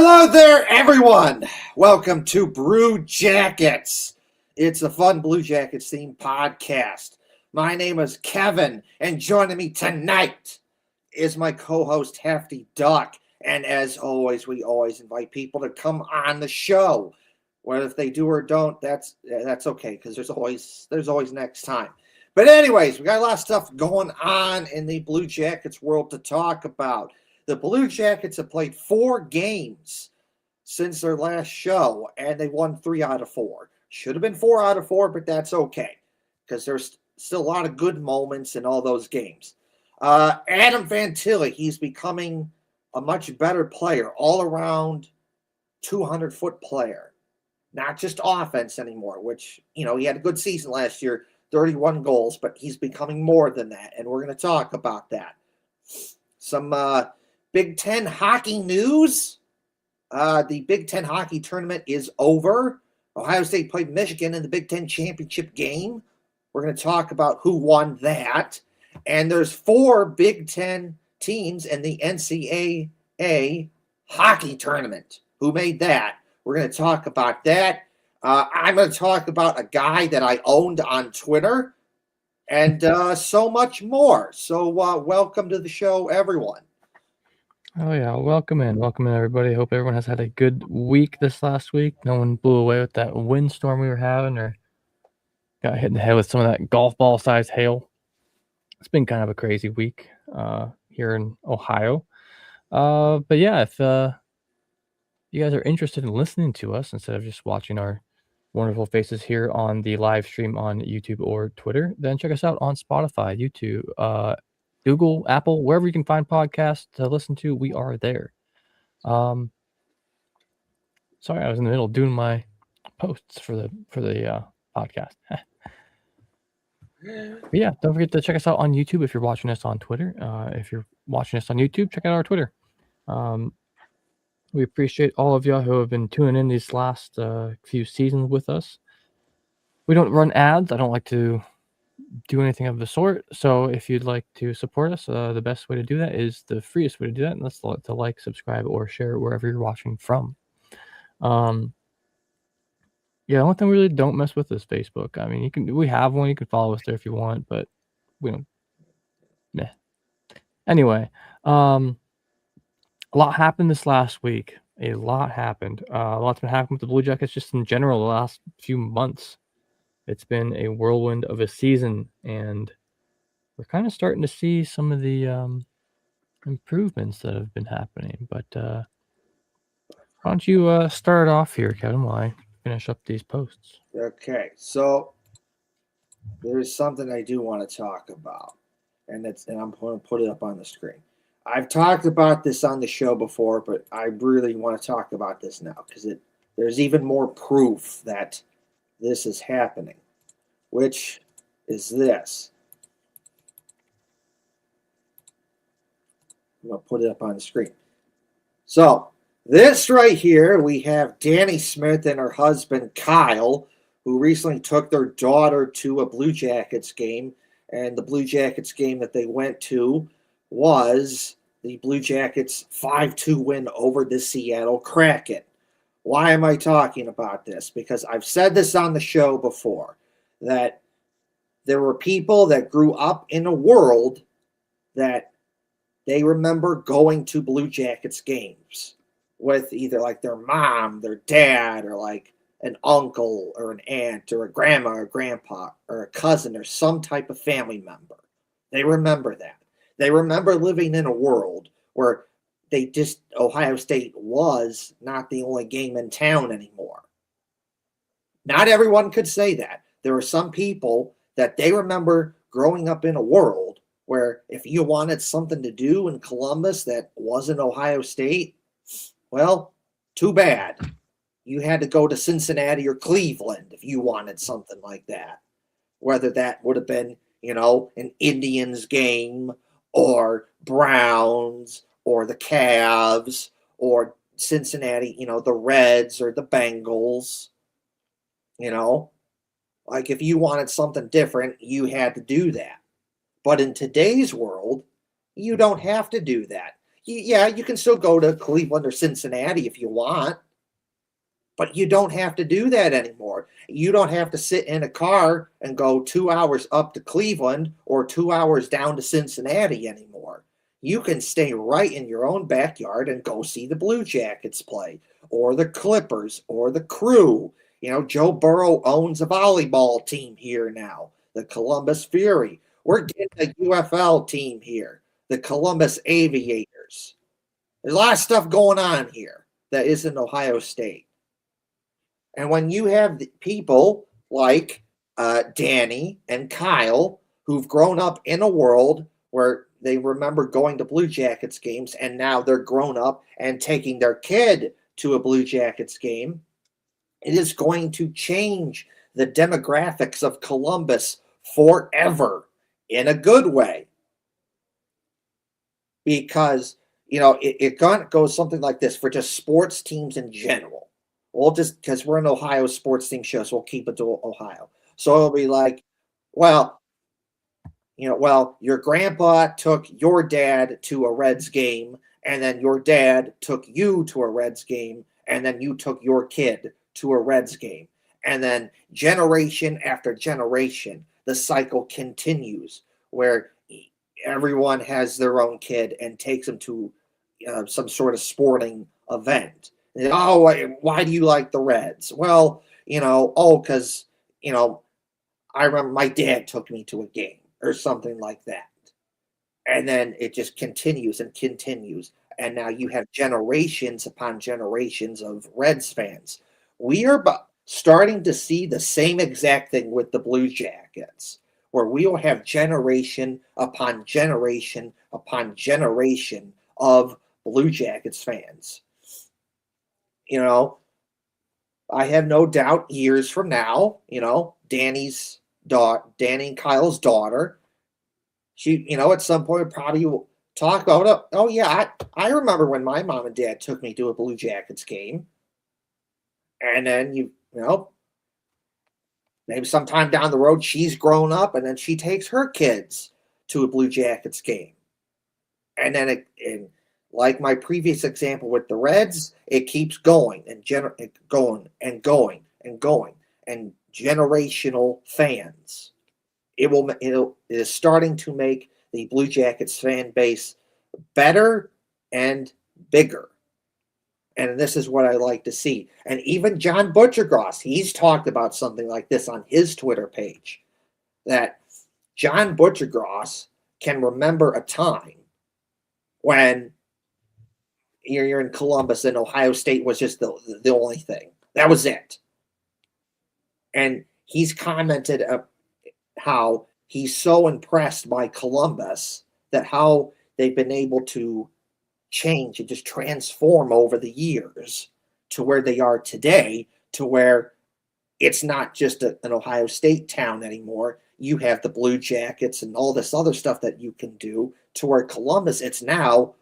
Hello there, everyone. Welcome to Brew Jackets. It's a fun Blue Jackets themed podcast. My name is Kevin, and joining me tonight is my co-host Hefty Duck. And as always, we always invite people to come on the show. Whether if they do or don't, that's okay, because there's always next time. But anyways, we got a lot of stuff going on in the Blue Jackets world to talk about. The Blue Jackets have played 4 games since their last show, and they won 3 out of 4. Should have been 4 out of 4, but that's okay, because there's still a lot of good moments in all those games. Adam Fantilli, he's becoming a much better player, all-around 200-foot player. Not just offense anymore, which, he had a good season last year, 31 goals, but he's becoming more than that, and we're going to talk about that. Some Big Ten hockey news. The Big Ten hockey tournament is over. Ohio State played Michigan in the Big Ten championship game. We're going to talk about who won that. And there's 4 Big Ten teams in the NCAA hockey tournament. Who made that? We're going to talk about that. I'm going to talk about a guy that I owned on Twitter and so much more. So welcome to the show, everyone. Oh yeah, welcome in, everybody. Hope everyone has had a good week this last week. No one blew away with that windstorm we were having, or got hit in the head with some of that golf ball size hail. It's been kind of a crazy week here in Ohio. But yeah, if you guys are interested in listening to us instead of just watching our wonderful faces here on the live stream on YouTube or Twitter, then check us out on Spotify, YouTube, Google, Apple, wherever you can find podcasts to listen to, we are there. Sorry, I was in the middle of doing my posts for the podcast. But yeah, don't forget to check us out on YouTube if you're watching us on Twitter. If you're watching us on YouTube, check out our Twitter. We appreciate all of y'all who have been tuning in these last few seasons with us. We don't run ads. I don't like to do anything of the sort. So if you'd like to support us, the best way to do that is the freest way to do that, and that's to like, subscribe, or share wherever you're watching from. Yeah, the only thing we really don't mess with is Facebook. I mean, we have one. You can follow us there if you want, but we don't. Meh. Anyway, a lot happened this last week. A lot happened. A lot's been happening with the Blue Jackets just in general the last few months. It's been a whirlwind of a season, and we're kind of starting to see some of the improvements that have been happening. But why don't you start off here, Kevin, while I finish up these posts? Okay, so there's something I do want to talk about, and I'm going to put it up on the screen. I've talked about this on the show before, but I really want to talk about this now because there's even more proof that this is happening, which is this. I'm going to put it up on the screen. So this right here, we have Danny Smith and her husband Kyle, who recently took their daughter to a Blue Jackets game, and the Blue Jackets game that they went to was the Blue Jackets 5-2 win over the Seattle Kraken. Why am I talking about this? Because I've said this on the show before, that there were people that grew up in a world that they remember going to Blue Jackets games with either like their mom, their dad, or like an uncle or an aunt or a grandma or grandpa or a cousin or some type of family member. They remember that. They remember living in a world where Ohio State was not the only game in town anymore. Not everyone could say that. There are some people that they remember growing up in a world where if you wanted something to do in Columbus that wasn't Ohio State, well, too bad. You had to go to Cincinnati or Cleveland if you wanted something like that. Whether that would have been, an Indians game or Browns or the Cavs or Cincinnati, the Reds or the Bengals. Like if you wanted something different, you had to do that. But in today's world, you don't have to do that. Yeah, you can still go to Cleveland or Cincinnati if you want, but you don't have to do that anymore. You don't have to sit in a car and go 2 hours up to Cleveland or 2 hours down to Cincinnati anymore. You can stay right in your own backyard and go see the Blue Jackets play, or the Clippers, or the Crew. Joe Burrow owns a volleyball team here now, the Columbus Fury. We're getting a UFL team here, the Columbus Aviators. There's a lot of stuff going on here that isn't Ohio State. And when you have people like Danny and Kyle, who've grown up in a world where they remember going to Blue Jackets games, and now they're grown up and taking their kid to a Blue Jackets game, it is going to change the demographics of Columbus forever in a good way. Because, it goes something like this for just sports teams in general. We'll just, because we're an Ohio sports team show, so we'll keep it to Ohio. So it'll be like, well, your grandpa took your dad to a Reds game, and then your dad took you to a Reds game, and then you took your kid to a Reds game. And then generation after generation, the cycle continues where everyone has their own kid and takes them to some sort of sporting event. And, why do you like the Reds? Well, because, I remember my dad took me to a game or something like that. And then it just continues and continues. And now you have generations upon generations of Reds fans. We are starting to see the same exact thing with the Blue Jackets, where we will have generation upon generation upon generation of Blue Jackets fans. I have no doubt years from now, Danny and Kyle's daughter, she, at some point probably will talk about, oh yeah, I remember when my mom and dad took me to a Blue Jackets game. And then, maybe sometime down the road, she's grown up and then she takes her kids to a Blue Jackets game. And then like my previous example with the Reds, it keeps going and going and going and going, and generational fans. It is starting to make the Blue Jackets fan base better and bigger. And this is what I like to see. And even John Butchergross, he's talked about something like this on his Twitter page, that John Butchergross can remember a time when you're in Columbus and Ohio State was just the only thing. That was it. And he's commented how he's so impressed by Columbus, that how they've been able to change and just transform over the years to where they are today, to where it's not just an Ohio State town anymore. You have the Blue Jackets and all this other stuff that you can do, to where Columbus, it's now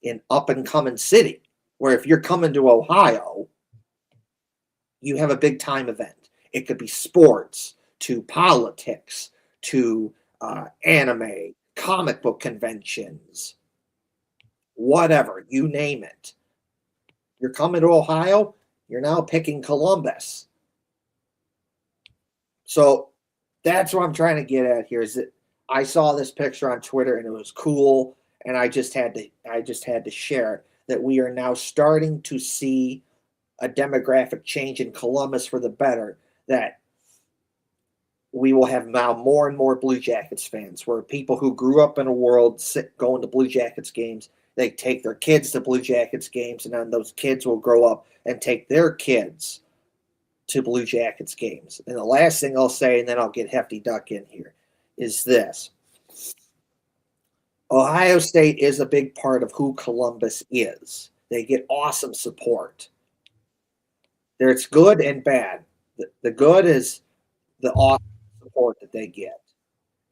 an up-and-coming city, where if you're coming to Ohio, you have a big-time event. It could be sports, to politics, to anime, comic book conventions, whatever, you name it. You're coming to Ohio, you're now picking Columbus. So that's what I'm trying to get at here, is that I saw this picture on Twitter and it was cool, and I just had to share that we are now starting to see a demographic change in Columbus for the better, that we will have now more and more Blue Jackets fans, where people who grew up in a world going to Blue Jackets games, they take their kids to Blue Jackets games, and then those kids will grow up and take their kids to Blue Jackets games. And the last thing I'll say, and then I'll get Hefty Duck in here, is this. Ohio State is a big part of who Columbus is. They get awesome support. There's good and bad. The good is the awesome support that they get.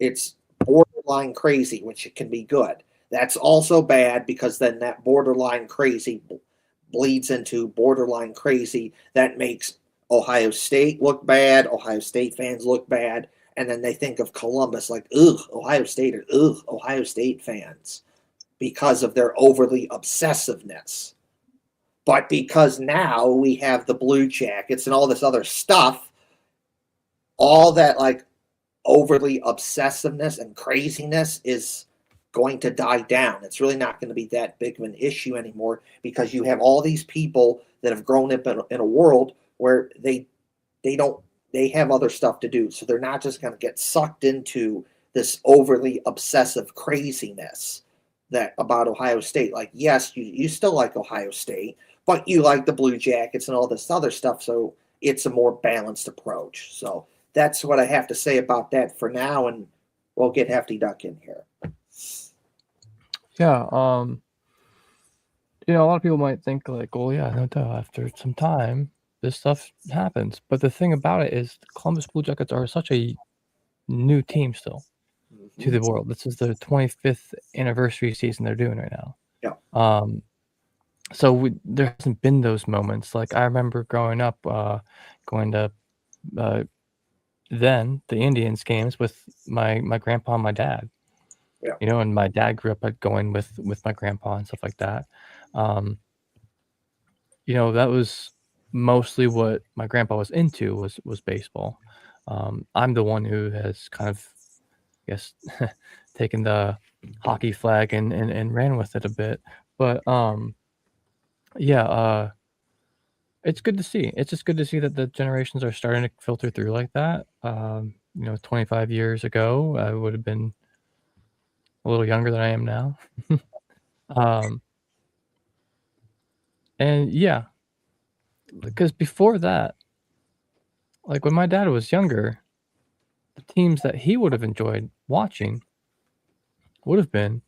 It's borderline crazy, which can be good. That's also bad, because then that borderline crazy bleeds into borderline crazy that makes Ohio State look bad, Ohio State fans look bad, and then they think of Columbus like, ugh, Ohio State, or ugh, Ohio State fans. because of their overly obsessiveness. But because now we have the Blue Jackets and all this other stuff, all that like overly obsessiveness and craziness is going to die down. It's really not going to be that big of an issue anymore because you have all these people that have grown up in a world where they have other stuff to do. So they're not just going to get sucked into this overly obsessive craziness that about Ohio State. Like, yes, you still like Ohio State, but you like the Blue Jackets and all this other stuff. So it's a more balanced approach. So that's what I have to say about that for now, and we'll get Hefty Duck in here. Yeah, a lot of people might think like, well, yeah, no duh, after some time, this stuff happens. But the thing about it is the Columbus Blue Jackets are such a new team still to the world. This is the 25th anniversary season they're doing right now. Yeah. So there hasn't been those moments. Like I remember growing up, going to then the Indians games with my grandpa and my dad. Yeah. And my dad grew up going with my grandpa and stuff like that. That was mostly what my grandpa was into was baseball. I'm the one who has kind of, I guess, taken the hockey flag and ran with it a bit. But yeah, it's good to see. It's just good to see that the generations are starting to filter through like that. 25 years ago, I would have been a little younger than I am now. And yeah, because before that, like when my dad was younger, the teams that he would have enjoyed watching would have been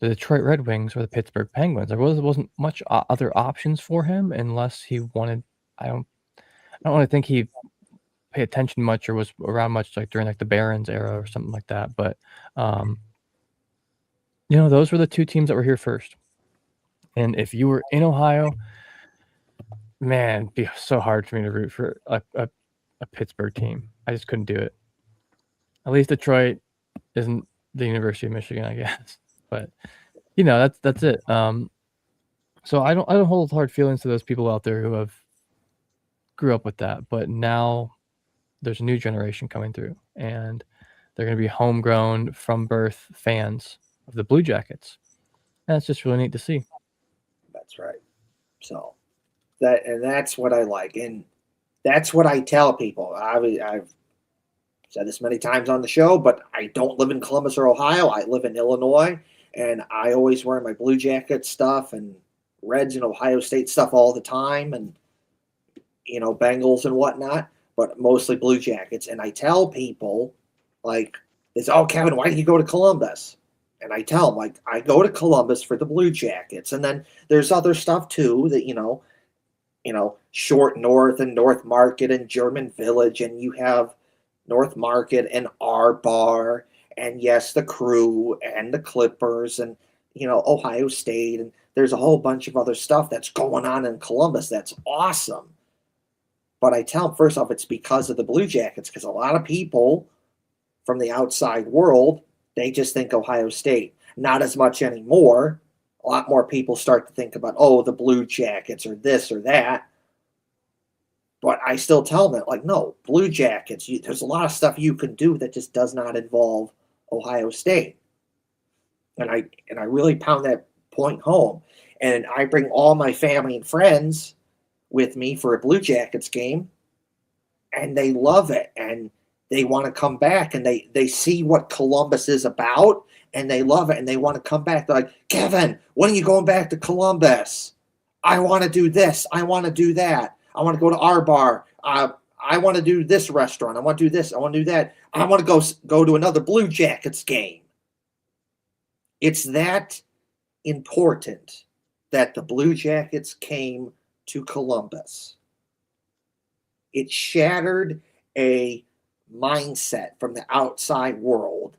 the Detroit Red Wings or the Pittsburgh Penguins. There wasn't much other options for him unless he wanted. I don't really think he paid attention much or was around much like during like the Barons era or something like that. But those were the two teams that were here first. And if you were in Ohio, man, it'd be so hard for me to root for a Pittsburgh team. I just couldn't do it. At least Detroit isn't the University of Michigan, I guess. But that's it. So I don't hold hard feelings to those people out there who have grew up with that. But now there's a new generation coming through, and they're going to be homegrown from birth fans of the Blue Jackets. And that's just really neat to see. That's right. So that's what I like, and that's what I tell people. I've said this many times on the show, but I don't live in Columbus or Ohio. I live in Illinois, and I always wear my Blue Jacket stuff and Reds and Ohio State stuff all the time, and Bengals and whatnot, but mostly Blue Jackets. And I tell people, like, oh, Kevin, why did you go to Columbus? And I tell them, like, I go to Columbus for the Blue Jackets, and then there's other stuff too that Short North and North Market and German Village, and you have North Market and R Bar, and yes, the Crew and the Clippers and Ohio State, and there's a whole bunch of other stuff that's going on in Columbus that's awesome. But I tell them, first off, it's because of the Blue Jackets, because a lot of people from the outside world, they just think Ohio State. Not as much anymore. A lot more people start to think about, the Blue Jackets or this or that. But I still tell them, like, no, Blue Jackets, there's a lot of stuff you can do that just does not involve Ohio State. And I really pound that point home. And I bring all my family and friends with me for a Blue Jackets game, and they love it, and they want to come back, and they see what Columbus is about, and they love it, and they want to come back. They're like, Kevin, when are you going back to Columbus? I want to do this. I want to do that. I want to go to our bar. I want to do this restaurant. I want to do this. I want to do that. I want to go to another Blue Jackets game. It's that important that the Blue Jackets came to Columbus. It shattered a mindset from the outside world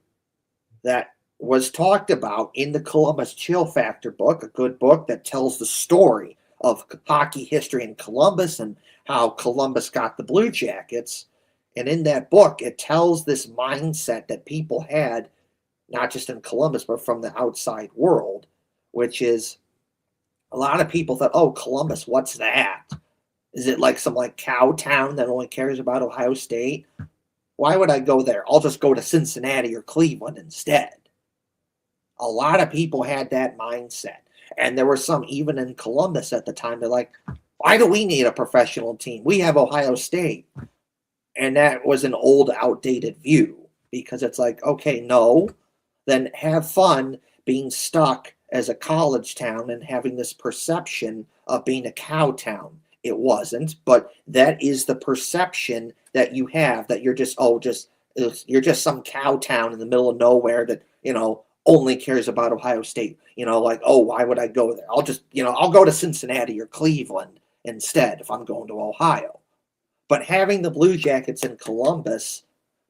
that was talked about in the Columbus Chill Factor book, a good book that tells the story of hockey history in Columbus and how Columbus got the Blue Jackets. And in that book, it tells this mindset that people had not just in Columbus, but from the outside world, which is a lot of people thought, oh, Columbus, what's that? Is it like some like cow town that only cares about Ohio State? Why would I go there? I'll just go to Cincinnati or Cleveland instead. A lot of people had that mindset. And there were some even in Columbus at the time. They're like, why do we need a professional team? We have Ohio State. And that was an old, outdated view because it's like, okay, no, then have fun being stuck as a college town and having this perception of being a cow town. It wasn't, but that is the perception that you have, that you're just, you're just some cow town in the middle of nowhere that, only cares about Ohio State. Like, oh, why would I go there? I'll just, I'll go to Cincinnati or Cleveland instead if I'm going to Ohio. But having the Blue Jackets in Columbus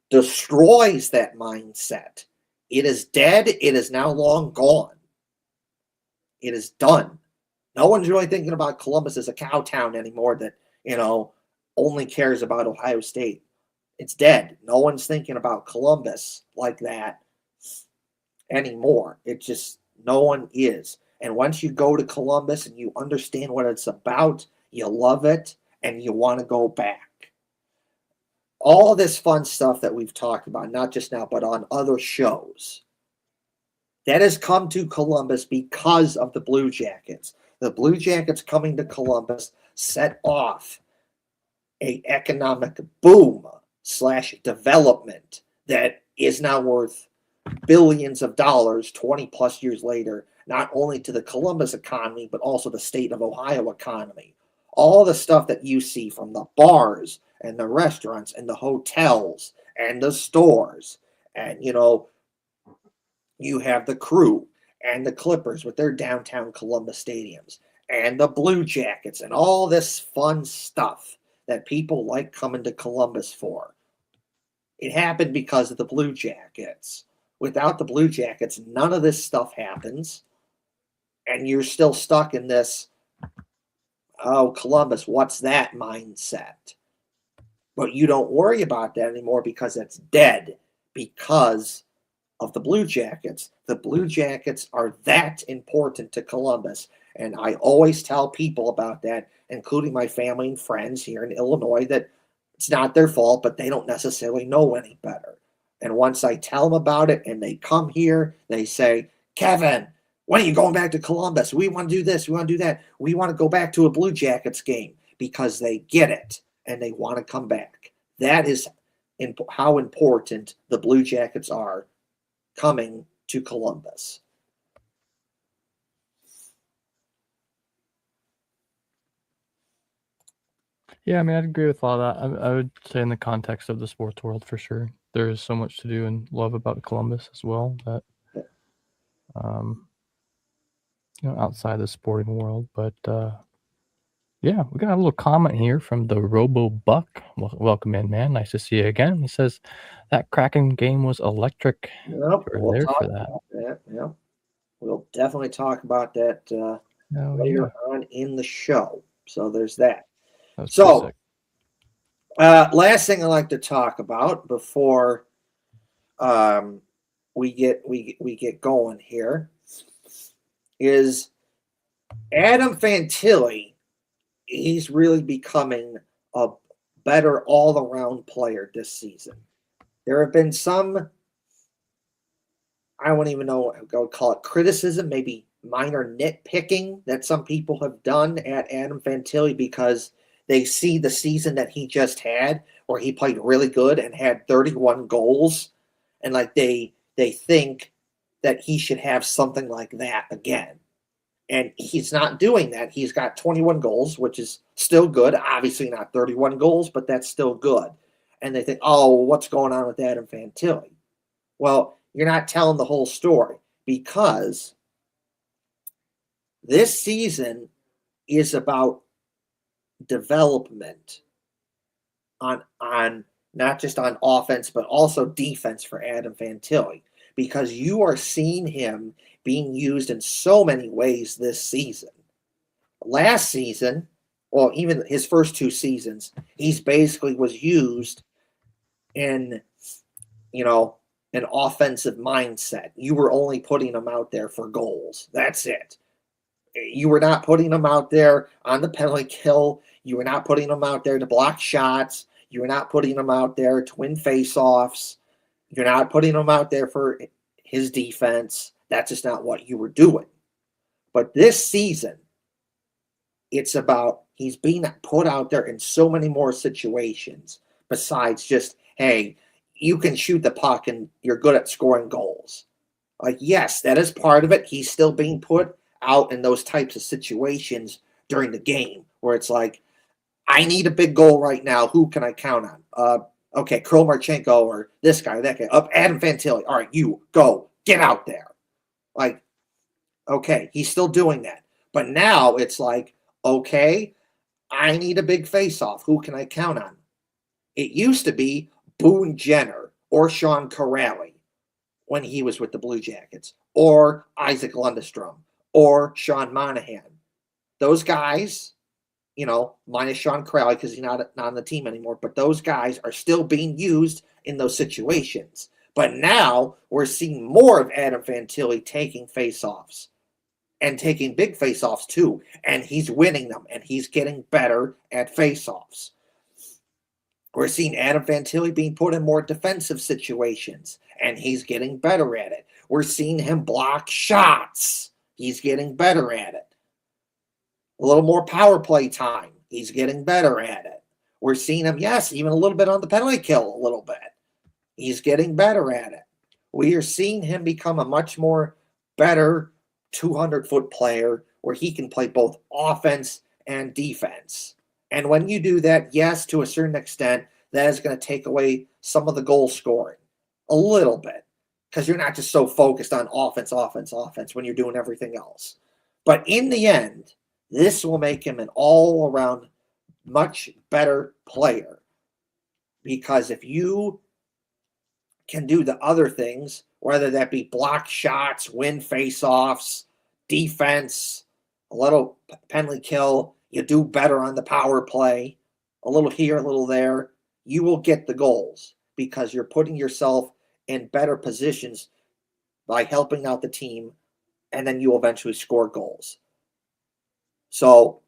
destroys that mindset. It is dead. It is now long gone. It is done. No one's really thinking about Columbus as a cow town anymore that, only cares about Ohio State. It's dead. No one's thinking about Columbus like that anymore. It just, no one is. And once you go to Columbus and you understand what it's about, you love it and you want to go back. All this fun stuff that we've talked about, not just now, but on other shows, that has come to Columbus because of the Blue Jackets. The Blue Jackets coming to Columbus set off an economic boom / development that is now worth billions of dollars 20 plus years later, not only to the Columbus economy, but also the state of Ohio economy. All the stuff that you see from the bars and the restaurants and the hotels and the stores. And, you have the Crew and the Clippers with their downtown Columbus stadiums and the Blue Jackets and all this fun stuff that people like coming to Columbus for. It happened because of the Blue Jackets. Without the Blue Jackets, none of this stuff happens. And you're still stuck in this, oh, Columbus, what's that mindset? But you don't worry about that anymore because it's dead because of the Blue Jackets. The Blue Jackets are that important to Columbus. And I always tell people about that, including my family and friends here in Illinois, that it's not their fault, but they don't necessarily know any better. And once I tell them about it and they come here, they say, Kevin, when are you going back to Columbus? We want to do this. We want to do that. We want to go back to a Blue Jackets game, because they get it and they want to come back. That is how important the Blue Jackets are coming to Columbus. Yeah, I mean, I'd agree with a lot of that. I would say in the context of the sports world, for sure, there is so much to do and love about Columbus as well that, outside the sporting world. But yeah, we got a little comment here from the Robo Buck. Welcome in, man. Nice to see you again. He says that Kraken game was electric. Yep, We're we'll there talk for that. about that. Yeah, we'll definitely talk about that later on in the show. So there's that. That was So, pretty sick. last thing I like to talk about before we get going here is Adam Fantilli. He's really becoming a better all-around player this season. There have been some, I won't even know what I would call it, criticism, maybe minor nitpicking that some people have done at Adam Fantilli because they see the season that he just had where he played really good and had 31 goals, and like they think that he should have something like that again. And he's not doing that. He's got 21 goals, which is still good. Obviously not 31 goals, but that's still good. And they think, oh, what's going on with Adam Fantilli? Well, you're not telling the whole story, because this season is about development on not just on offense, but also defense for Adam Fantilli, because you are seeing him being used in so many ways this season. Last season, well, even his first two seasons, he's basically was used in, an offensive mindset. You were only putting him out there for goals. That's it. You were not putting him out there on the penalty kill. You were not putting him out there to block shots. You were not putting him out there to win faceoffs. You're not putting him out there for his defense. That's just not what you were doing. But this season, it's about he's being put out there in so many more situations besides just, hey, you can shoot the puck and you're good at scoring goals. Like, yes, that is part of it. He's still being put out in those types of situations during the game where it's like, I need a big goal right now. Who can I count on? Okay, Kirill Marchenko or this guy, that guy. Adam Fantilli. All right, you go. Get out there. Like, okay, he's still doing that. But now it's like, okay, I need a big face-off. Who can I count on? It used to be Boone Jenner or Sean Corrali when he was with the Blue Jackets, or Isaac Lundestrom, or Sean Monahan. Those guys, minus Sean Corrali because he's not on the team anymore, but those guys are still being used in those situations. But now we're seeing more of Adam Fantilli taking face-offs and taking big face-offs too, and he's winning them, and he's getting better at face-offs. We're seeing Adam Fantilli being put in more defensive situations, and he's getting better at it. We're seeing him block shots. He's getting better at it. A little more power play time. He's getting better at it. We're seeing him, yes, even a little bit on the penalty kill, a little bit. He's getting better at it. We are seeing him become a much more better 200-foot player where he can play both offense and defense. And when you do that, yes, to a certain extent, that is going to take away some of the goal scoring a little bit because you're not just so focused on offense when you're doing everything else. But in the end, this will make him an all-around much better player because if you can do the other things, whether that be block shots, win face-offs, defense, a little penalty kill, you do better on the power play, a little here, a little there, you will get the goals because you're putting yourself in better positions by helping out the team, and then you eventually score goals. So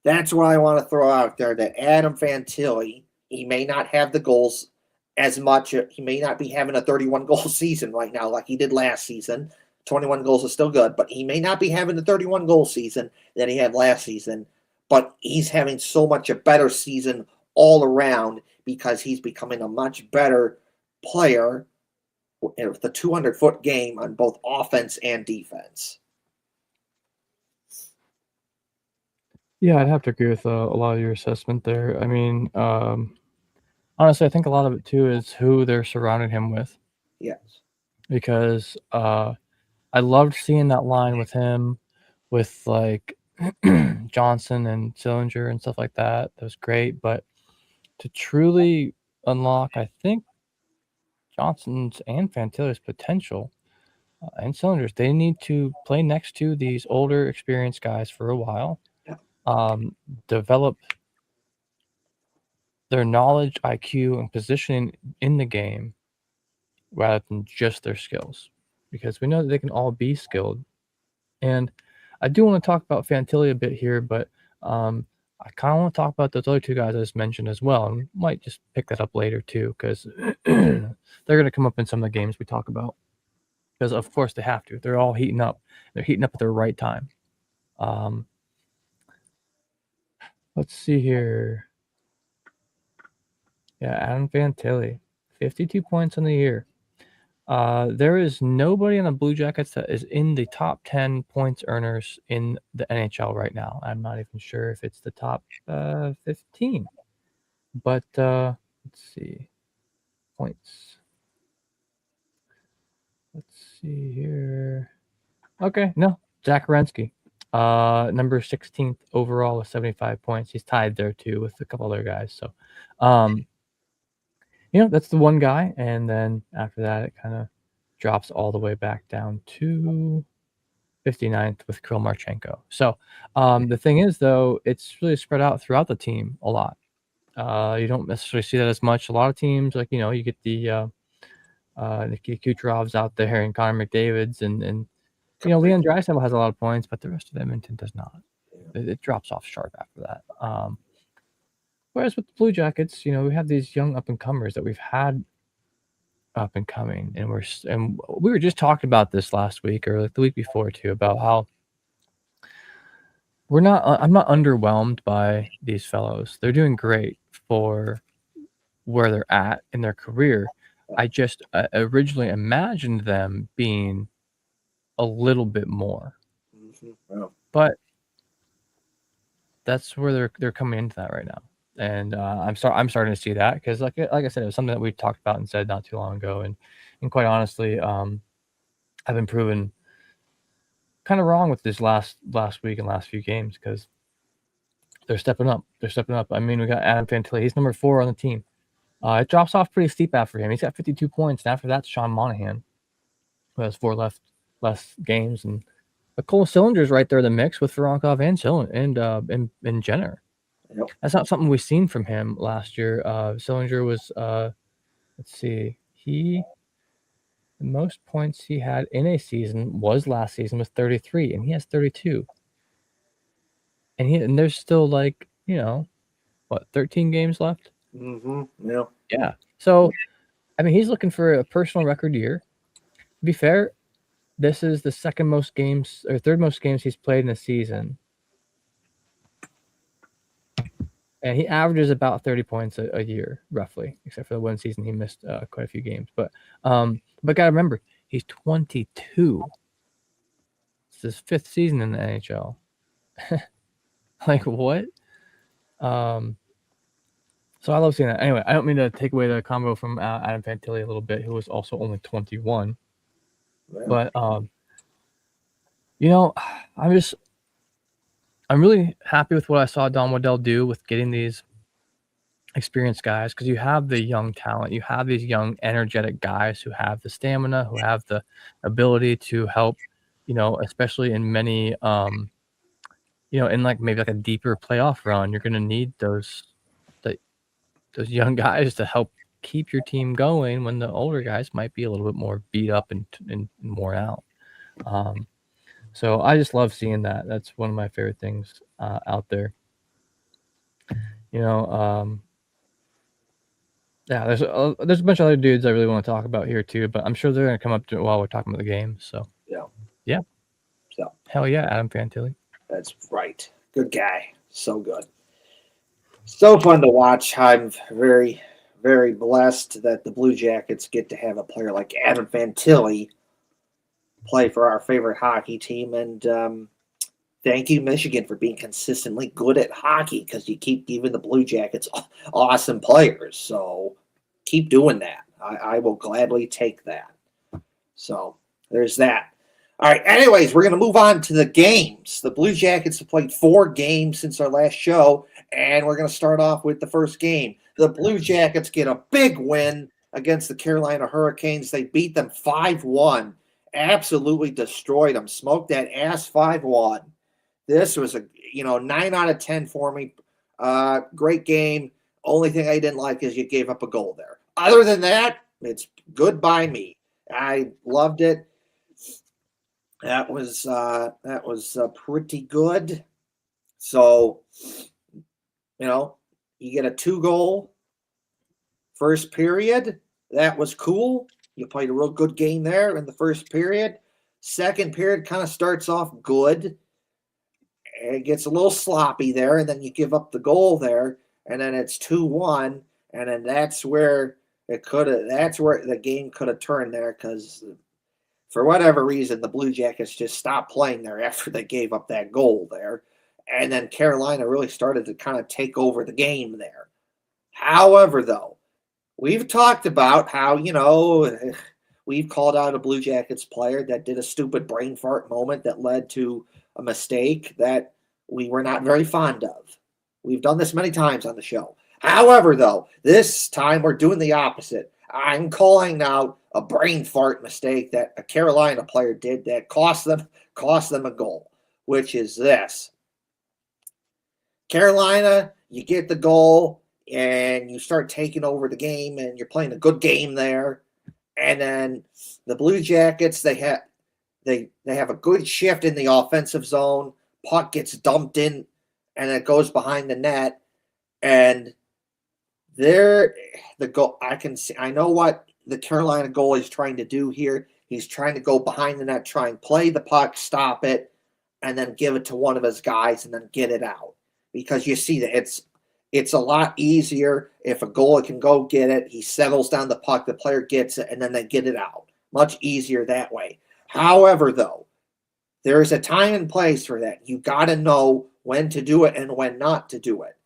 that's what I want to throw out there, that Adam Fantilli, he may not have the goals as much. He may not be having a 31-goal season right now like he did last season. 21 goals is still good, but he may not be having the 31-goal season that he had last season. But he's having so much a better season all around because he's becoming a much better player with the 200-foot game on both offense and defense. Yeah, I'd have to agree with a lot of your assessment there. I mean, honestly, I think a lot of it too is who they're surrounding him with. Yes. Because I loved seeing that line with him, with like Johnson and Sillinger and stuff like that. That was great. But to truly unlock, I think, Johnson's and Fantilli's potential and Sillinger's, they need to play next to these older, experienced guys for a while, develop their knowledge, IQ, and positioning in the game rather than just their skills. Because we know that they can all be skilled. And I do want to talk about Fantilli a bit here, but I kind of want to talk about those other two guys I just mentioned as well, and might just pick that up later too, because they're going to come up in some of the games we talk about. Because of course they have to. They're all heating up. They're heating up at the right time. Let's see here. Yeah, Adam Fantilli, 52 points on the year. There is nobody on the Blue Jackets that is in the top 10 points earners in the NHL right now. I'm not even sure if it's the top 15. But let's see. Points. Let's see here. Okay, no. Zach Werenski. Number 16th overall with 75 points. He's tied there too with a couple other guys. So that's the one guy. And then after that it kind of drops all the way back down to 59th with Kirill Marchenko. So the thing is, though, it's really spread out throughout the team a lot. You don't necessarily see that as much. A lot of teams, like, you get the Nikita Kucherov's out there and Connor McDavid's and Leon Draisaitl has a lot of points, but the rest of Edmonton does not. It drops off sharp after that. Whereas with the Blue Jackets, we have these young up and comers that we've had up and coming, and we were just talking about this last week or like the week before too, about how I'm not underwhelmed by these fellows. They're doing great for where they're at in their career. I just originally imagined them being a little bit more, but that's where they're coming into that right now. And I'm starting to see that because, like I said, it was something that we talked about and said not too long ago, and quite honestly, I've been proven kind of wrong with this last week and last few games because they're stepping up. I mean, we got Adam Fantilli. He's number 4 on the team. It drops off pretty steep after him. He's got 52 points, and after that, Sean Monahan, who has 4 less games, and Cole Sillinger's right there in the mix with Voronkov and Jenner. Yep. That's not something we've seen from him last year. Sillinger was, let's see, the most points he had in a season was last season was 33, and he has 32. And there's still 13 games left? Yeah. Yeah. So, I mean, he's looking for a personal record year. To be fair, this is the second most games or third most games he's played in a season. And he averages about 30 points a year, roughly, except for the one season he missed quite a few games. But gotta remember, he's 22. It's his 5th season in the NHL. What? So I love seeing that. Anyway, I don't mean to take away the combo from Adam Fantilli a little bit, who was also only 21. Yeah. But I'm really happy with what I saw Don Waddell do with getting these experienced guys, because you have the young talent, you have these young energetic guys who have the stamina, who have the ability to help, especially in many in maybe a deeper playoff run. You're going to need those young guys to help keep your team going when the older guys might be a little bit more beat up and worn out. So I just love seeing that. That's one of my favorite things out there. Yeah, there's a bunch of other dudes I really want to talk about here too, but I'm sure they're going to come up while we're talking about the game. So yeah. So hell yeah, Adam Fantilli. That's right. Good guy. So good. So fun to watch. I'm very, very blessed that the Blue Jackets get to have a player like Adam Fantilli play for our favorite hockey team. And thank you, Michigan, for being consistently good at hockey, because you keep giving the Blue Jackets awesome players. So keep doing that. I will gladly take that. So there's that. All right, anyways, we're going to move on to the games. The Blue Jackets have played 4 games since our last show, and we're going to start off with the first game. The Blue Jackets get a big win against the Carolina Hurricanes. They beat them 5-1, absolutely destroyed them, smoked that ass 5-1. This was a 9 out of 10 for me. Great game. Only thing I didn't like is you gave up a goal there. Other than that, it's good by me. I loved it. That was pretty good. So, you get a 2-goal first period. That was cool. You played a real good game there in the first period. Second period kind of starts off good. It gets a little sloppy there, and then you give up the goal there, and then it's 2-1, and then that's where the game could have turned there, because for whatever reason, the Blue Jackets just stopped playing there after they gave up that goal there. And then Carolina really started to kind of take over the game there. However, though, we've talked about how, we've called out a Blue Jackets player that did a stupid brain fart moment that led to a mistake that we were not very fond of. We've done this many times on the show. However, though, this time we're doing the opposite. I'm calling out a brain fart mistake that a Carolina player did that cost them a goal, which is this. Carolina, you get the goal and you start taking over the game, and you're playing a good game there. And then the Blue Jackets, they have a good shift in the offensive zone. Puck gets dumped in, and it goes behind the net. And there, the goal I can see. I know what the Carolina goalie is trying to do here. He's trying to go behind the net, try and play the puck, stop it, and then give it to one of his guys, and then get it out. Because you see that it's a lot easier if a goalie can go get it. He settles down the puck, the player gets it, and then they get it out. Much easier that way. However, though, there is a time and place for that. You got to know when to do it and when not to do it.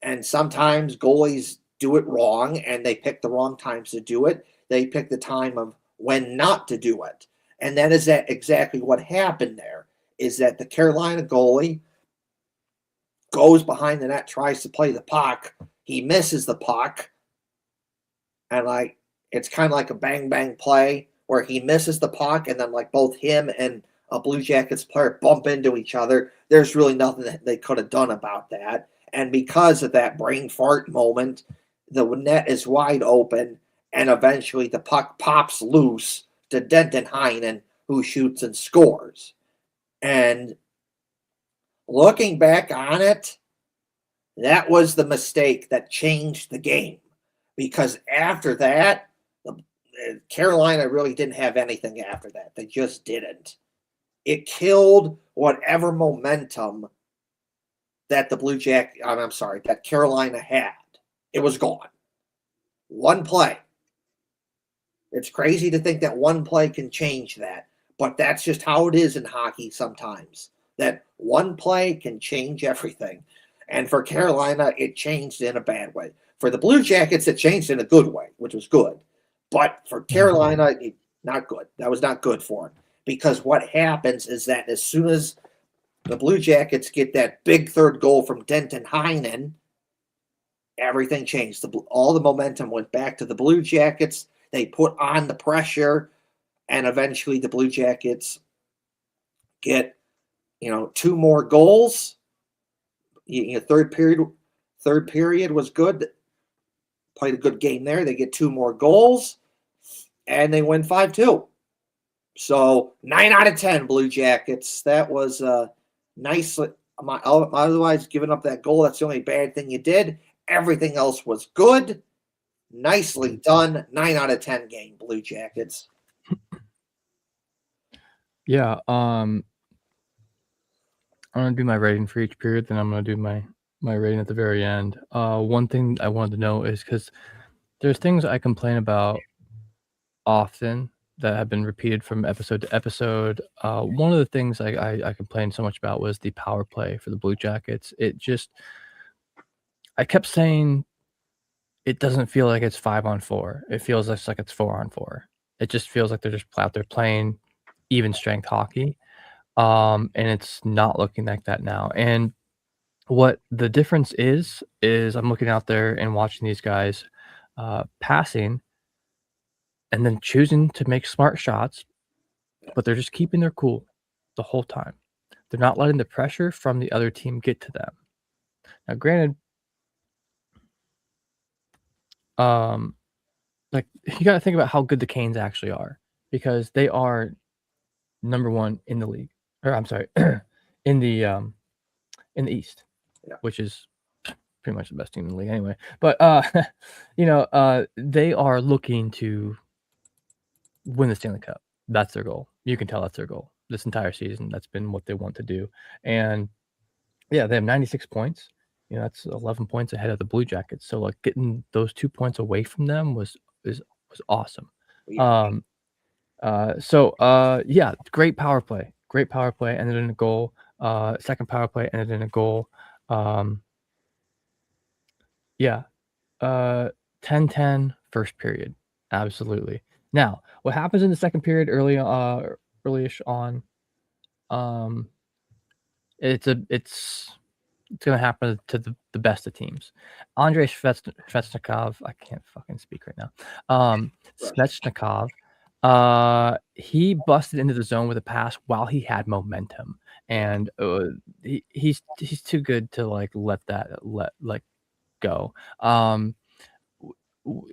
And sometimes goalies do it wrong and they pick the wrong times to do it. They pick the time of when not to do it. And that is exactly what happened there, is that the Carolina goalie goes behind the net, tries to play the puck. He misses the puck. And it's kind of like a bang bang play where he misses the puck and then both him and a Blue Jackets player bump into each other. There's really nothing that they could have done about that. And because of that brain fart moment, the net is wide open, and eventually the puck pops loose to Denton Heinen, who shoots and scores. And looking back on it, that was the mistake that changed the game. Because after that, Carolina really didn't have anything after that. They just didn't. It killed whatever momentum that that Carolina had. It was gone. One play. It's crazy to think that one play can change that, but that's just how it is in hockey sometimes. That one play can change everything. And for Carolina, it changed in a bad way. For the Blue Jackets, it changed in a good way, which was good. But for Carolina, not good. That was not good for them. Because what happens is that as soon as the Blue Jackets get that big third goal from Denton Heinen, everything changed. All the momentum went back to the Blue Jackets. They put on the pressure, and eventually the Blue Jackets get, two more goals. Third period was good. Played a good game there. They get two more goals, and they win 5-2. So 9 out of 10 Blue Jackets. That was nicely. Otherwise, giving up that goal, that's the only bad thing you did. Everything else was good. Nicely done. 9 out of 10 game, Blue Jackets. Yeah. I'm gonna do my rating for each period, then I'm gonna do my rating at the very end. One thing I wanted to know is because there's things I complain about often that have been repeated from episode to episode. One of the things I complained so much about was the power play for the Blue Jackets. I kept saying it doesn't feel like it's 5-on-4. It feels like it's 4-on-4. It just feels like they're just out there playing even strength hockey. And it's not looking like that now. And what the difference is I'm looking out there and watching these guys passing and then choosing to make smart shots, but they're just keeping their cool the whole time. They're not letting the pressure from the other team get to them. Now, granted, you got to think about how good the Canes actually are, because they are number one in the league, or I'm sorry, in the East, which is pretty much the best team in the league anyway. But they are looking to win the Stanley Cup. That's their goal. You can tell that's their goal this entire season. That's been what they want to do. And yeah, they have 96 points. That's 11 points ahead of the Blue Jackets. So getting those 2 points away from them was awesome. Yeah. Yeah, great power play. Great power play ended in a goal. Second power play ended in a goal. Yeah. 10-10 first period. Absolutely. Now, what happens in the second period early-ish on, it's going to happen to the best of teams. Andrei Svechnikov, I can't fucking speak right now. Svechnikov, he busted into the zone with a pass while he had momentum, and he's too good to let go.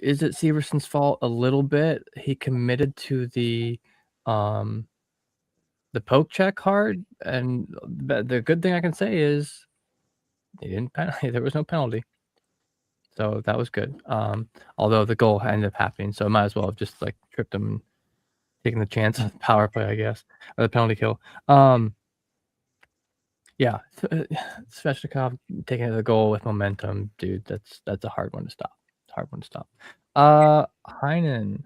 is it Severson's fault? A little bit. He committed to the poke check hard, and the good thing I can say is they didn't there was no penalty. So that was good. Although the goal ended up happening, so it might as well have just, like, tripped him and taken the chance on the power play, I guess, or the penalty kill. Yeah, Svechnikov taking the goal with momentum, dude, that's a hard one to stop. Hard one to stop. Heinen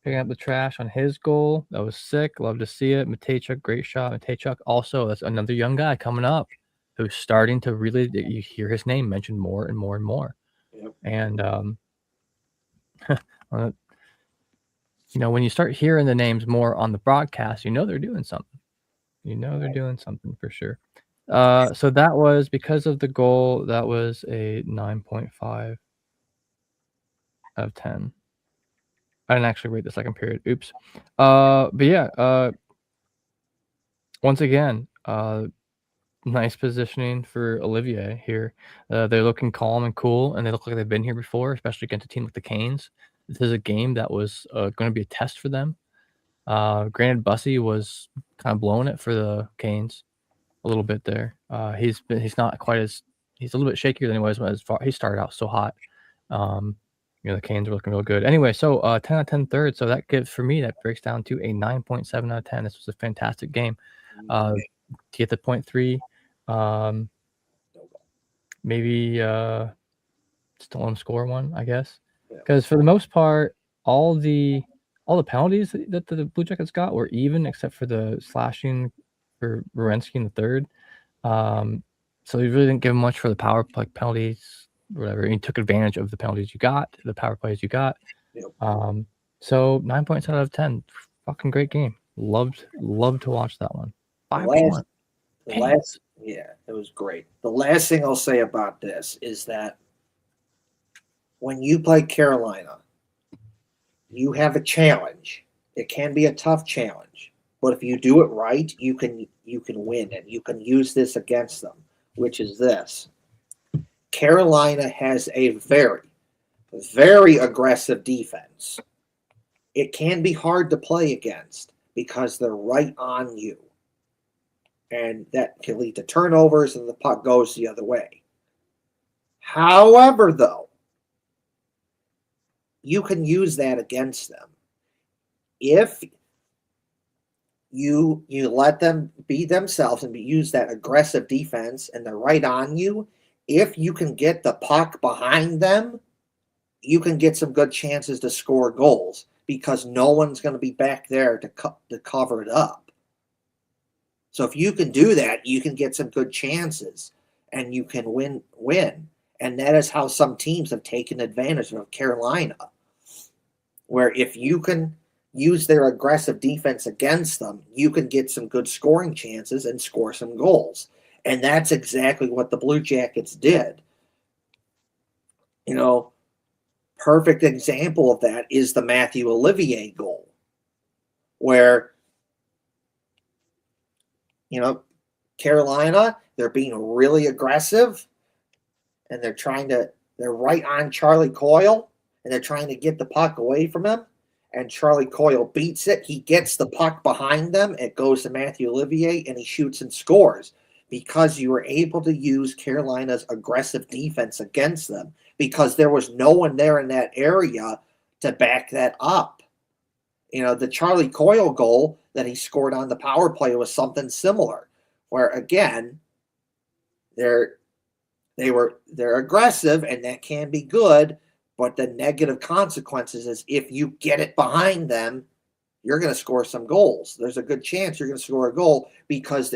picking up the trash on his goal. That was sick. Love to see it. Matejchuk, great shot. Matejchuk also, that's another young guy coming up who's starting to really, you hear his name mentioned more and more and more. Yep. And, when you start hearing the names more on the broadcast, they're doing something. They're doing something for sure. So that was, because of the goal, that was a 9.5 out of 10. I didn't actually rate the second period. Oops. But yeah, once again, nice positioning for Olivier here. They're looking calm and cool, and they look like they've been here before, especially against a team like the Canes. This is a game that was going to be a test for them. Granted, Bussy was kind of blowing it for the Canes a little bit there. He's not quite as, he's a little bit shakier than he was as far. He started out so hot. The Canes are looking real good. Anyway, so 10 out of 10 thirds. So that gives, for me, that breaks down to a 9.7 out of 10. This was a fantastic game. To get the 0.3, maybe still want to score one, I guess, because for the most part, all the penalties that the Blue Jackets got were even, except for the slashing for Werenski in the third. So he really didn't give much for the power play penalties, whatever. He took advantage of the penalties you got, the power plays you got. So 9.7 out of 10. Fucking great game. Loved to watch that one. 5-1. Yeah, it was great. The last thing I'll say about this is that when you play Carolina, you have a challenge. It can be a tough challenge, but if you do it right, you can win, and you can use this against them, which is this. Carolina has a very, very aggressive defense. It can be hard to play against because they're right on you. And that can lead to turnovers, and the puck goes the other way. However, though, you can use that against them. If you let them be themselves and use that aggressive defense and they're right on you, if you can get the puck behind them, you can get some good chances to score goals because no one's going to be back there to cover it up. So if you can do that, you can get some good chances and you can win. And that is how some teams have taken advantage of Carolina, where if you can use their aggressive defense against them, you can get some good scoring chances and score some goals. And that's exactly what the Blue Jackets did. Perfect example of that is the Matthew Olivier goal, where Carolina, they're being really aggressive, and they're right on Charlie Coyle, and they're trying to get the puck away from him, and Charlie Coyle beats it. He gets the puck behind them. It goes to Matthew Olivier, and he shoots and scores because you were able to use Carolina's aggressive defense against them because there was no one there in that area to back that up. The Charlie Coyle goal that he scored on the power play was something similar, where again, they're aggressive, and that can be good, but the negative consequences is if you get it behind them, you're going to score some goals. There's a good chance you're going to score a goal because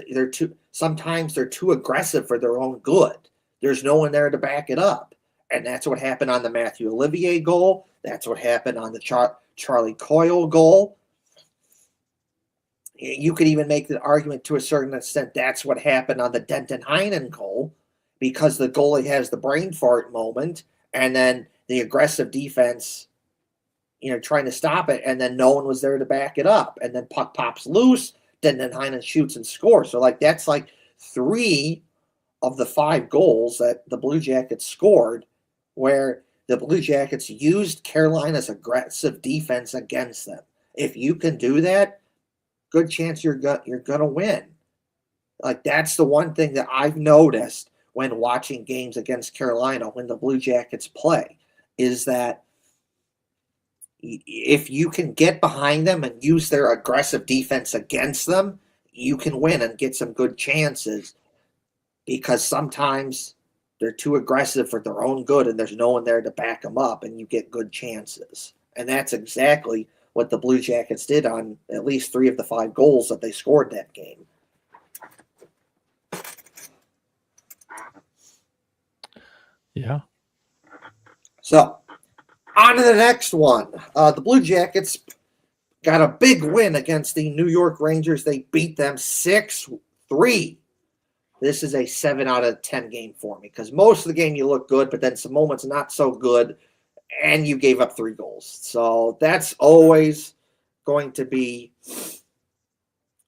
sometimes they're too aggressive for their own good. There's no one there to back it up. And that's what happened on the Matthew Olivier goal. That's what happened on the Charlie Coyle goal. You could even make the argument to a certain extent that's what happened on the Denton Heinen goal, because the goalie has the brain fart moment, and then the aggressive defense, trying to stop it, and then no one was there to back it up, and then puck pops loose, Denton Heinen shoots and scores. So that's 3 of the 5 goals that the Blue Jackets scored, where the Blue Jackets used Carolina's aggressive defense against them. If you can do that, good chance you're gonna win. Like, that's the one thing that I've noticed when watching games against Carolina when the Blue Jackets play, is that if you can get behind them and use their aggressive defense against them, you can win and get some good chances, because sometimes they're too aggressive for their own good and there's no one there to back them up, and you get good chances. And that's exactly what the Blue Jackets did on at least 3 of the 5 goals that they scored that game. Yeah. So, on to the next one. The Blue Jackets got a big win against the New York Rangers. They beat them 6-3. This is a 7 out of 10 game for me, because most of the game you look good, but then some moments not so good, and you gave up 3 goals. So that's always going to be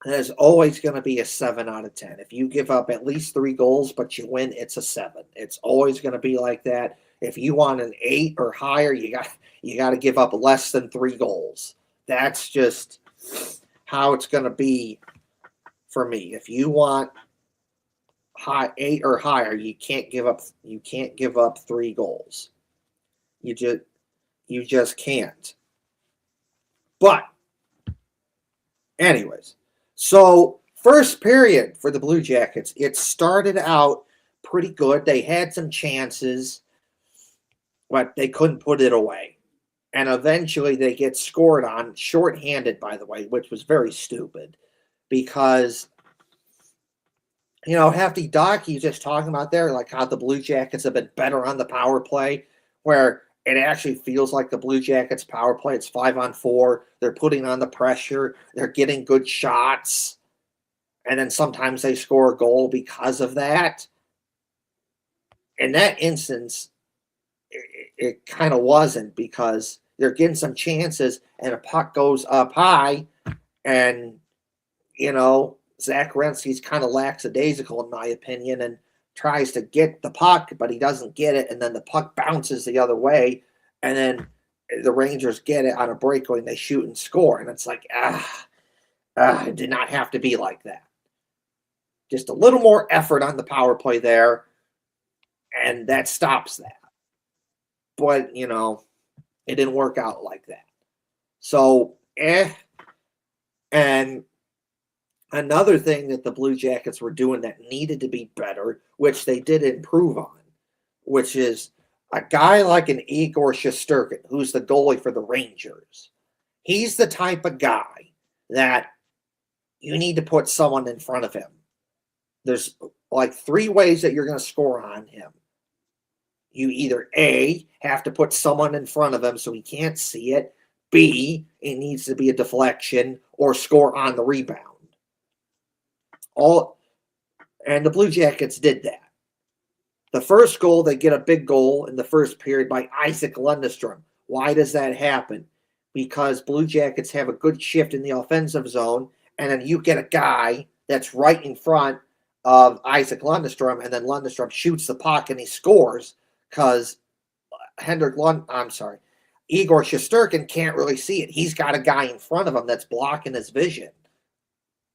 a 7 out of 10. If you give up at least 3 goals, but you win, it's a 7. It's always going to be like that. If you want an 8 or higher, you got to give up less than 3 goals. That's just how it's going to be for me. If you want 8 or higher, you can't give up 3 goals. You just can't. But anyways, so first period for the Blue Jackets, it started out pretty good. They had some chances, but they couldn't put it away. And eventually they get scored on, shorthanded, by the way, which was very stupid, because, you know, Hefty Doc, he's just talking about there, like how the Blue Jackets have been better on the power play, where it actually feels like the Blue Jackets power play. It's 5-on-4. They're putting on the pressure. They're getting good shots. And then sometimes they score a goal because of that. In that instance, it kind of wasn't, because they're getting some chances and a puck goes up high, and, you know, Zach Werenski's kind of lackadaisical, in my opinion, and tries to get the puck, but he doesn't get it, and then the puck bounces the other way, and then the Rangers get it on a breakaway, and they shoot and score, and it's like, it did not have to be like that. Just a little more effort on the power play there, and that stops that. But, you know, it didn't work out like that. So, and another thing that the Blue Jackets were doing that needed to be better, which they did improve on, which is a guy like an Igor Shesterkin, who's the goalie for the Rangers. He's the type of guy that you need to put someone in front of him. There's like 3 ways that you're going to score on him. You either A, have to put someone in front of him so he can't see it. B, it needs to be a deflection, or score on the rebound. And the Blue Jackets did that. The first goal, they get a big goal in the first period by Isaac Lundestrom. Why does that happen? Because Blue Jackets have a good shift in the offensive zone, and then you get a guy that's right in front of Isaac Lundestrom, and then Lundestrom shoots the puck and he scores, because Igor Shesterkin can't really see it. He's got a guy in front of him that's blocking his vision.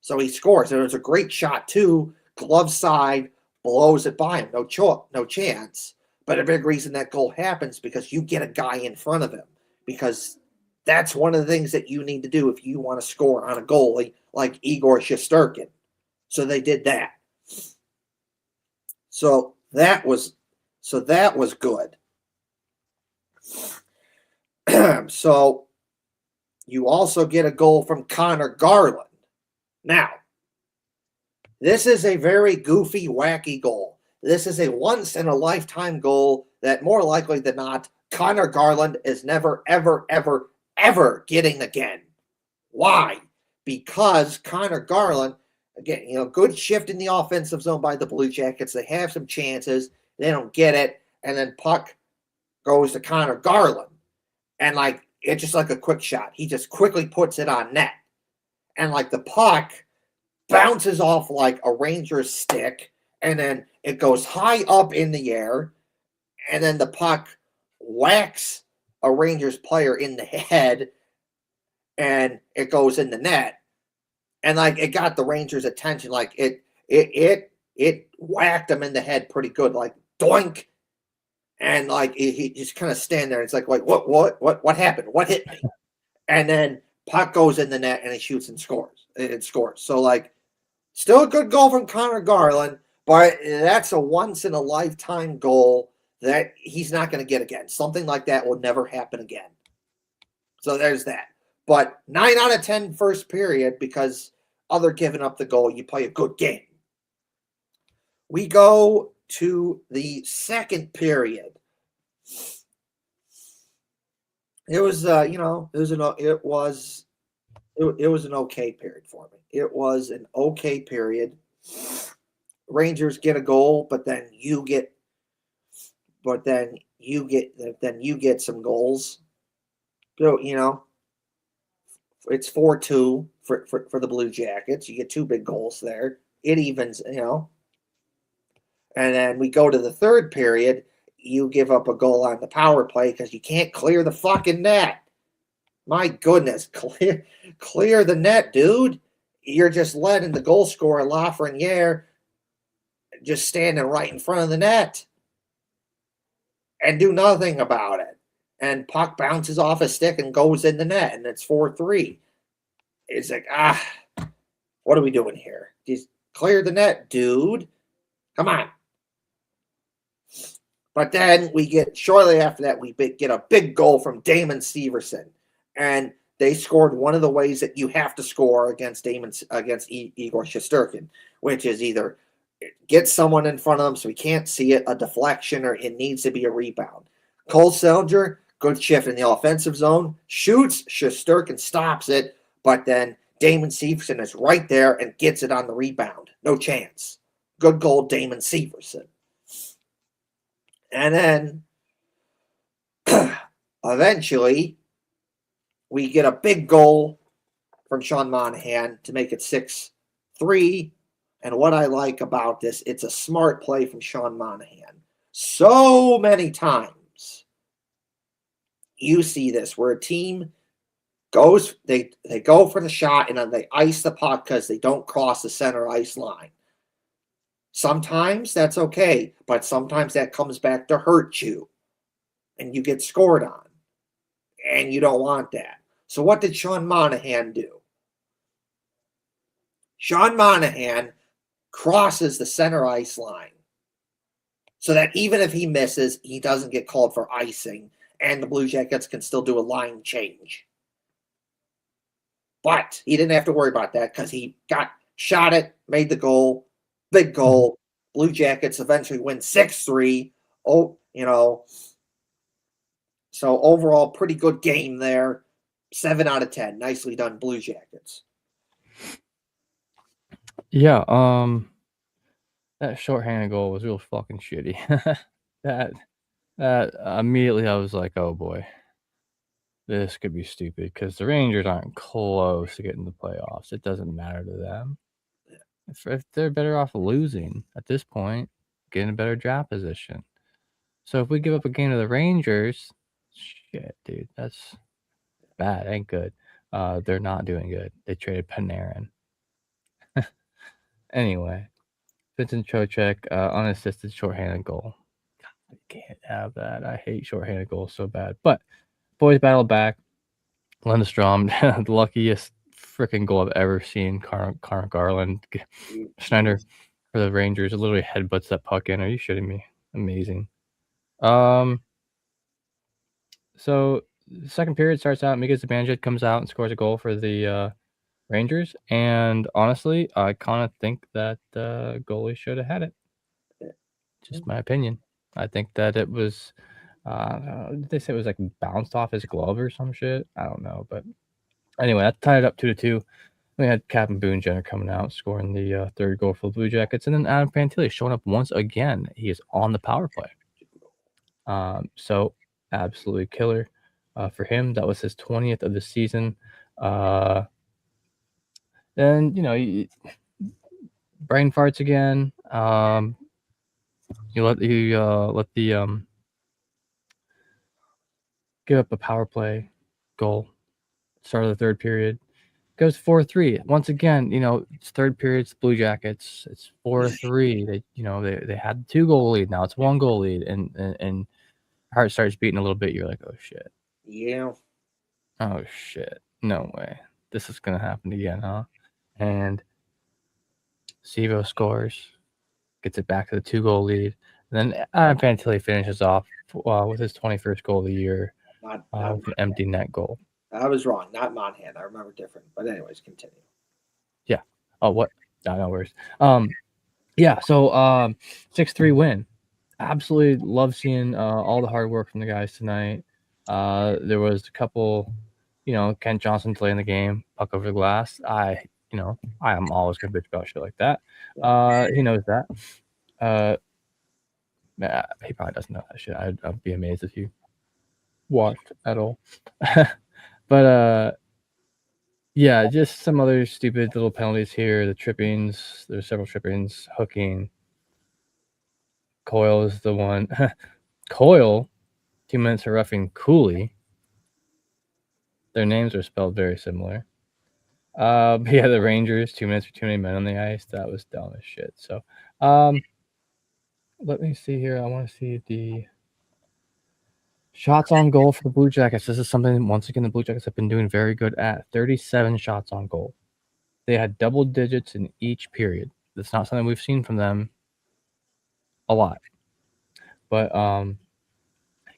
So he scores. And it was a great shot, too. Glove side, blows it by him. No chance. But a big reason that goal happens, because you get a guy in front of him. Because that's one of the things that you need to do if you want to score on a goalie like Igor Shesterkin. So they did that. So that was good. So you also get a goal from Connor Garland. Now, this is a very goofy, wacky goal. This is a once-in-a-lifetime goal that, more likely than not, Connor Garland is never, ever, ever, ever getting again. Why? Because Connor Garland, again, you know, good shift in the offensive zone by the Blue Jackets. They have some chances. They don't get it. And then puck goes to Connor Garland. And, like, it's just like a quick shot. He just quickly puts it on net. And, like, the puck bounces off like a Ranger's stick. And then it goes high up in the air. And then the puck whacks a Rangers player in the head, and it goes in the net. And like it got the Rangers' attention. Like it whacked him in the head pretty good, like doink. And like he just kind of stand there. It's like what happened? What hit me? And then puck goes in the net and he shoots and scores. It scores. So like still a good goal from Connor Garland, but that's a once in a lifetime goal that he's not going to get again. Something like that will never happen again. So there's that. But 9 out of 10 first period, because other giving up the goal, you play a good game. We go to the second period. It was it was an okay period for me. It was an okay period. Rangers get a goal, but then you get some goals. So, it's 4-2 for the Blue Jackets. You get two big goals there. It evens, And then we go to the third period. You give up a goal on the power play because you can't clear the fucking net. My goodness, clear the net, dude. You're just letting the goal scorer Lafreniere just standing right in front of the net and do nothing about it. And puck bounces off a stick and goes in the net, and it's 4-3. It's like, what are we doing here? Just clear the net, dude. Come on. But then shortly after that, we get a big goal from Damon Severson. And they scored one of the ways that you have to score against Igor Shesterkin, which is either get someone in front of him so he can't see it, a deflection, or it needs to be a rebound. Cole Selger, good shift in the offensive zone, shoots, Shesterkin stops it, but then Damon Severson is right there and gets it on the rebound. No chance. Good goal, Damon Severson. And then eventually we get a big goal from Sean Monahan to make it 6-3. And what I like about this, it's a smart play from Sean Monahan. So many times you see this where a team goes, they go for the shot and then they ice the puck because they don't cross the center ice line. Sometimes that's okay, but sometimes that comes back to hurt you and you get scored on. And you don't want that. So what did Sean Monahan do? Sean Monahan crosses the center ice line so that even if he misses, he doesn't get called for icing, and the Blue Jackets can still do a line change. But he didn't have to worry about that because he shot it, made the goal, big goal. Blue Jackets eventually win 6-3. So overall, pretty good game there. 7 out of 10. Nicely done, Blue Jackets. Yeah, that shorthanded goal was real fucking shitty. that immediately I was like, oh boy, this could be stupid because the Rangers aren't close to getting the playoffs. It doesn't matter to them. If they're better off losing at this point, getting a better draft position. So if we give up a game to the Rangers, shit, dude, that's bad. Ain't good. They're not doing good. They traded Panarin. Anyway, Vincent Trocheck, unassisted shorthanded goal. God, I can't have that. I hate shorthanded goals so bad. But boys battled back. Lindstrom, the luckiest freaking goal I've ever seen. Connor Garland, Schneider for the Rangers literally headbutts that puck in. Are you shitting me? Amazing. So the second period starts out. Mika Zibanejad comes out and scores a goal for the Rangers. And honestly, I kind of think that goalie should have had it. Just my opinion. I think that it was. Did they say it was like bounced off his glove or some shit? I don't know, but anyway, that tied it up 2-2. We had Captain Boone Jenner coming out, scoring the third goal for the Blue Jackets, and then Adam Fantilli showing up once again. He is on the power play. So absolutely killer for him. That was his 20th of the season. And brain farts again. You let the give up a power play goal. Start of the third period. Goes 4-3. Once again, it's third period, it's Blue Jackets. It's 4-3. They had 2-goal lead. Now it's 1-goal lead, and heart starts beating a little bit. You're like, oh shit. Yeah. Oh shit. No way. This is gonna happen again, huh? And Sivo scores, gets it back to the 2-goal lead. And then Fantilli finishes off with his 21st goal of the year Not with an empty net goal. I was wrong. Not Monahan. I remember different. But anyways, continue. Yeah. Oh, what? No worries. Yeah. So 6-3 win. Absolutely love seeing all the hard work from the guys tonight. There was a couple, Kent Johnson playing the game, puck over the glass. I am always gonna bitch about shit like that. He knows that. He probably doesn't know that shit. I'd be amazed if you watched at all. But yeah, just some other stupid little penalties here. The trippings. There's several trippings. Hooking. Coyle is the one. Coyle, 2 minutes for roughing Cooley. Their names are spelled very similar. But yeah, the Rangers, 2 minutes for too many men on the ice. That was dumb as shit. So, let me see here. I want to see the shots on goal for the Blue Jackets. This is something, once again, the Blue Jackets have been doing very good at. 37 shots on goal. They had double digits in each period. That's not something we've seen from them a lot. But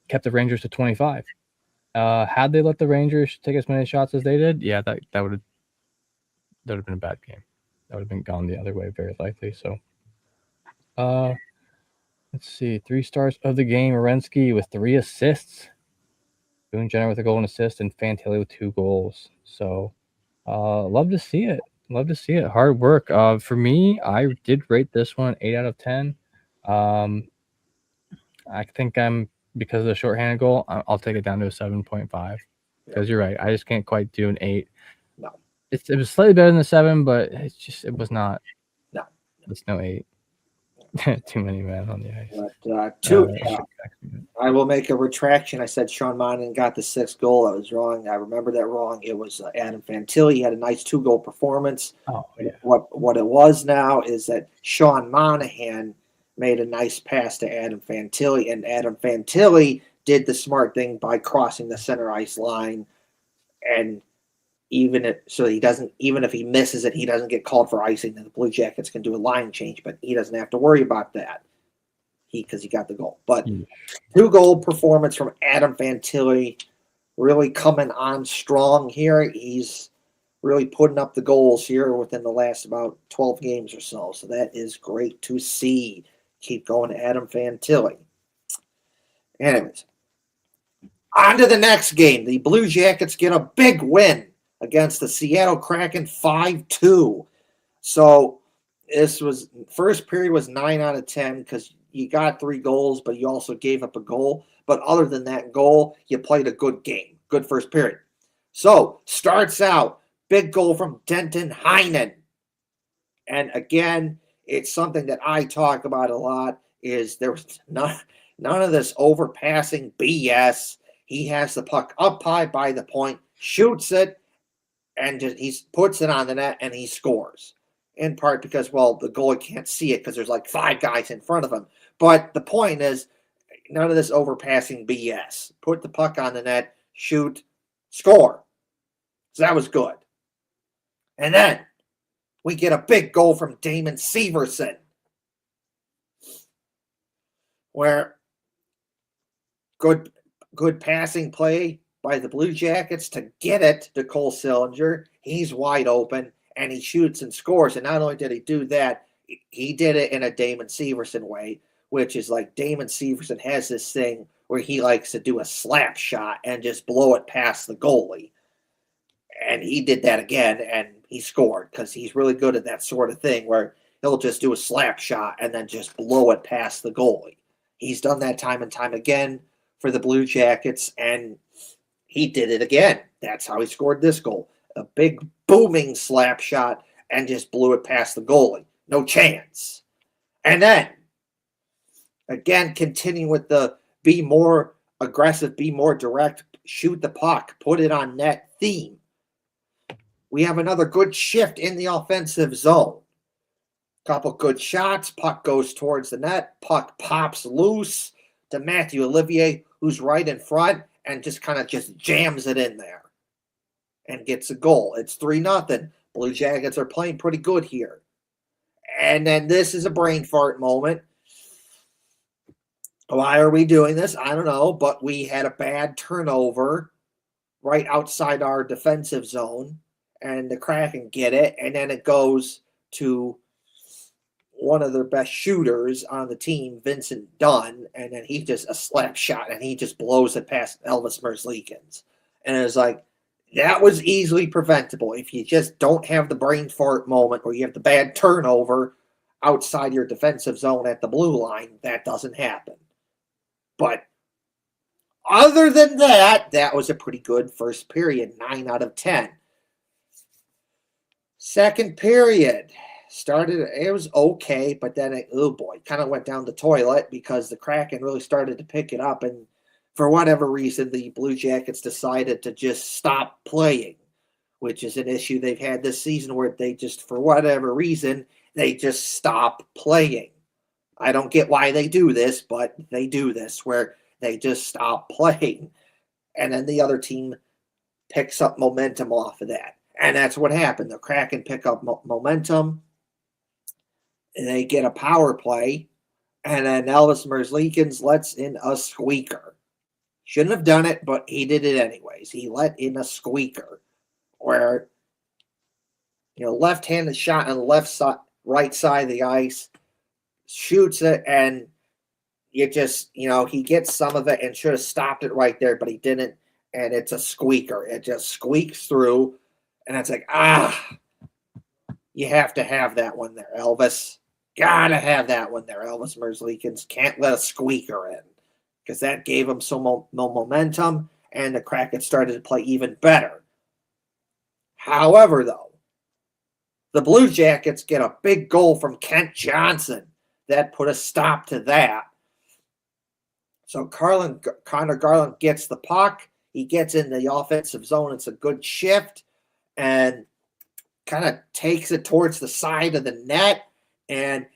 kept the Rangers to 25. Had they let the Rangers take as many shots as they did, yeah, that would have been a bad game. That would have been gone the other way, very likely. So, let's see. 3 stars of the game. Orensky with 3 assists. Boone Jenner with a goal and assist, and Fantilli with 2 goals. So, love to see it. Love to see it. Hard work. For me, I did rate this one 8 out of 10. I think because of the shorthanded goal, I'll take it down to a 7.5. Because you're right. I just can't quite do an 8. No. It was slightly better than the 7, but it was not. No. It's no 8. Too many men on the ice. But I will make a retraction. I said Sean Monahan got the 6th goal. I was wrong. I remember that wrong. It was Adam Fantilli. He had a nice 2-goal performance. Oh, yeah. What it was now is that Sean Monahan made a nice pass to Adam Fantilli, and Adam Fantilli did the smart thing by crossing the center ice line, and even if he misses it, he doesn't get called for icing, and the Blue Jackets can do a line change, but he doesn't have to worry about that because he got the goal. But 2-goal performance from Adam Fantilli, really coming on strong here. He's really putting up the goals here within the last about 12 games or so. So that is great to see. Keep going, Adam Fantilli. Anyways, on to the next game. The Blue Jackets get a big win against the Seattle Kraken 5-2. So this was first period was 9 out of 10 because you got 3 goals, but you also gave up a goal. But other than that goal, you played a good game. Good first period. So starts out, big goal from Denton Heinen. And again, it's something that I talk about a lot, is there was none of this overpassing BS. He has the puck up high by the point, shoots it, and he puts it on the net, and he scores. In part because, well, the goalie can't see it because there's like 5 guys in front of him. But the point is, none of this overpassing BS. Put the puck on the net, shoot, score. So that was good. And then we get a big goal from Damon Severson, where good passing play by the Blue Jackets to get it to Cole Sillinger. He's wide open, and he shoots and scores. And not only did he do that, he did it in a Damon Severson way, which is like Damon Severson has this thing where he likes to do a slap shot and just blow it past the goalie. And he did that again, and he scored because he's really good at that sort of thing where he'll just do a slap shot and then just blow it past the goalie. He's done that time and time again for the Blue Jackets, and he did it again. That's how he scored this goal. A big booming slap shot and just blew it past the goalie. No chance. And then, again, continuing with the be more aggressive, be more direct, shoot the puck, put it on net theme. We have another good shift in the offensive zone. Couple good shots, puck goes towards the net, puck pops loose to Matthew Olivier, who's right in front, and just kind of just jams it in there and gets a goal. It's 3-0. Blue Jackets are playing pretty good here. And then this is a brain fart moment. Why are we doing this? I don't know, but we had a bad turnover right outside our defensive zone, and the Kraken get it, and then it goes to one of their best shooters on the team, Vincent Dunn, and then he just a slap shot, and he just blows it past Elvis Merzlikins. And it's like, that was easily preventable. If you just don't have the brain fart moment where you have the bad turnover outside your defensive zone at the blue line, that doesn't happen. But other than that, that was a pretty good first period, 9 out of 10. Second period started, it was okay, but then it, oh boy, kind of went down the toilet because the Kraken really started to pick it up, and for whatever reason, the Blue Jackets decided to just stop playing, which is an issue they've had this season where they just, for whatever reason, they just stop playing. I don't get why they do this, but they do this where they just stop playing. And then the other team picks up momentum off of that. And that's what happened. The Kraken pick up momentum. And they get a power play. And then Elvis Merzlikins lets in a squeaker. Shouldn't have done it, but he did it anyways. He let in a squeaker where, left-handed shot on the left side, right side of the ice, shoots it, and you just, he gets some of it and should have stopped it right there, but he didn't, and it's a squeaker. It just squeaks through, and it's like, you have to have that one there, Elvis. Gotta have that one there, Elvis Merzlikins. Can't let a squeaker in, because that gave him some momentum, and the Kraken started to play even better. However, though, the Blue Jackets get a big goal from Kent Johnson. That put a stop to that. So Connor Garland gets the puck. He gets in the offensive zone. It's a good shift and kind of takes it towards the side of the net. And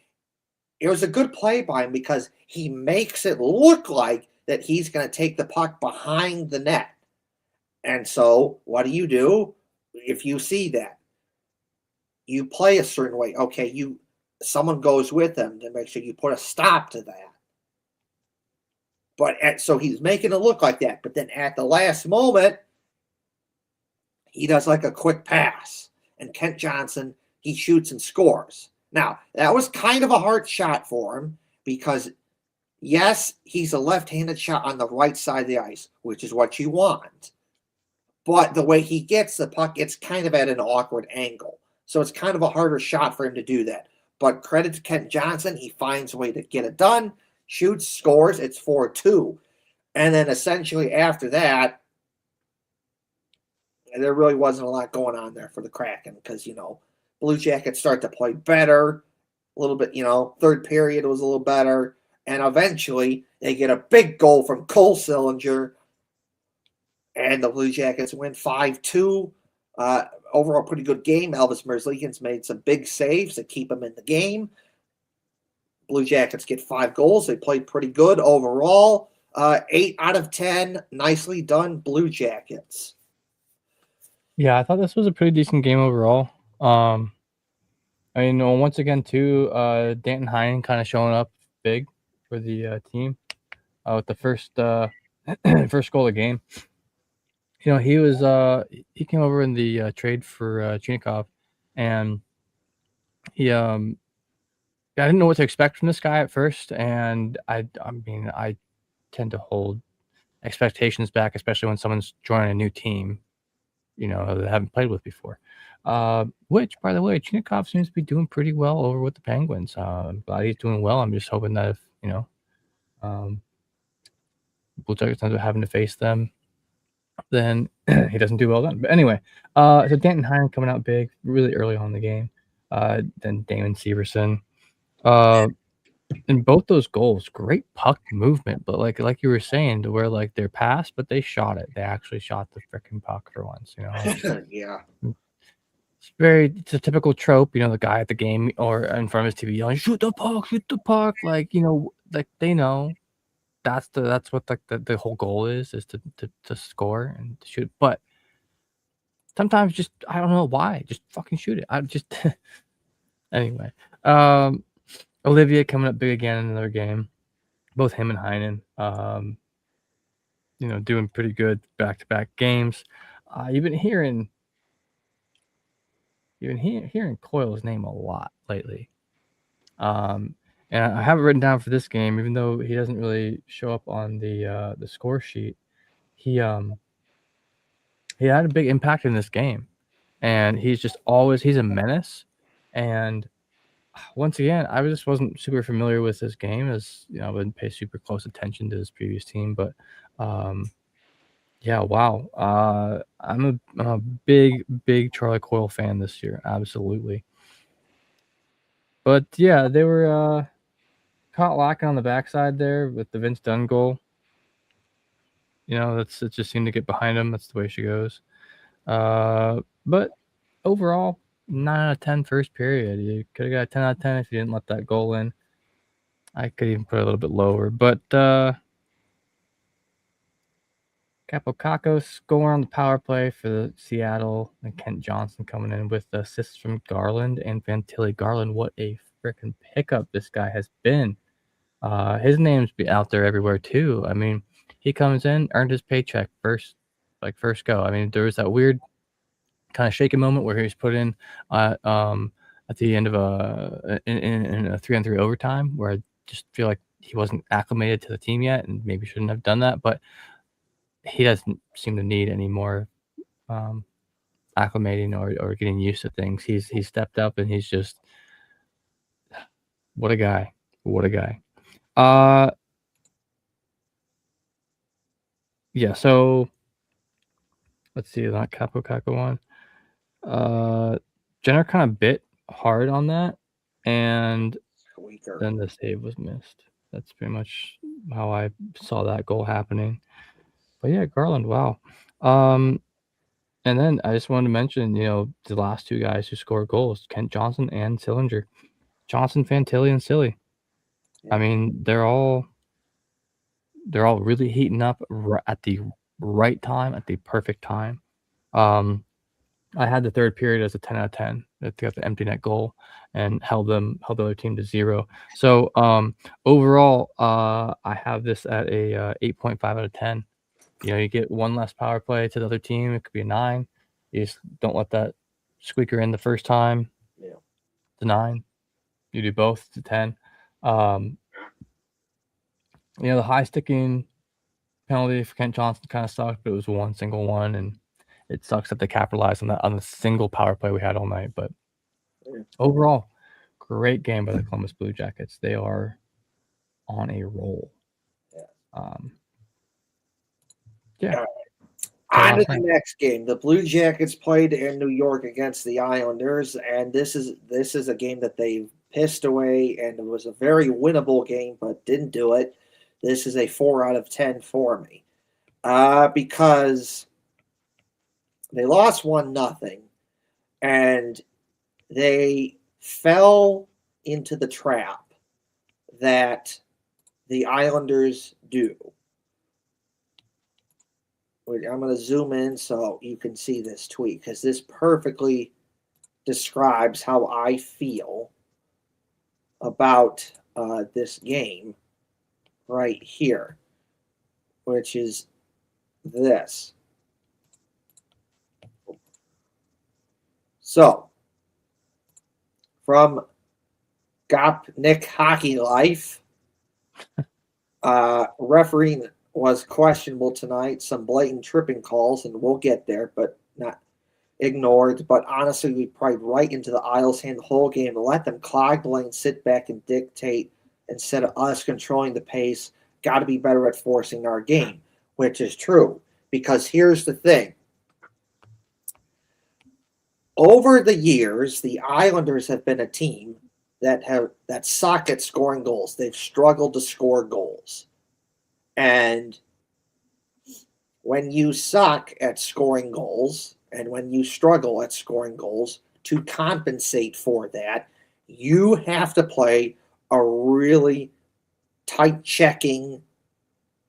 it was a good play by him because he makes it look like that he's going to take the puck behind the net. And so what do? If you see that? You play a certain way. Okay, someone goes with them to make sure you put a stop to that. But so he's making it look like that. But then at the last moment, he does like a quick pass. And Kent Johnson, he shoots and scores. Now, that was kind of a hard shot for him because, yes, he's a left-handed shot on the right side of the ice, which is what you want. But the way he gets the puck, it's kind of at an awkward angle. So it's kind of a harder shot for him to do that. But credit to Kent Johnson, he finds a way to get it done, shoots, scores, it's 4-2. And then essentially after that, there really wasn't a lot going on there for the Kraken because, Blue Jackets start to play better, a little bit, third period was a little better. And eventually they get a big goal from Cole Sillinger, and the Blue Jackets win 5-2. Overall, pretty good game. Elvis Merzlikins made some big saves to keep him in the game. Blue Jackets get 5 goals. They played pretty good overall. 8 out of 10. Nicely done, Blue Jackets. Yeah, I thought this was a pretty decent game overall. Once again, too, Danton Heinen kind of showing up big for the team with the first first goal of the game. He was he came over in the trade for Chinikov, and he I didn't know what to expect from this guy at first, and I tend to hold expectations back, especially when someone's joining a new team, that they haven't played with before. Which, by the way, Chinikov seems to be doing pretty well over with the Penguins. I'm glad he's doing well. I'm just hoping that if Blue Jackets ends up having to face them, then he doesn't do well then. But anyway, so Danton Heinen coming out big really early on in the game. Then Damon Severson. in both those goals, great puck movement, but like you were saying, to where like they're passed, but they shot it. They actually shot the freaking puck for once. Yeah. It's a typical trope. The guy at the game or in front of his TV yelling, shoot the puck, shoot the puck. Like they know that's what the whole goal is to score and to shoot. But sometimes just I don't know why, just fucking shoot it. I just anyway. Olivia coming up big again in another game. Both him and Heinen, doing pretty good back-to-back games. You've been hearing Coyle's name a lot lately. And I have it written down for this game, even though he doesn't really show up on the score sheet. He had a big impact in this game, and he's a menace. And once again, I just wasn't super familiar with this game, as I wouldn't pay super close attention to his previous team, but yeah, wow. I'm a big Charlie Coyle fan this year, absolutely. But yeah, they were caught lacking on the backside there with the Vince Dunn goal. It just seemed to get behind him. That's the way she goes. But overall, 9 out of 10 first period. You could have got a 10 out of 10 if you didn't let that goal in. I could even put it a little bit lower, but Capocacco scoring on the power play for the Seattle, and Kent Johnson coming in with assists from Garland and Fantilli. Garland, what a freaking pickup this guy has been. His name's be out there everywhere too. I mean, he comes in, earned his paycheck first go. I mean, there was that weird kind of shaky moment where he was put in at the end of in a 3-on-3 overtime, where I just feel like he wasn't acclimated to the team yet, and maybe shouldn't have done that. But he doesn't seem to need any more acclimating or getting used to things. He's stepped up, and he's just what a guy. Yeah, so let's see, that Capo one. Jenner kind of bit hard on that, and then the save was missed. That's pretty much how I saw that goal happening. But yeah, Garland, wow. And then I just wanted to mention, the last two guys who scored goals, Kent Johnson and Sillinger. Johnson, Fantilli, and Silly. I mean, they're all really heating up at the right time, at the perfect time. I had the third period as a 10 out of 10. They got the empty net goal and held the other team to 0. So overall, I have this at a 8.5 out of 10. You get one less power play to the other team. It could be a 9. You just don't let that squeaker in the first time. Yeah. It's a 9. You do both, it's a 10. The high sticking penalty for Kent Johnson kind of sucked, but it was one single one, and it sucks that they capitalized on that on the single power play we had all night. But overall, great game by the Columbus Blue Jackets. They are on a roll. Yeah. On to the next game. The Blue Jackets played in New York against the Islanders, and this is a game that they pissed away, and it was a very winnable game, but didn't do it. This is a 4 out of 10 for me, because they lost 1-0, and they fell into the trap that the Islanders do. I'm going to zoom in so you can see this tweet, because this perfectly describes how I feel about this game right here, which is this. So, from Gopnik Hockey Life, refereeing was questionable tonight. Some blatant tripping calls, and we'll get there, but not ignored. But honestly, we pried right into the Isles' hand the whole game and let them clog the lane, sit back, and dictate instead of us controlling the pace. Got to be better at forcing our game, which is true. Because here's the thing. Over the years, the Islanders have been a team that suck at scoring goals. They've struggled to score goals. And when you suck at scoring goals and when you struggle at scoring goals, to compensate for that, you have to play a really tight checking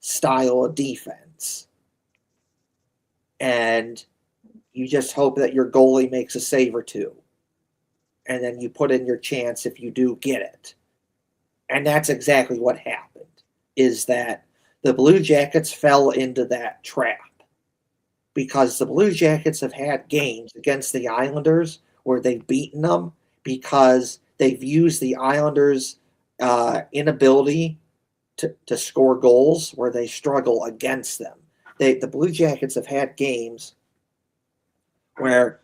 style of defense. And you just hope that your goalie makes a save or two. And then you put in your chance if you do get it. And that's exactly what happened, is that the Blue Jackets fell into that trap. Because the Blue Jackets have had games against the Islanders where they've beaten them because they've used the Islanders' inability to score goals where they struggle against them. The Blue Jackets have had games where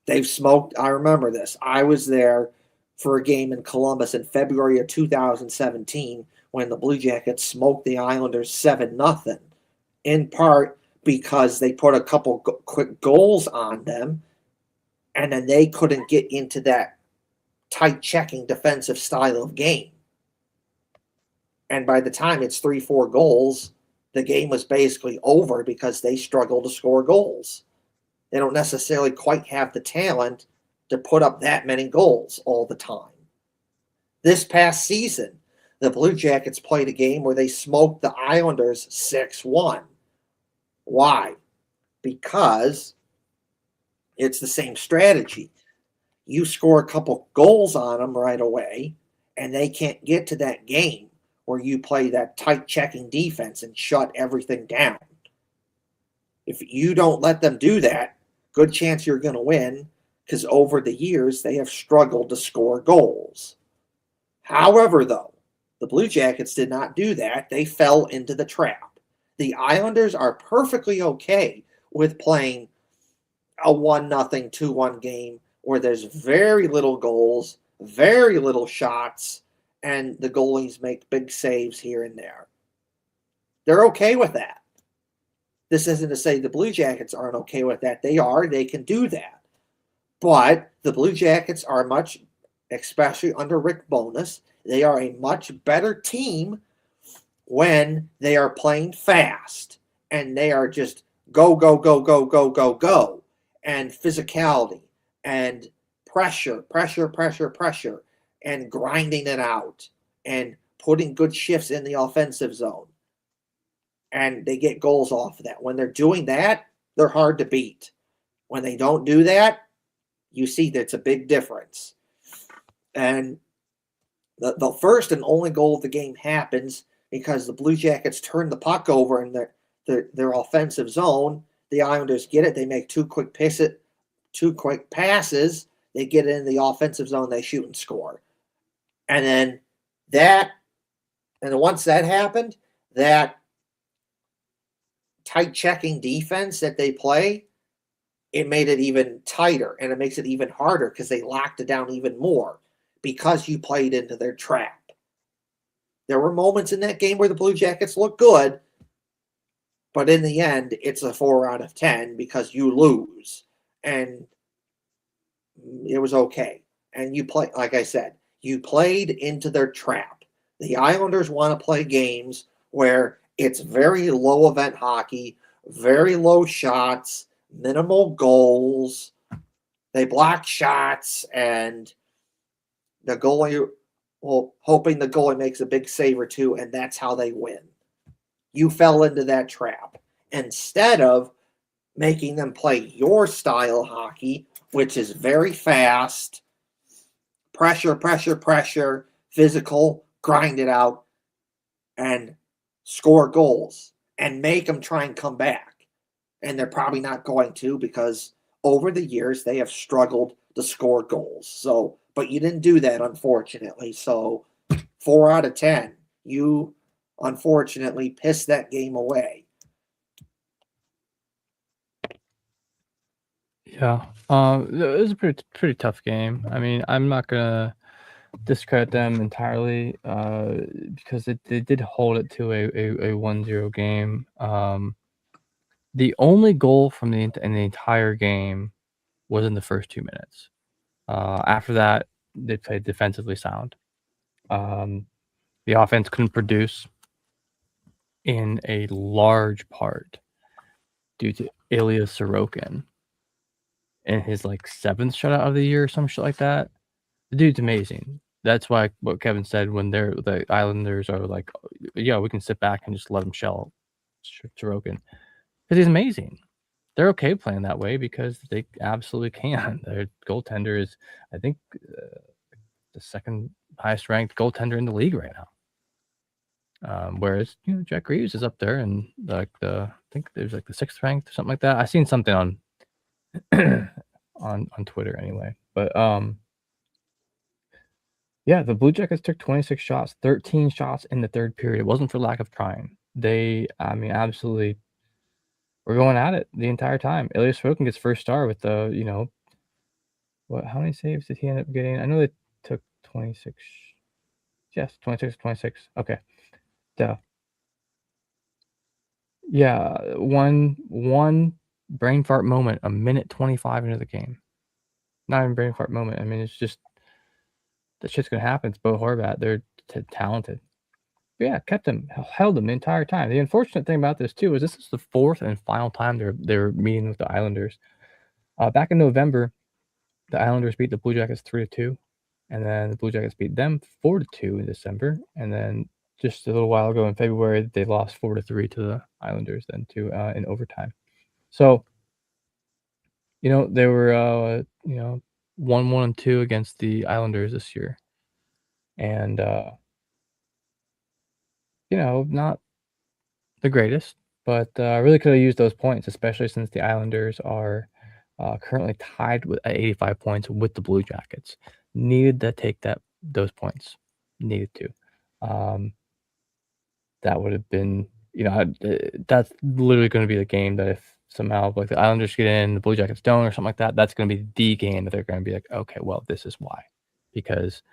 they've smoked. I remember this. I was there for a game in Columbus in February of 2017 when the Blue Jackets smoked the Islanders 7-0, in part because they put a couple quick goals on them, and then they couldn't get into that tight checking defensive style of game. And by the time it's 3-4 goals, the game was basically over because they struggle to score goals. They don't necessarily quite have the talent to put up that many goals all the time. This past season, the Blue Jackets played a game where they smoked the Islanders 6-1. Why? Because it's the same strategy. You score a couple goals on them right away, and they can't get to that game where you play that tight checking defense and shut everything down. If you don't let them do that, good chance you're going to win, because over the years they have struggled to score goals. However, though, the Blue Jackets did not do that. They fell into the trap. The Islanders are perfectly okay with playing a 1-0, 2-1 game where there's very little goals, very little shots, and the goalies make big saves here and there. They're okay with that. This isn't to say the Blue Jackets aren't okay with that. They are. They can do that. But the Blue Jackets are much, especially under Rick Bowness, they are a much better team when they are playing fast and they are just go, go, go, go, go, go, go, and physicality and pressure, and grinding it out and putting good shifts in the offensive zone. And they get goals off of that. When they're doing that, they're hard to beat. When they don't do that, you see that's a big difference. And the first and only goal of the game happens because the Blue Jackets turn the puck over in their offensive zone. The Islanders get it. They make two quick passes. They get it in the offensive zone. They shoot and score. And once that happened, that tight checking defense that they play, it made it even tighter, and it makes it even harder because they locked it down even more because you played into their trap. There were moments in that game where the Blue Jackets looked good, but in the end, it's a 4 out of 10 because you lose, and it was okay. And you play, like I said, you played into their trap. The Islanders want to play games where it's very low event hockey, very low shots, minimal goals. They block shots, and the goalie, hoping the goalie makes a big save or two, and that's how they win. You fell into that trap. Instead of making them play your style hockey, which is very fast, pressure, physical, grind it out, and score goals, and make them try and come back. And they're probably not going to, because over the years they have struggled to score goals. So, but you didn't do that, unfortunately. So 4 out of 10. You unfortunately pissed that game away. Yeah, it was a pretty tough game. I mean, I'm not gonna discredit them entirely because they did hold it to a 1-0 game. The only goal in the entire game was in the first 2 minutes. After that, they played defensively sound. The offense couldn't produce in a large part due to Ilya Sorokin in his like 7th shutout of the year or some shit like that. The dude's amazing. That's why what Kevin said when the Islanders are like, yeah, we can sit back and just let him shell Sorokin because he's amazing. They're okay playing that way because they absolutely can. Their goaltender is, I think, the second highest ranked goaltender in the league right now. Whereas Jack Reeves is up there and like I think there's like the 6th ranked or something like that. I seen something on on Twitter anyway. But yeah, the Blue Jackets took 26 shots, 13 shots in the 3rd period. It wasn't for lack of trying. They, I mean, absolutely were going at it the entire time. Ilya Sorokin gets first star with the, what? How many saves did he end up getting? I know they took 26. Yes, 26. Okay. Duh. Yeah, one brain fart moment, a minute 25 into the game. Not even brain fart moment. I mean, it's just that shit's gonna happen. It's Bo Horvat. They're talented. But yeah, held them the entire time. The unfortunate thing about this too is this is the 4th and final time they're meeting with the Islanders. Back in November, the Islanders beat the Blue Jackets 3-2, and then the Blue Jackets beat them 4-2 in December, and then just a little while ago in February, they lost 4-3 to the Islanders, then in overtime. So, they were 1-1-2 against the Islanders this year, and not the greatest, but really could have used those points, especially since the Islanders are currently tied at 85 points with the Blue Jackets. Needed to take those points. Needed to. That would have been, that's literally going to be the game that if somehow like the Islanders get in, the Blue Jackets don't, or something like that, that's going to be the game that they're going to be like, okay, well, this is why, because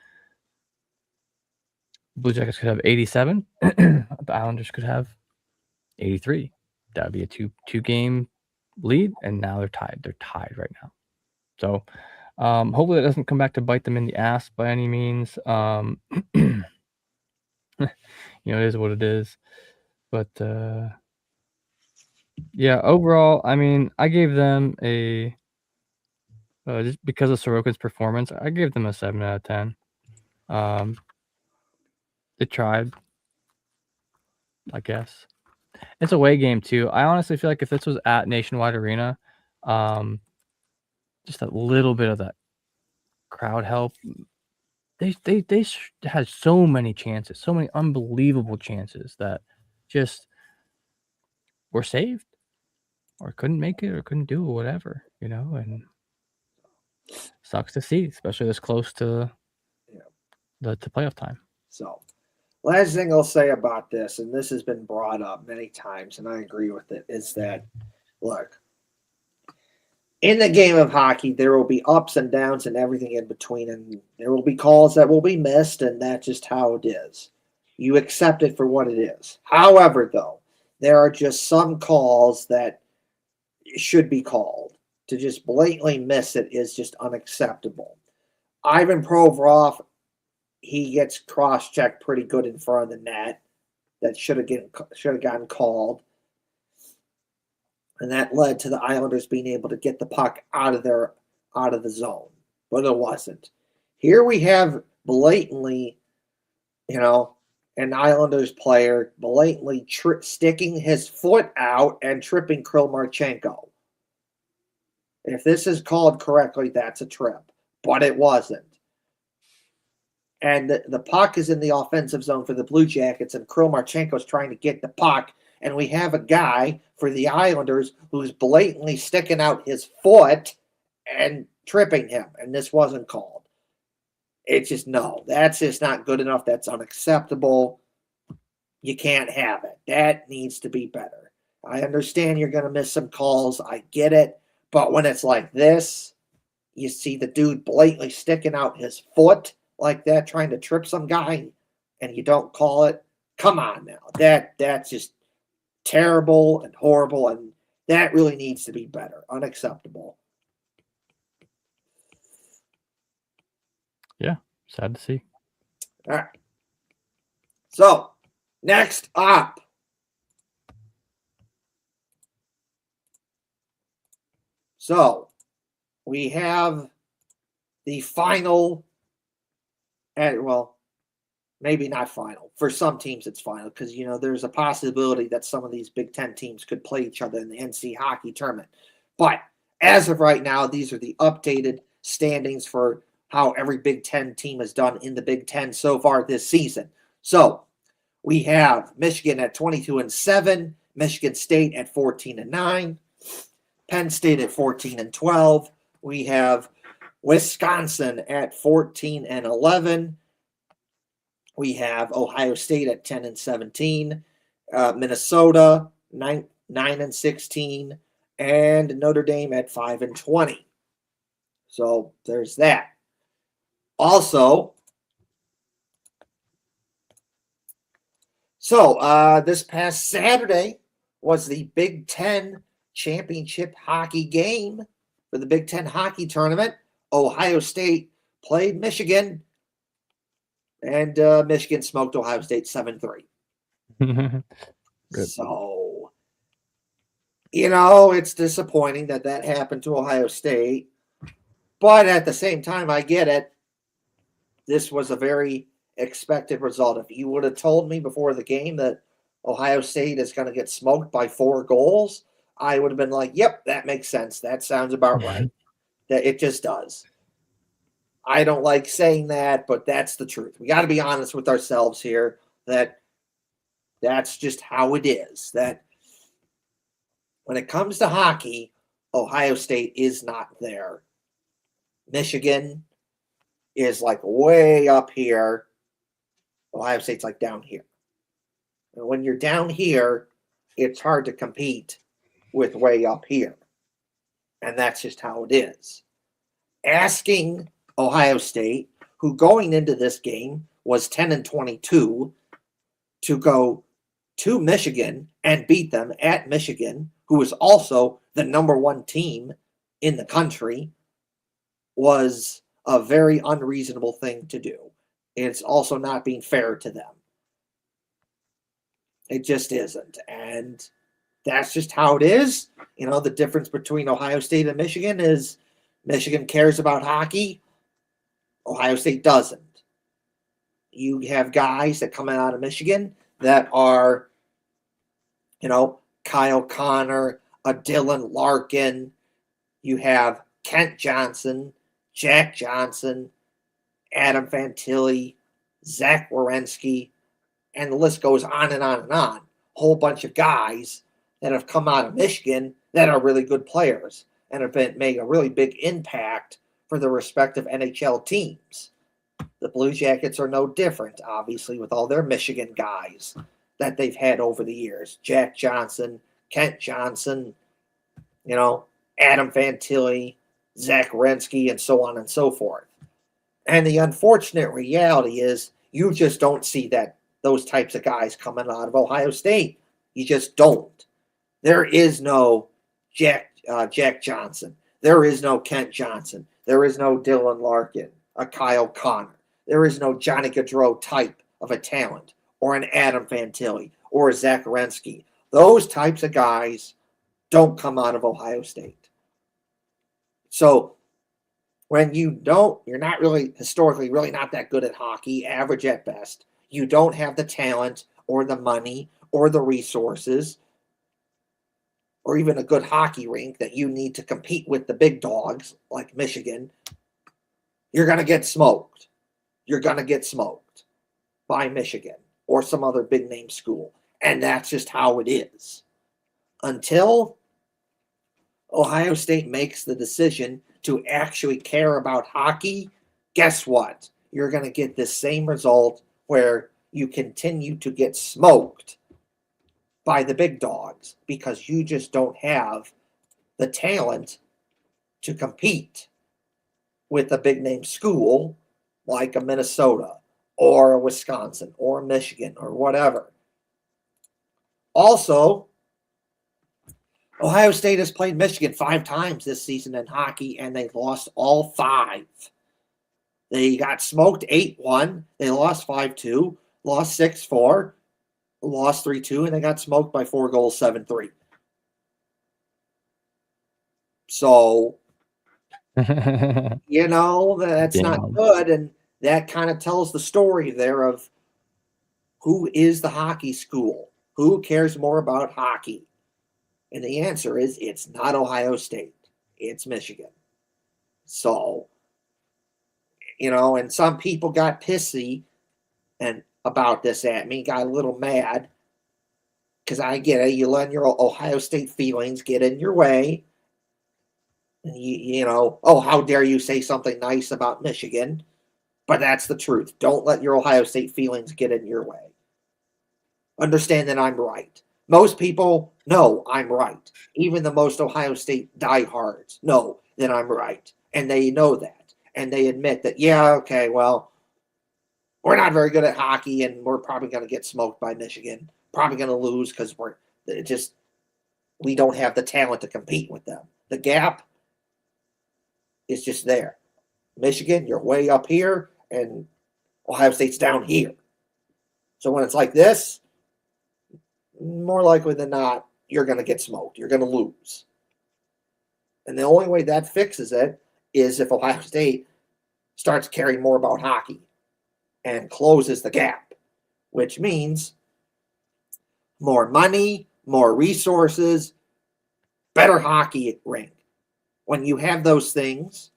Blue Jackets could have 87, the Islanders could have 83. That would be a two game lead, and now they're tied. They're tied right now. So hopefully that doesn't come back to bite them in the ass by any means. It is what it is. But yeah, overall, I mean, I gave them a just because of Sorokin's performance, I gave them a 7 out of 10. They tried, I guess. It's a away game too. I honestly feel like if this was at Nationwide Arena, just a little bit of that crowd help. They had so many chances, so many unbelievable chances that just were saved or couldn't make it or couldn't do whatever, and sucks to see, especially this close to the playoff time. So, last thing I'll say about this, and this has been brought up many times, and I agree with it, is that, look, in the game of hockey, there will be ups and downs and everything in between, and there will be calls that will be missed, and that's just how it is. You accept it for what it is. However, though, there are just some calls that should be called. To just blatantly miss it is just unacceptable. Ivan Provorov, he gets cross-checked pretty good in front of the net. That should have gotten called. And that led to the Islanders being able to get the puck out of the zone. But it wasn't. Here we have blatantly, an Islanders player blatantly sticking his foot out and tripping Kirill Marchenko. If this is called correctly, that's a trip. But it wasn't. And the puck is in the offensive zone for the Blue Jackets, and Kirill Marchenko is trying to get the puck. And we have a guy for the Islanders who's blatantly sticking out his foot and tripping him. And this wasn't called. It's just, no, that's just not good enough. That's unacceptable. You can't have it. That needs to be better. I understand you're going to miss some calls. I get it. But when it's like this, you see the dude blatantly sticking out his foot like that, trying to trip some guy, and you don't call it. Come on now. That's just terrible and horrible, and that really needs to be better. Unacceptable. Yeah, sad to see. All right. So, next up. So, we have the final, and well, maybe not final. For some teams, it's final because, there's a possibility that some of these Big Ten teams could play each other in the NC hockey tournament. But as of right now, these are the updated standings for how every Big Ten team has done in the Big Ten so far this season. So we have Michigan at 22-7, Michigan State at 14-9, Penn State at 14-12. We have Wisconsin at 14-11. We have Ohio State at 10-17, Minnesota 9-16, and Notre Dame at 5-20. So there's that. Also, this past Saturday was the Big Ten championship hockey game for the Big Ten hockey tournament. Ohio State played Michigan, and Michigan smoked Ohio State 7-3. So, it's disappointing that happened to Ohio State. But at the same time, I get it. This was a very expected result. If you would have told me before the game that Ohio State is going to get smoked by 4 goals, I would have been like, yep, that makes sense. That sounds about right. That it just does. I don't like saying that, but that's the truth. We got to be honest with ourselves here that that's just how it is. That when it comes to hockey, Ohio State is not there. Michigan is like way up here. Ohio State's like down here. And when you're down here, it's hard to compete with way up here. And that's just how it is. Asking Ohio State, who going into this game was 10-22, to go to Michigan and beat them at Michigan, who is also the number 1 team in the country, was a very unreasonable thing to do. It's also not being fair to them. It just isn't. And that's just how it is. The difference between Ohio State and Michigan is Michigan cares about hockey. Ohio State doesn't. You have guys that come out of Michigan that are, Kyle Connor, a Dylan Larkin. You have Kent Johnson, Jack Johnson, Adam Fantilli, Zach Werenski, and the list goes on and on and on. A whole bunch of guys that have come out of Michigan that are really good players and have made a really big impact for the respective NHL teams. The Blue Jackets are no different, obviously, with all their Michigan guys that they've had over the years. Jack Johnson, Kent Johnson, Adam Fantilli, Zach Werenski, and so on and so forth. And the unfortunate reality is you just don't see those types of guys coming out of Ohio State. You just don't. There is no Jack Johnson. There is no Kent Johnson. There is no Dylan Larkin, a Kyle Connor. There is no Johnny Gaudreau type of a talent, or an Adam Fantilli, or a Zach Werenski. Those types of guys don't come out of Ohio State. So when you're not really historically really not that good at hockey, average at best, you don't have the talent or the money or the resources or even a good hockey rink that you need to compete with the big dogs like Michigan, you're going to get smoked. You're going to get smoked by Michigan or some other big name school. And that's just how it is. Until Ohio State makes the decision to actually care about hockey, guess what? You're going to get this same result where you continue to get smoked by the big dogs because you just don't have the talent to compete with a big name school like a Minnesota or a Wisconsin or Michigan or whatever. Also, Ohio State has played Michigan 5 times this season in hockey, and they've lost all 5. They got smoked 8-1. They lost 5-2, lost 6-4, lost 3-2, and they got smoked by 4 goals, 7-3. So, that's not Damn. good. And that kind of tells the story there of who is the hockey school? Who cares more about hockey? And the answer is it's not Ohio State. It's Michigan. So, and some people got pissy and about this at me, got a little mad because I get it. You let your Ohio State feelings get in your way. Oh, how dare you say something nice about Michigan? But that's the truth. Don't let your Ohio State feelings get in your way. Understand that I'm right. Most people know I'm right. Even the most Ohio State diehards know that I'm right. And they know that. And they admit that, yeah, okay, well, we're not very good at hockey and we're probably going to get smoked by Michigan. Probably going to lose because we don't have the talent to compete with them. The gap is just there. Michigan, you're way up here, and Ohio State's down here. So when it's like this, more likely than not, you're going to get smoked. You're going to lose. And the only way that fixes it is if Ohio State starts caring more about hockey and closes the gap, which means more money, more resources, better hockey rink. When you have those things,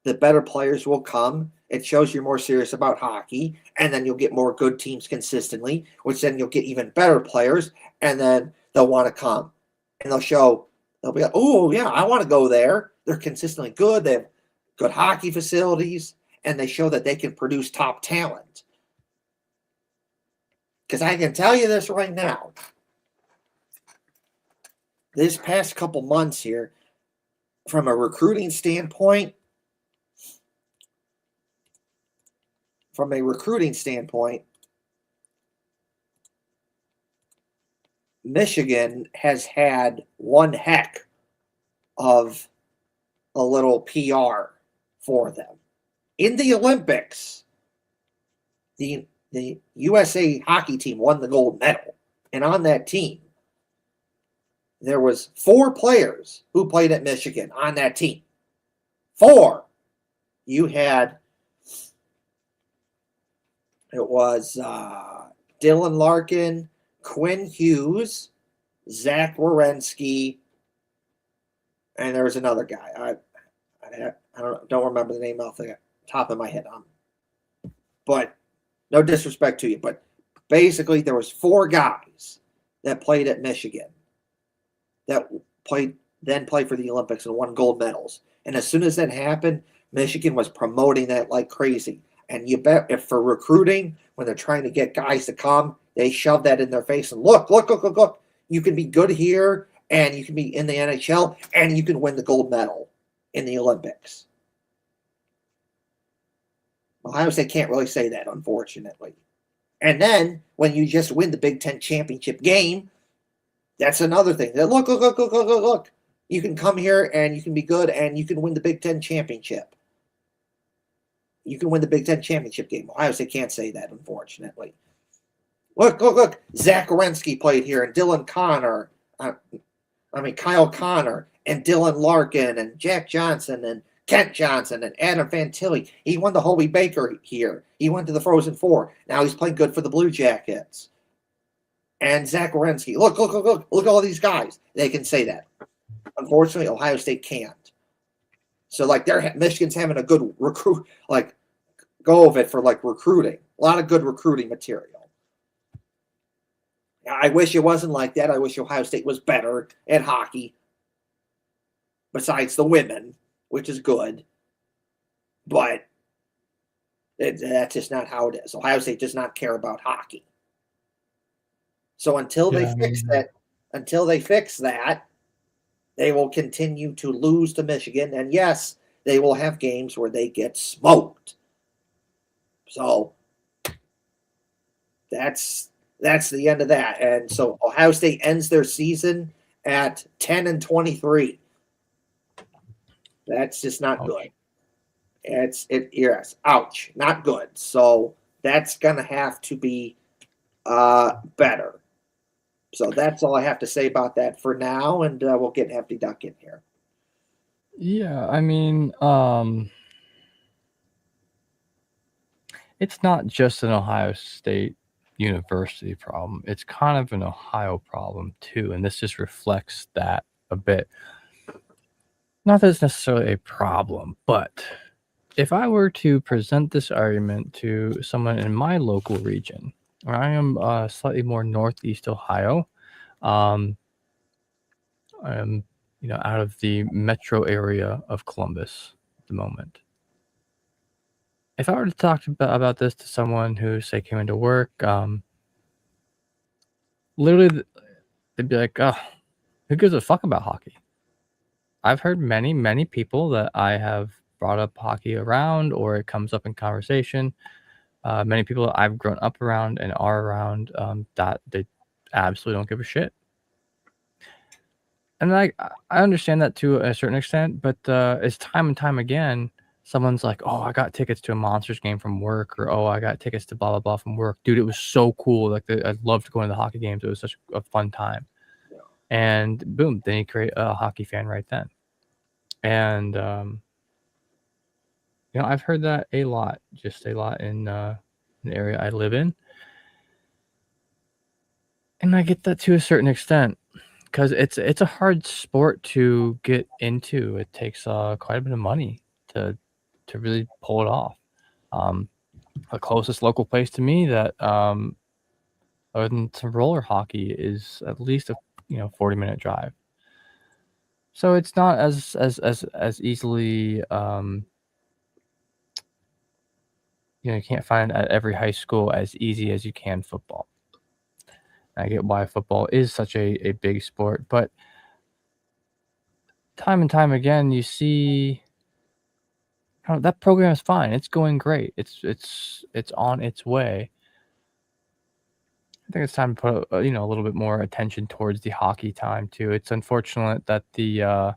the better players will come. It shows you're more serious about hockey, and then you'll get more good teams consistently, which then you'll get even better players, and then they'll want to come. And they'll be like, oh, yeah, I want to go there. They're consistently good. They have good hockey facilities, and they show that they can produce top talent. Because I can tell you this right now. This past couple months here, from a recruiting standpoint, Michigan has had one heck of a little PR for them. In the Olympics, the USA hockey team won the gold medal. And on that team, there was 4 players who played at Michigan on that team. 4. You had, it was Dylan Larkin, Quinn Hughes, Zach Werenski, and there was another guy. I don't remember the name off the top of my head. But no disrespect to you, but basically there was 4 guys that played at Michigan that played for the Olympics and won gold medals. And as soon as that happened, Michigan was promoting that like crazy. And you bet if for recruiting, when they're trying to get guys to come, they shove that in their face and look. You can be good here, and you can be in the NHL, and you can win the gold medal in the Olympics. Ohio State can't really say that, unfortunately. And then when you just win the Big Ten championship game, that's another thing. Look. You can come here and you can be good and you can win the Big Ten championship. You can win the Big Ten championship game. Ohio State can't say that, unfortunately. Look. Zach Werenski played here, and Kyle Connor, and Dylan Larkin, and Jack Johnson, and Kent Johnson, and Adam Fantilli. He won the Hobie Baker here. He went to the Frozen Four. Now he's playing good for the Blue Jackets. And Zach Werenski. Look at all these guys. They can say that. Unfortunately, Ohio State can't. So, Michigan's having a good go of it for, recruiting. A lot of good recruiting material. I wish it wasn't like that. I wish Ohio State was better at hockey. Besides the women, which is good. But that's just not how it is. Ohio State does not care about hockey. So until they fix that, they will continue to lose to Michigan. And yes, they will have games where they get smoked. So that's the end of that. And so Ohio State ends their season at 10-23. That's just not good. Yes, ouch, not good. So that's gonna have to be better. So that's all I have to say about that for now, and we'll get Hefty Duck in here. Yeah, I mean, it's not just an Ohio State University problem. It's kind of an Ohio problem too, and this just reflects that a bit. Not that it's necessarily a problem, but if I were to present this argument to someone in my local region, where I am slightly more northeast Ohio, um, I'm out of the metro area of Columbus at the moment. If I were to talk about this to someone who, say, came into work, literally, they'd be like, "Oh, who gives a fuck about hockey?" I've heard many, many people that I have brought up hockey around, or it comes up in conversation. Many people that I've grown up around and are around, that they absolutely don't give a shit. And I understand that to a certain extent, but it's time and time again, someone's like, "Oh, I got tickets to a Monsters game from work," or "Oh, I got tickets to blah blah blah from work." Dude, it was so cool. Like I loved going to the hockey games. It was such a fun time. And boom, then you create a hockey fan right then. And I've heard that a lot, just a lot in the area I live in. And I get that to a certain extent because it's a hard sport to get into. It takes quite a bit of money to really pull it off. Um, the closest local place to me that other than some roller hockey is at least a 40-minute drive. So it's not as easily you can't find at every high school as easy as you can football. I get why football is such a big sport, but time and time again, you see that program is fine. It's going great. It's on its way. I think it's time to put a little bit more attention towards the hockey time too. It's unfortunate that the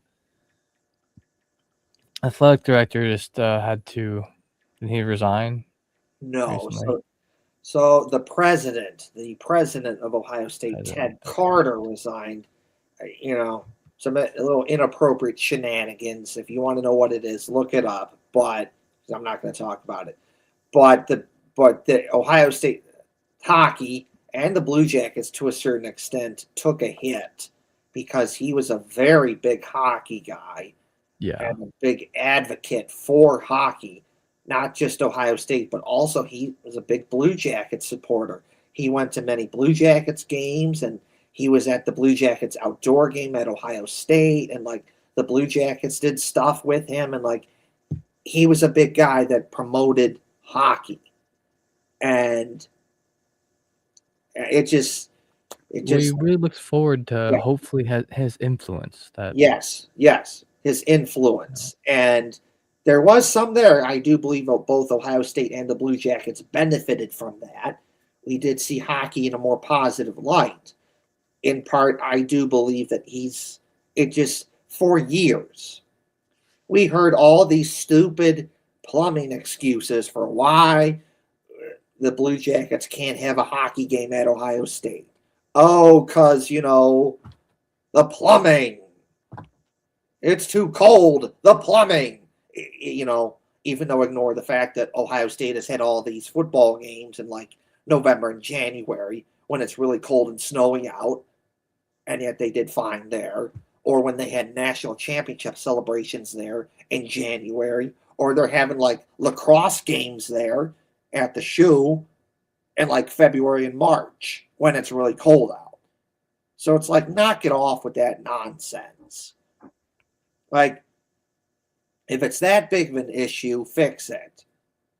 athletic director just had to did he resign No, recently? so the president of Ohio State, Ted Okay. Carter, resigned. Some a little inappropriate shenanigans. If you want to know what it is, look it up. But I'm not going to talk about it. But the Ohio State hockey and the Blue Jackets, to a certain extent, took a hit because he was a very big hockey guy Yeah. and a big advocate for hockey, not just Ohio State, but also he was a big Blue Jackets supporter. He went to many Blue Jackets games, and he was at the Blue Jackets outdoor game at Ohio State, and like the Blue Jackets did stuff with him, and like he was a big guy that promoted hockey, and it We just really look forward to yeah, hopefully his influence that yes, his influence. And there was some there. I do believe both Ohio State and the Blue Jackets benefited from that. We did see hockey in a more positive light. In part, I do believe that it just, for years, we heard all these stupid plumbing excuses for why the Blue Jackets can't have a hockey game at Ohio State. Oh, because, the plumbing. It's too cold. The plumbing. Even though ignore the fact that Ohio State has had all these football games in like November and January when it's really cold and snowy out, and yet they did fine there. Or when they had national championship celebrations there in January, or they're having like lacrosse games there at the shoe in like February and March when it's really cold out. So it's like, knock it off with that nonsense. Like, if it's that big of an issue, fix it.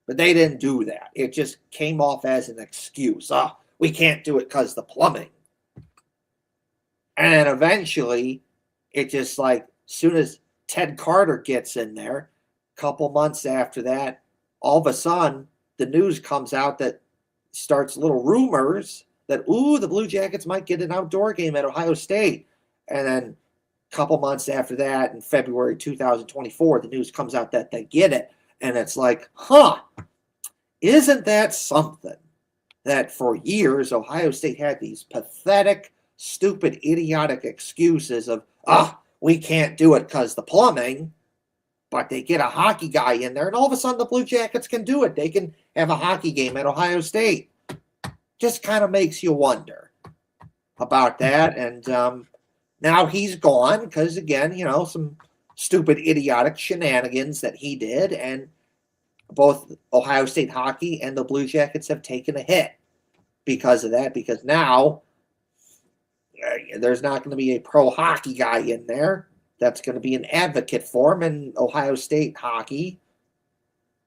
But they didn't do that. It just came off as an excuse. We can't do it because the plumbing. And then eventually, it just like, soon as Ted Carter gets in there, a couple months after that, all of a sudden, the news comes out that starts little rumors that, the Blue Jackets might get an outdoor game at Ohio State. And then a couple months after that, in February 2024, the news comes out that they get it. And it's like, huh, isn't that something? That for years, Ohio State had these pathetic, stupid, idiotic excuses of, we can't do it because the plumbing, but they get a hockey guy in there, and all of a sudden the Blue Jackets can do it. They can have a hockey game at Ohio State. Just kind of makes you wonder about that. And now he's gone because, again, some stupid, idiotic shenanigans that he did, and both Ohio State hockey and the Blue Jackets have taken a hit because of that, because now there's not going to be a pro hockey guy in there that's going to be an advocate for him, and Ohio State hockey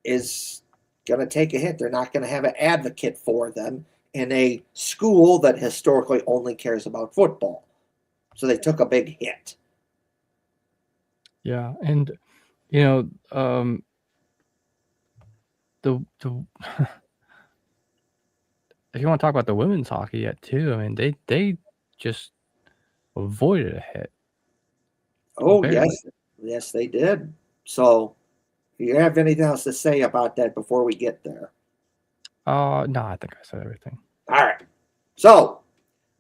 is going to take a hit. They're not going to have an advocate for them in a school that historically only cares about football. So they took a big hit. Yeah, and the if you want to talk about the women's hockey yet too, I mean they just avoided a hit. Oh, yes, they did. So, do you have anything else to say about that before we get there? No, I think I said everything. All right. So,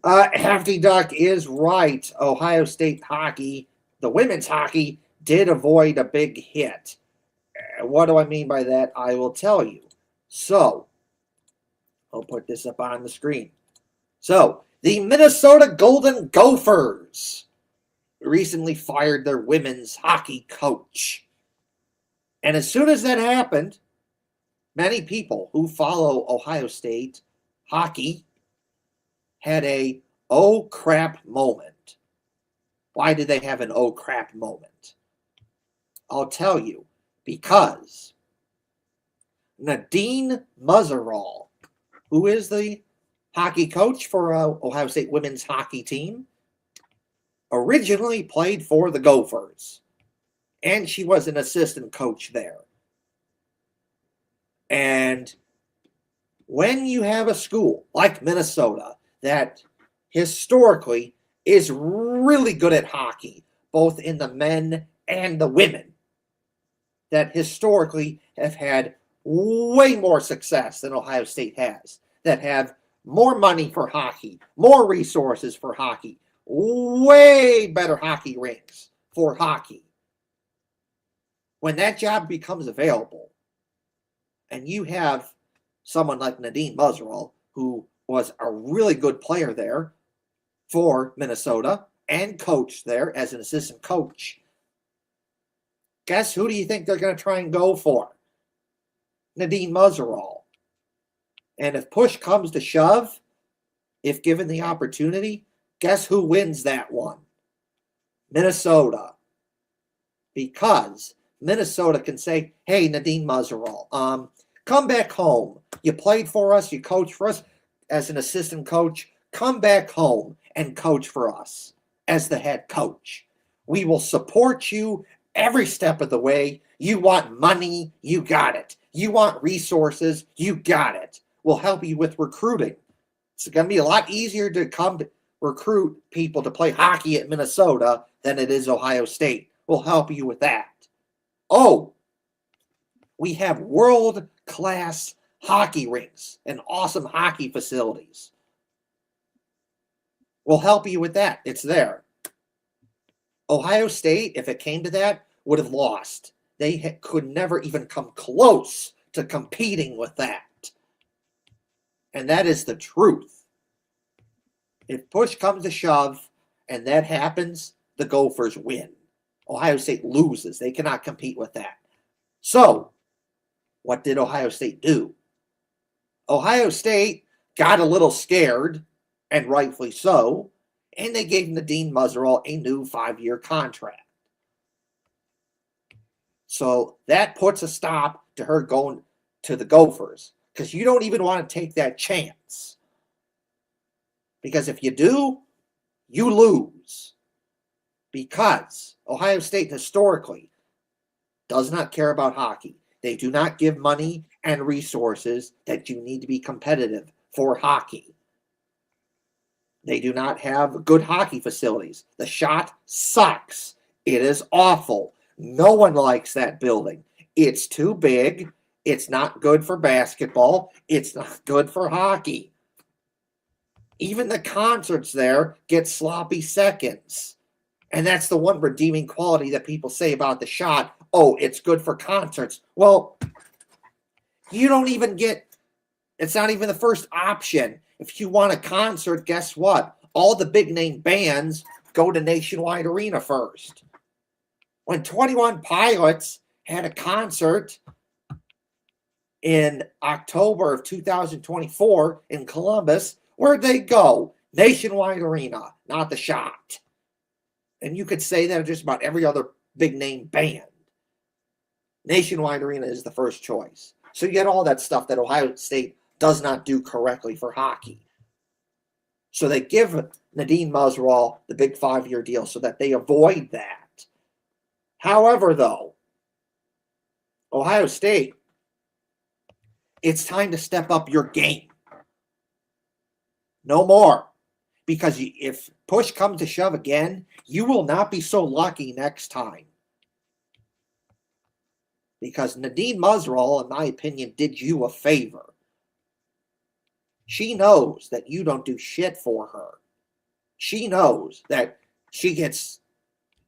Hefty Duck is right. Ohio State hockey, the women's hockey, did avoid a big hit. What do I mean by that? I will tell you. So, I'll put this up on the screen. So, the Minnesota Golden Gophers recently fired their women's hockey coach. And as soon as that happened, many people who follow Ohio State hockey had a oh crap moment. Why did they have an oh crap moment? I'll tell you, because Nadine Muzzerall, who is the hockey coach for Ohio State women's hockey team, originally played for the Gophers, and she was an assistant coach there. And when you have a school like Minnesota that historically is really good at hockey, both in the men and the women, that historically have had way more success than Ohio State has, that have more money for hockey, more resources for hockey, way better hockey rinks for hockey. When that job becomes available, and you have someone like Nadine Muzzerall, who was a really good player there for Minnesota and coached there as an assistant coach, guess who do you think they're going to try and go for? Nadine Muzzerall. And if push comes to shove, if given the opportunity, guess who wins that one? Minnesota. Because Minnesota can say, hey, Nadine Muzzerall, come back home. You played for us. You coached for us as an assistant coach. Come back home and coach for us as the head coach. We will support you every step of the way. You want money, you got it. You want resources, you got it. We'll help you with recruiting. It's going to be a lot easier to come to recruit people to play hockey at Minnesota than it is Ohio State. We'll help you with that. Oh, we have world-class hockey rinks and awesome hockey facilities. We'll help you with that. It's there. Ohio State, if it came to that, would have lost. They could never even come close to competing with that. And that is the truth. If push comes to shove and that happens, the Gophers win. Ohio State loses. They cannot compete with that. So, what did Ohio State do? Ohio State got a little scared, and rightfully so, and they gave Nadine Muzzerall a new 5-year contract. So that puts a stop to her going to the Gophers, because you don't even want to take that chance. Because if you do, you lose. Because Ohio State historically does not care about hockey. They do not give money and resources that you need to be competitive for hockey. They do not have good hockey facilities. The shot sucks. It is awful. No one likes that building. It's too big. It's not good for basketball. It's not good for hockey. Even the concerts there get sloppy seconds. And that's the one redeeming quality that people say about the shot. Oh, it's good for concerts. Well, you don't even get, it's not even the first option. If you want a concert, guess what? All the big name bands go to Nationwide Arena first. When 21 Pilots had a concert in October of 2024 in Columbus, where'd they go? Nationwide Arena, not the Shot. And you could say that of just about every other big name band. Nationwide Arena is the first choice. So you get all that stuff that Ohio State does not do correctly for hockey. So they give Nadine Musrawal the big 5-year deal so that they avoid that. However, though, Ohio State, it's time to step up your game. No more. Because if push comes to shove again, you will not be so lucky next time. Because Nadine Musrawal, in my opinion, did you a favor. She knows that you don't do shit for her. She knows that she gets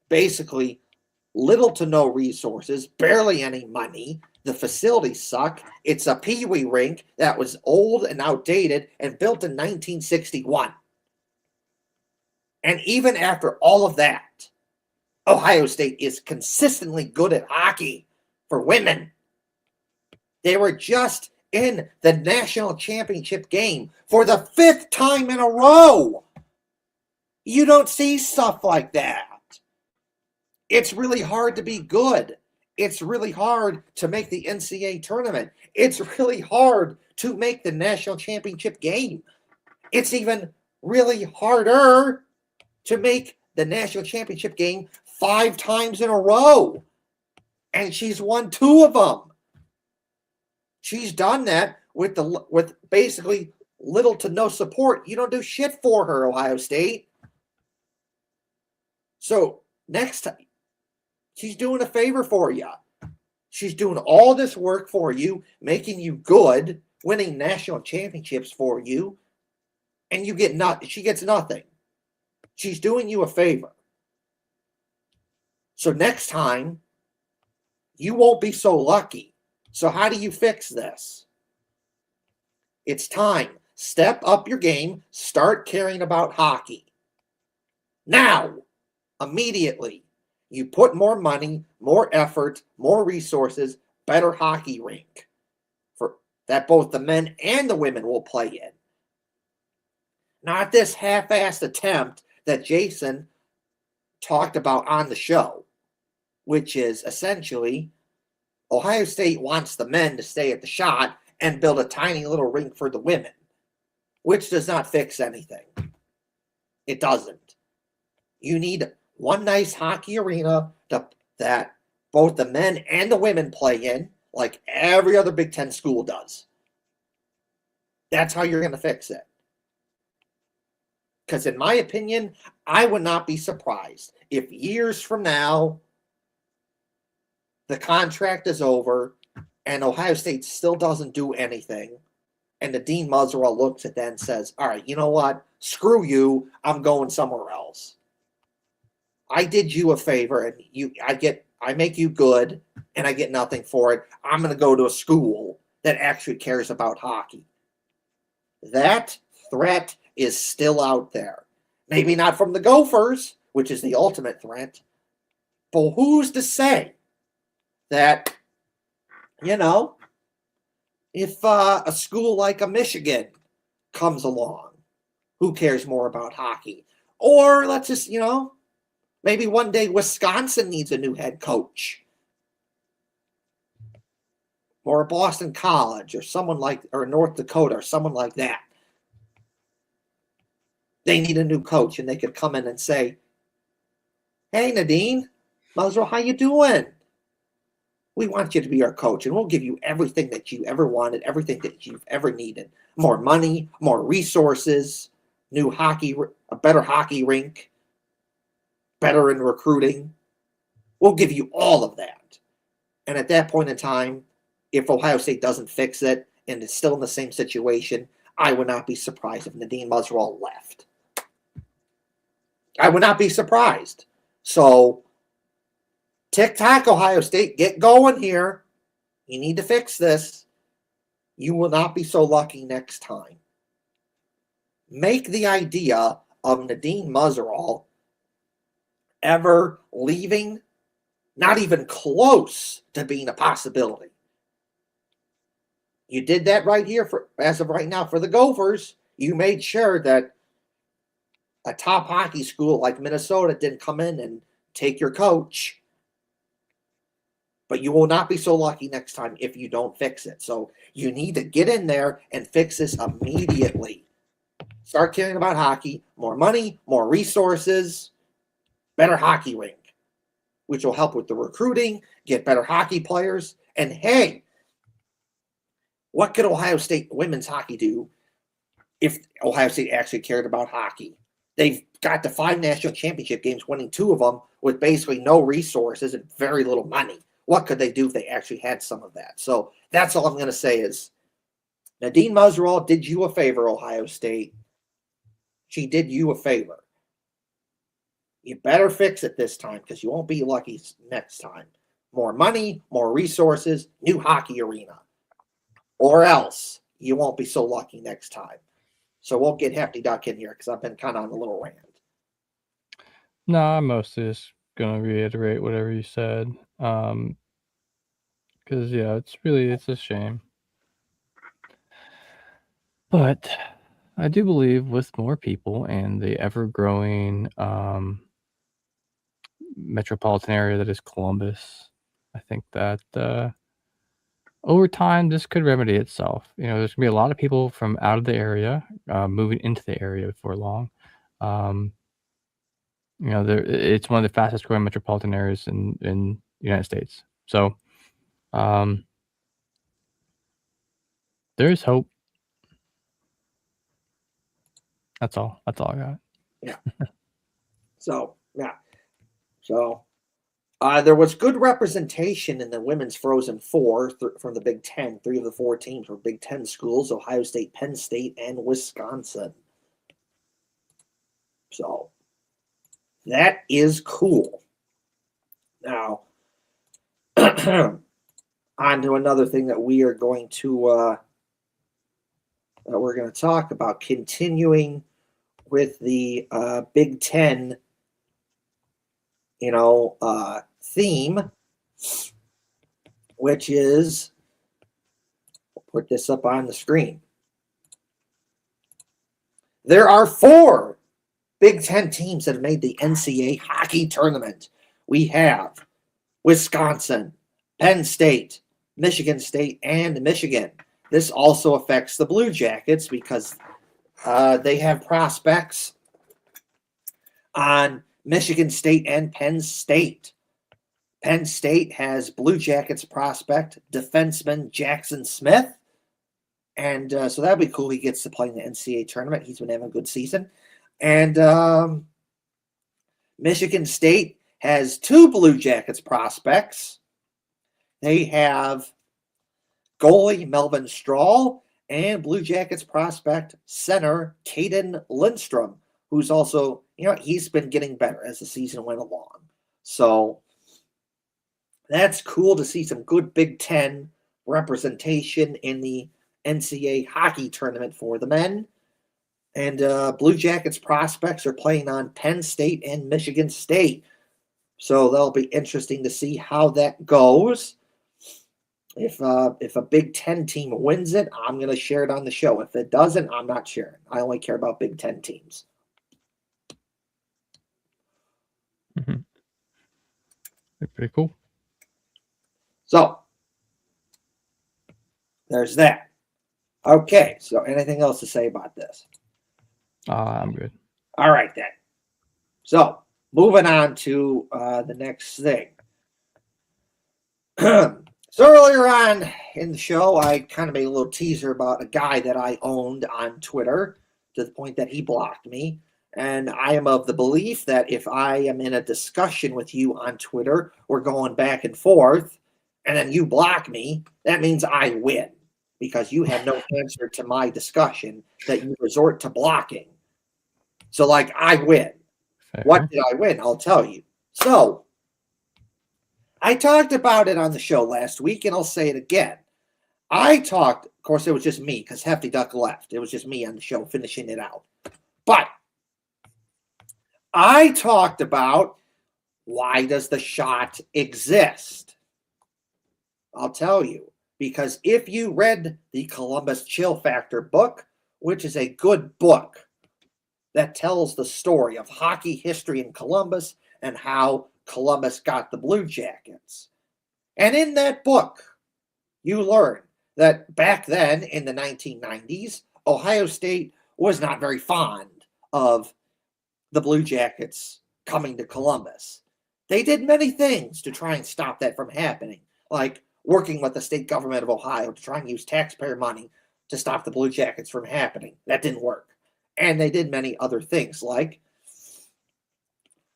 basically little to no resources, barely any money. The facilities suck. It's a peewee rink that was old and outdated and built in 1961. And even after all of that, Ohio State is consistently good at hockey for women. They were just in the national championship game for the 5th time in a row. You don't see stuff like that. It's really hard to be good. It's really hard to make the NCAA tournament. It's really hard to make the national championship game. It's even really harder to make the national championship game 5 times in a row. And she's won 2 of them. She's done that with basically little to no support. You don't do shit for her, Ohio State. So next time, she's doing a favor for you. She's doing all this work for you, making you good, winning national championships for you, and you get she gets nothing. She's doing you a favor. So next time, you won't be so lucky. So how do you fix this? It's time. Step up your game. Start caring about hockey. Now, immediately, you put more money, more effort, more resources, better hockey rink for that both the men and the women will play in. Not this half-assed attempt that Jason talked about on the show, which is essentially Ohio State wants the men to stay at the Shot and build a tiny little rink for the women, which does not fix anything. It doesn't. You need one nice hockey arena that both the men and the women play in, like every other Big Ten school does. That's how you're going to fix it. Because in my opinion, I would not be surprised if years from now, the contract is over and Ohio State still doesn't do anything. And Nadine Musrawal looks at that and says, all right, you know what? Screw you. I'm going somewhere else. I did you a favor and I make you good and I get nothing for it. I'm going to go to a school that actually cares about hockey. That threat is still out there. Maybe not from the Gophers, which is the ultimate threat. But who's to say that, if a school like a Michigan comes along, who cares more about hockey? Or let's just, maybe one day Wisconsin needs a new head coach. Or Boston College or North Dakota or someone like that. They need a new coach and they could come in and say, hey, Nadine Musrawal, how you doing? We want you to be our coach, and we'll give you everything that you ever wanted, everything that you've ever needed. More money, more resources, a better hockey rink, better in recruiting. We'll give you all of that. And at that point in time, if Ohio State doesn't fix it and it's still in the same situation, I would not be surprised if Nadine Muzzerall left. I would not be surprised. So, TikTok, Ohio State, get going here. You need to fix this. You will not be so lucky next time. Make the idea of Nadine Muzzerall ever leaving not even close to being a possibility. You did that right here as of right now for the Gophers. You made sure that a top hockey school like Minnesota didn't come in and take your coach. But you will not be so lucky next time if you don't fix it. So you need to get in there and fix this immediately. Start caring about hockey, more money, more resources, better hockey rink, which will help with the recruiting, get better hockey players. And hey, what could Ohio State women's hockey do if Ohio State actually cared about hockey? They've got to 5 national championship games, winning 2 of them with basically no resources and very little money. What could they do if they actually had some of that? So that's all I'm going to say is Nadine Muzzerall did you a favor, Ohio State. She did you a favor. You better fix it this time because you won't be lucky next time. More money, more resources, new hockey arena. Or else you won't be so lucky next time. So we'll get Hefty Duck in here because I've been kind of on a little rant. No, I'm mostly just going to reiterate whatever you said. Because, yeah, it's a shame. But I do believe with more people and the ever-growing metropolitan area that is Columbus, I think that over time this could remedy itself. There's going to be a lot of people from out of the area moving into the area before long. It's one of the fastest growing metropolitan areas in the United States. So there's hope. That's all I got. Yeah. So there was good representation in the women's Frozen Four from the Big Ten. 3 of the 4 teams were Big Ten schools: Ohio State, Penn State, and Wisconsin. So that is cool. Now, on to another thing that we are going to talk about, continuing with the Big Ten, theme, which is, I'll put this up on the screen. There are 4 Big Ten teams that have made the NCAA hockey tournament. We have Wisconsin, Penn State, Michigan State, and Michigan. This also affects the Blue Jackets because they have prospects on Michigan State and Penn State. Penn State has Blue Jackets prospect, defenseman Jackson Smith. And so that'd be cool. He gets to play in the NCAA tournament. He's been having a good season. And Michigan State has 2 Blue Jackets prospects. They have goalie Melvin Strahl and Blue Jackets prospect center Caden Lindstrom, who's also, he's been getting better as the season went along. So that's cool to see some good Big Ten representation in the NCAA hockey tournament for the men. And Blue Jackets prospects are playing on Penn State and Michigan State. So that'll be interesting to see how that goes. If a Big Ten team wins it, I'm going to share it on the show. If it doesn't, I'm not sharing. I only care about Big Ten teams. Mm-hmm. Pretty cool. So there's that. Okay, so anything else to say about this? I'm good. All right, then. So moving on to the next thing. So earlier on in the show, I kind of made a little teaser about a guy that I owned on Twitter to the point that he blocked me. And I am of the belief that if I am in a discussion with you on Twitter, we're going back and forth, and then you block me, that means I win because you have no answer to my discussion that you resort to blocking. So, like, I win. What did I win? I'll tell you. So, I talked about it on the show last week, and I'll say it again. Of course, it was just me because Hefty Duck left. It was just me on the show finishing it out. But I talked about why does the shot exist? I'll tell you. Because if you read the Columbus Chill Factor book, which is a good book that tells the story of hockey history in Columbus and how Columbus got the Blue Jackets. And in that book, you learn that back then in the 1990s, Ohio State was not very fond of the Blue Jackets coming to Columbus. They did many things to try and stop that from happening, like working with the state government of Ohio to try and use taxpayer money to stop the Blue Jackets from happening. That didn't work. And they did many other things, like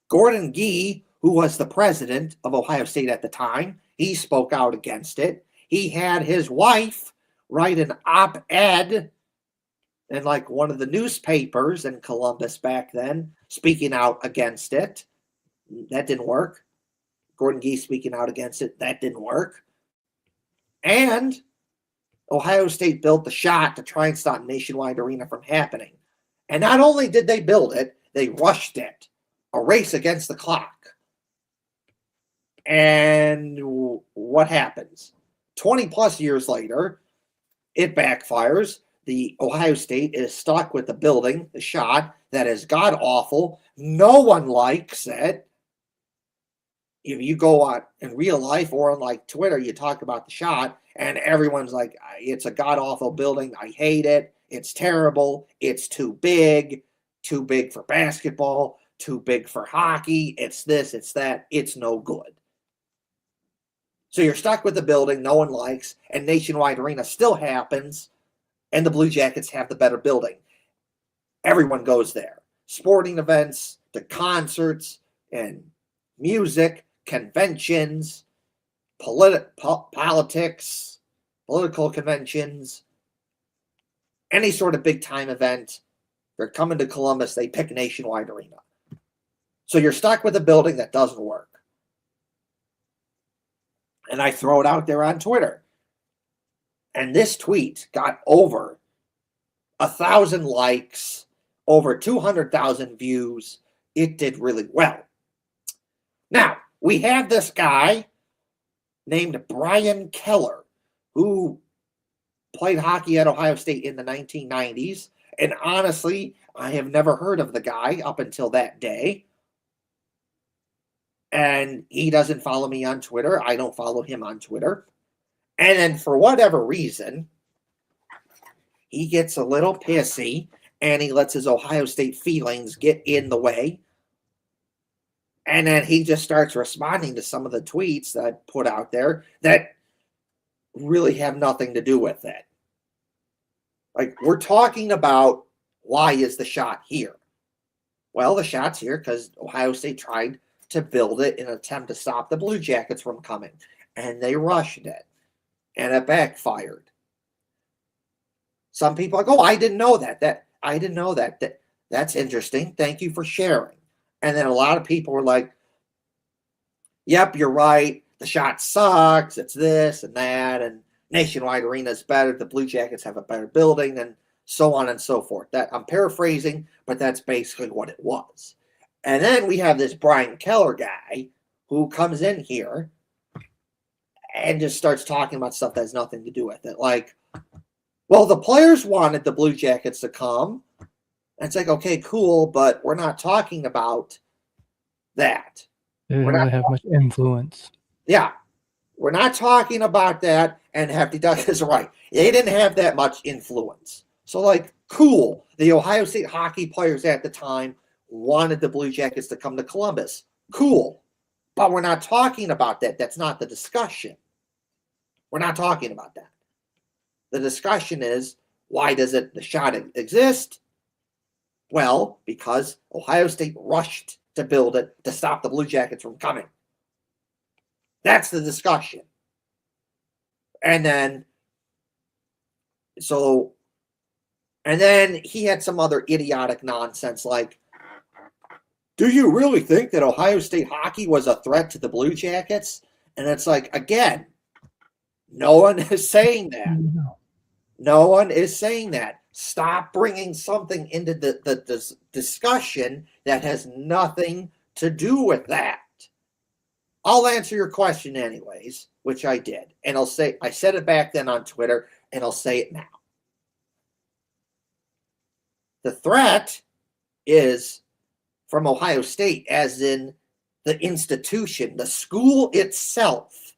Gordon Gee, who was the president of Ohio State at the time, he spoke out against it. He had his wife write an op-ed in like one of the newspapers in Columbus back then, speaking out against it. That didn't work. Gordon Gee speaking out against it. That didn't work. And Ohio State built the shot to try and stop Nationwide Arena from happening. And not only did they build it, they rushed it. A race against the clock. And what happens? 20 plus years later, it backfires. The Ohio State is stuck with the building, the shot, that is god-awful. No one likes it. If you go on in real life or on like Twitter, you talk about the shot, and everyone's like, it's a god-awful building. I hate it. It's terrible. It's too big for basketball, too big for hockey. It's this, it's that. It's no good. So you're stuck with the building no one likes, and Nationwide Arena still happens, and the Blue Jackets have the better building. Everyone goes there. Sporting events, to concerts, and music, conventions, politics, political conventions, any sort of big-time event. They're coming to Columbus, they pick Nationwide Arena. So you're stuck with a building that doesn't work. And I throw it out there on Twitter. And this tweet got over 1,000 likes, over 200,000 views. It did really well. Now, we have this guy named Brian Keller, who played hockey at Ohio State in the 1990s. And honestly, I have never heard of the guy up until that day. And he doesn't follow me on Twitter. I don't follow him on Twitter. And then for whatever reason, he gets a little pissy and he lets his Ohio State feelings get in the way. And then he just starts responding to some of the tweets that I put out there that really have nothing to do with it. Like, we're talking about why is the shot here? Well, the shot's here because Ohio State tried to build it in an attempt to stop the Blue Jackets from coming. And they rushed it. And it backfired. Some people are like, oh, I didn't know that. I didn't know that. That's interesting. Thank you for sharing. And then a lot of people were like, yep, you're right. The shot sucks. It's this and that. And Nationwide Arena is better. The Blue Jackets have a better building and so on and so forth. That I'm paraphrasing, but that's basically what it was. And then we have this Brian Keller guy who comes in here and just starts talking about stuff that has nothing to do with it. Like, well, the players wanted the Blue Jackets to come. And it's like, okay, cool, but we're not talking about that. They didn't really have much influence. Yeah. We're not talking about that, and Hefty Duck is right. They didn't have that much influence. So, like, cool. The Ohio State hockey players at the time wanted the Blue Jackets to come to Columbus. Cool. But we're not talking about that. That's not the discussion. We're not talking about that. The discussion is, why does the shot exist? Well, because Ohio State rushed to build it to stop the Blue Jackets from coming. That's the discussion. And then, and then he had some other idiotic nonsense like, do you really think that Ohio State hockey was a threat to the Blue Jackets? And it's like, again, no one is saying that. No one is saying that. Stop bringing something into the discussion that has nothing to do with that. I'll answer your question anyways, which I did. And I'll say, I said it back then on Twitter, and I'll say it now. The threat is from Ohio State, as in the institution, the school itself,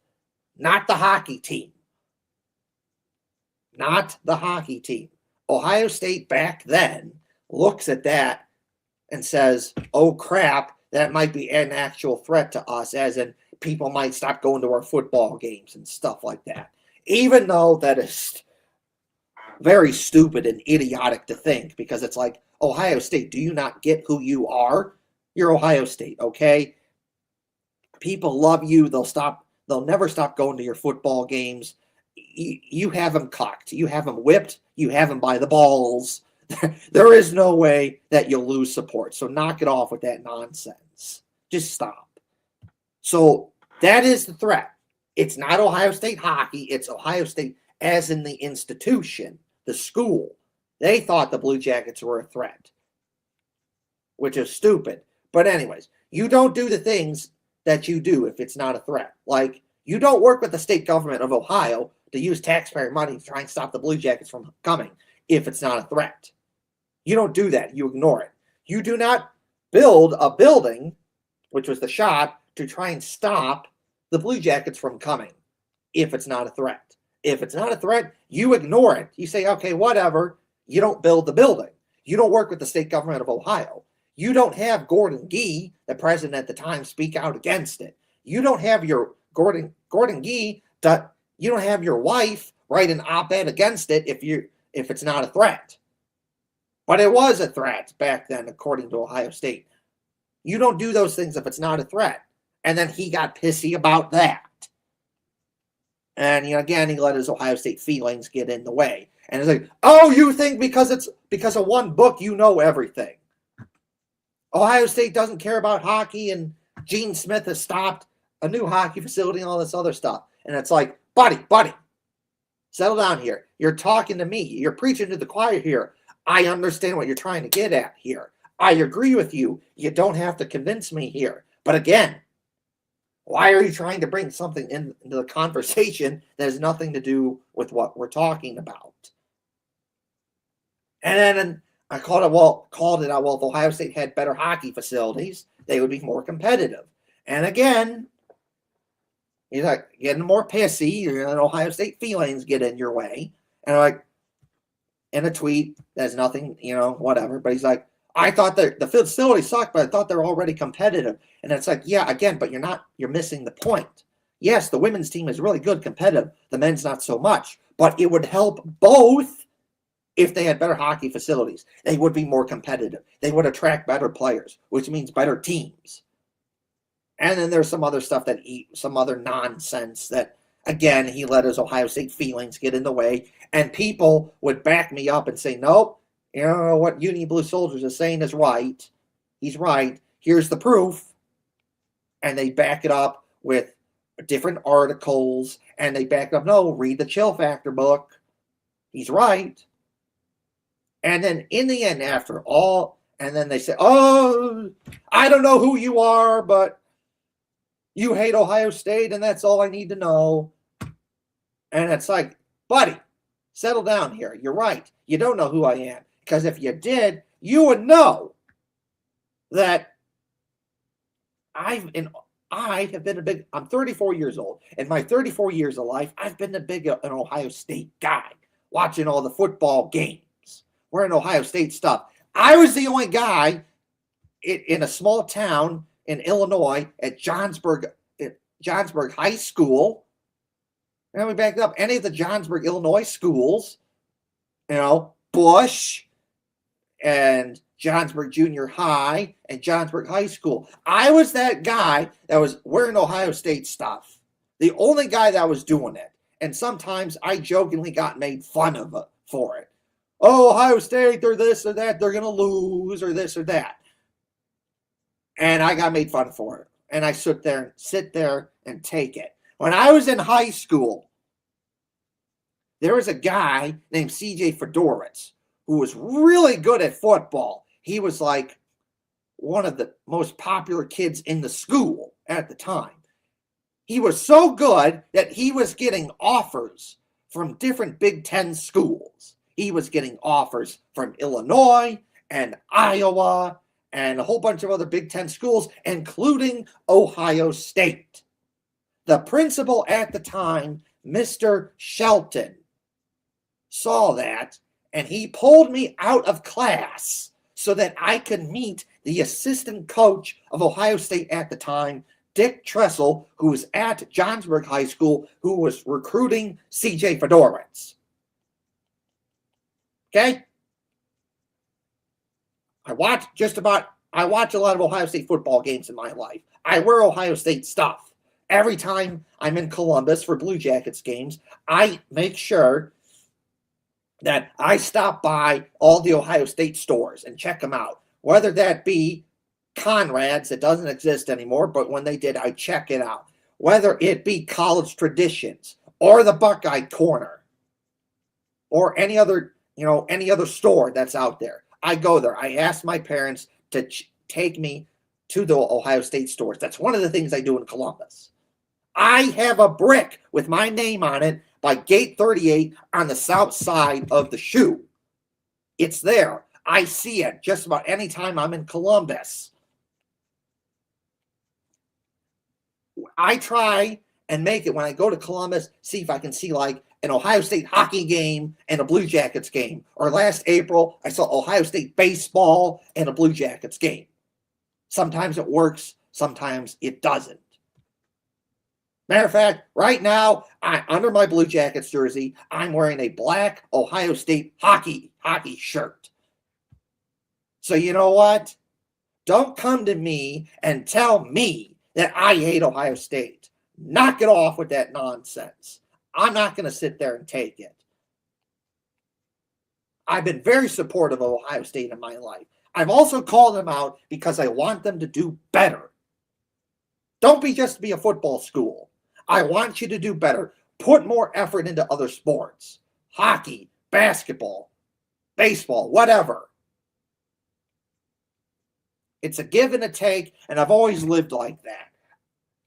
not the hockey team. Not the hockey team. Ohio State back then looks at that and says, oh crap, that might be an actual threat to us, as in people might stop going to our football games and stuff like that. Even though that is very stupid and idiotic to think, because it's like, Ohio State, do you not get who you are? You're Ohio State, okay? People love you. They'll never stop going to your football games. You have them cocked. You have them whipped. You have them by the balls. There is no way that you'll lose support. So knock it off with that nonsense. Just stop. So that is the threat. It's not Ohio State hockey. It's Ohio State as in the institution, the school. They thought the Blue Jackets were a threat, which is stupid. But anyways, you don't do the things that you do if it's not a threat. Like, you don't work with the state government of Ohio to use taxpayer money to try and stop the Blue Jackets from coming if it's not a threat. You don't do that. You ignore it. You do not build a building, which was the shot, to try and stop the Blue Jackets from coming if it's not a threat. If it's not a threat, you ignore it. You say, okay, whatever. You don't build the building. You don't work with the state government of Ohio. You don't have Gordon Gee, the president at the time, speak out against it. You don't have your Gordon Gee, you don't have your wife write an op-ed against it if it's not a threat. But it was a threat back then, according to Ohio State. You don't do those things if it's not a threat. And then he got pissy about that. And again, he let his Ohio State feelings get in the way. And it's like, oh, you think because of one book, you know everything. Ohio State doesn't care about hockey, and Gene Smith has stopped a new hockey facility and all this other stuff. And it's like, buddy, settle down here. You're talking to me. You're preaching to the choir here. I understand what you're trying to get at here. I agree with you. You don't have to convince me here. But again, why are you trying to bring something into the conversation that has nothing to do with what we're talking about? And then I called it, well, if Ohio State had better hockey facilities, they would be more competitive. And again, he's like getting more pissy, and Ohio State feelings get in your way. And I'm like, in a tweet, there's nothing, whatever. But he's like, I thought that the facility sucked, but I thought they're already competitive. And it's like, yeah, again, but you're missing the point. Yes, the women's team is really good competitive. The men's not so much. But it would help both if they had better hockey facilities. They would be more competitive. They would attract better players, which means better teams. And then there's some other stuff some other nonsense that, again, he let his Ohio State feelings get in the way. And people would back me up and say, nope, what Uni Blue Soldiers is saying is right. He's right. Here's the proof. And they back it up with different articles. And they back up, no, read the Chill Factor book. He's right. And then in the end, after all, and then they say, oh, I don't know who you are, but you hate Ohio State, and that's all I need to know. And it's like, buddy, settle down here. You're right. You don't know who I am. Because if you did, you would know that I'm 34 years old. In my 34 years of life, I've been an Ohio State guy, watching all the football games, wearing Ohio State stuff. I was the only guy in a small town in Illinois at Johnsburg High School. And we backed up any of the Johnsburg, Illinois schools, Bush and Johnsburg Junior High and Johnsburg High School. I was that guy that was wearing Ohio State stuff. The only guy that was doing it. And sometimes I jokingly got made fun of for it. Oh, Ohio State, they're this or that, they're going to lose or this or that. And I got made fun for it. And I sit there and take it. When I was in high school, there was a guy named CJ Fedorowicz who was really good at football. He was like one of the most popular kids in the school at the time. He was so good that he was getting offers from different Big Ten schools. He was getting offers from Illinois and Iowa and a whole bunch of other Big Ten schools, including Ohio State. The principal at the time, Mr. Shelton, saw that, and he pulled me out of class so that I could meet the assistant coach of Ohio State at the time, Dick Tressel, who was at Johnsburg High School, who was recruiting CJ Fedorowicz. Okay? I watch a lot of Ohio State football games in my life. I wear Ohio State stuff. Every time I'm in Columbus for Blue Jackets games, I make sure that I stop by all the Ohio State stores and check them out. Whether that be Conrad's, that doesn't exist anymore, but when they did, I check it out. Whether it be College Traditions or the Buckeye Corner or any other store that's out there. I go there. I ask my parents to take me to the Ohio State stores. That's one of the things I do in Columbus. I have a brick with my name on it by Gate 38 on the south side of the shoe. It's there. I see it just about any time I'm in Columbus. I try and make it when I go to Columbus, see if I can see like an Ohio State hockey game and a Blue Jackets game. Or last April, I saw Ohio State baseball and a Blue Jackets game. Sometimes it works, sometimes it doesn't. Matter of fact, right now, under my Blue Jackets jersey, I'm wearing a black Ohio State hockey shirt. So you know what? Don't come to me and tell me that I hate Ohio State. Knock it off with that nonsense. I'm not going to sit there and take it. I've been very supportive of Ohio State in my life. I've also called them out because I want them to do better. Don't just be a football school. I want you to do better. Put more effort into other sports. Hockey, basketball, baseball, whatever. It's a give and a take, and I've always lived like that.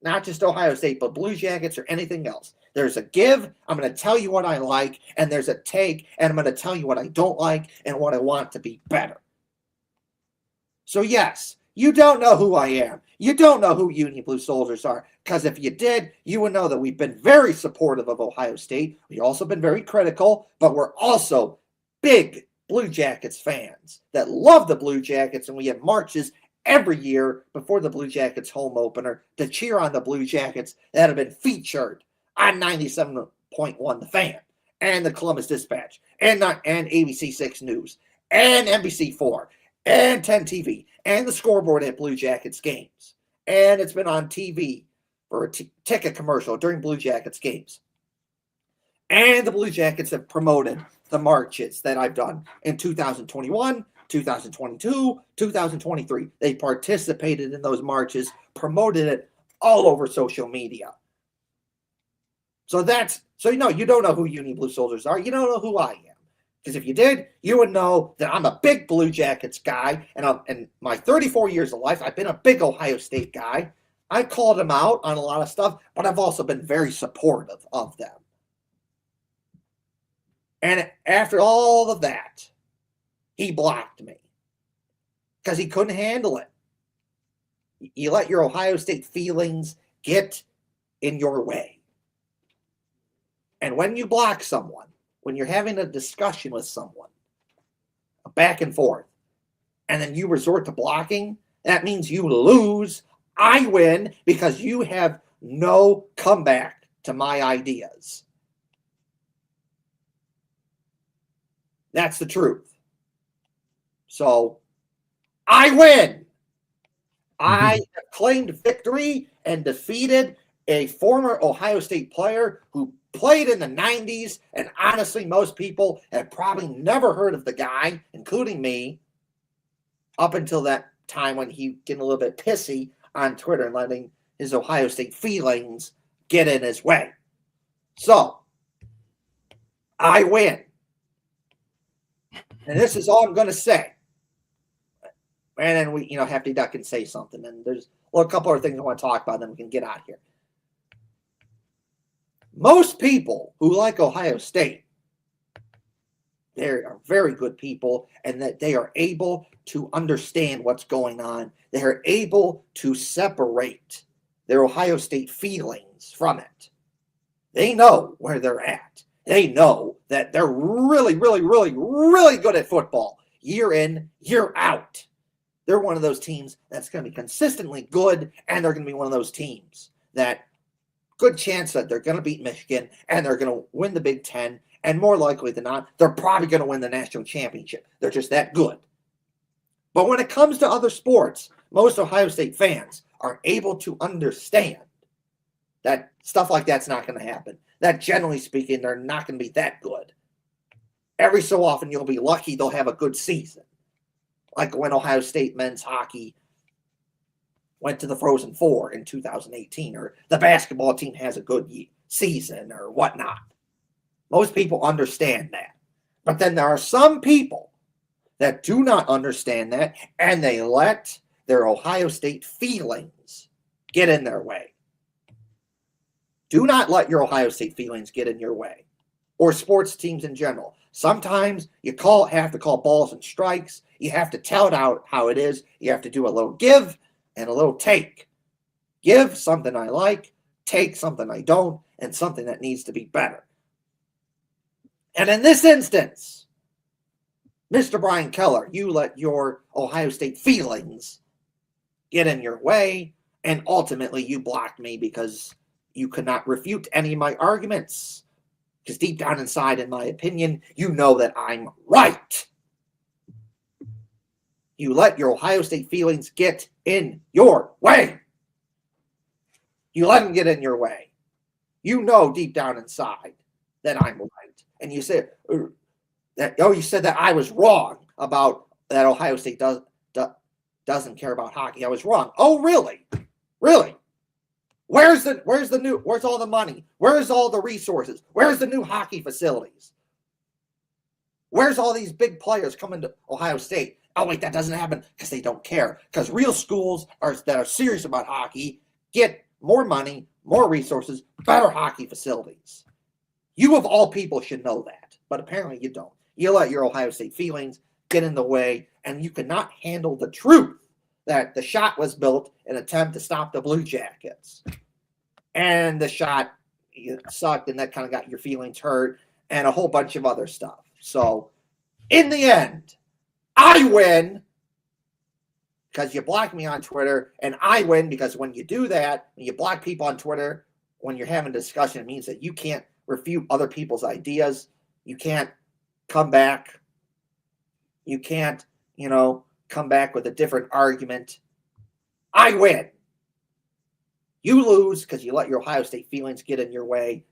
Not just Ohio State, but Blue Jackets or anything else. There's a give, I'm going to tell you what I like, and there's a take, and I'm going to tell you what I don't like and what I want to be better. So yes, you don't know who I am. You don't know who Union Blue Soldiers are, because if you did, you would know that we've been very supportive of Ohio State. We've also been very critical, but we're also big Blue Jackets fans that love the Blue Jackets, and we have marches every year before the Blue Jackets home opener to cheer on the Blue Jackets that have been featured on 97.1 The Fan and the Columbus Dispatch and ABC 6 News and NBC 4 and 10 TV and the scoreboard at Blue Jackets games. And it's been on TV for a ticket commercial during Blue Jackets games. And the Blue Jackets have promoted the marches that I've done in 2021, 2022, 2023. They participated in those marches, promoted it all over social media. So you don't know who Union Blue Soldiers are. You don't know who I am. Because if you did, you would know that I'm a big Blue Jackets guy. And in my 34 years of life, I've been a big Ohio State guy. I called them out on a lot of stuff, but I've also been very supportive of them. And after all of that, he blocked me because he couldn't handle it. You let your Ohio State feelings get in your way. And when you block someone, when you're having a discussion with someone, a back and forth, and then you resort to blocking, that means you lose. I win because you have no comeback to my ideas. That's the truth. So I win. I have claimed victory and defeated a former Ohio State player who played in the 90s, and honestly, most people have probably never heard of the guy, including me, up until that time when he getting a little bit pissy on Twitter and letting his Ohio State feelings get in his way. So, I win. And this is all I'm going to say. And then we, Hefty Duck can say something. And there's a couple of things I want to talk about, then we can get out of here. Most people who like Ohio State, they are very good people, and that they are able to understand what's going on. They are able to separate their Ohio State feelings from it. They know where they're at. They know that they're really, really, really, really good at football year in, year out. They're one of those teams that's going to be consistently good, and they're going to be one of those teams that good chance that they're going to beat Michigan and they're going to win the Big Ten, and more likely than not, they're probably going to win the national championship. They're just that good. But when it comes to other sports, most Ohio State fans are able to understand that stuff like that's not going to happen. That generally speaking, they're not going to be that good. Every so often, you'll be lucky they'll have a good season. Like when Ohio State men's hockey went to the Frozen Four in 2018, or the basketball team has a good season or whatnot. Most people understand that. But then there are some people that do not understand that, and they let their Ohio State feelings get in their way. Do not let your Ohio State feelings get in your way, or sports teams in general. Sometimes you have to call balls and strikes. You have to tell it out how it is. You have to do a little give and a little take. Give something I like, take something I don't, and something that needs to be better. And in this instance, Mr. Brian Keller, you let your Ohio State feelings get in your way, and ultimately you blocked me because you could not refute any of my arguments. Because deep down inside, in my opinion, you know that I'm right. You let your Ohio State feelings get in your way. You let them get in your way. You know deep down inside that I'm right. And you said that, you said that I was wrong about that Ohio State doesn't care about hockey. I was wrong. Oh, really? Really? Where's all the money? Where's all the resources? Where's the new hockey facilities? Where's all these big players coming to Ohio State? Oh, wait, that doesn't happen because they don't care. Because real schools that are serious about hockey get more money, more resources, better hockey facilities. You of all people should know that, but apparently you don't. You let your Ohio State feelings get in the way, and you cannot handle the truth that the shot was built in an attempt to stop the Blue Jackets. And the shot sucked, and that kind of got your feelings hurt, and a whole bunch of other stuff. So, in the end, I win because you block me on Twitter, and I win because when you do that, when you block people on Twitter, when you're having a discussion, it means that you can't refute other people's ideas. You can't come back. You can't, come back with a different argument. I win. You lose because you let your Ohio State feelings get in your way.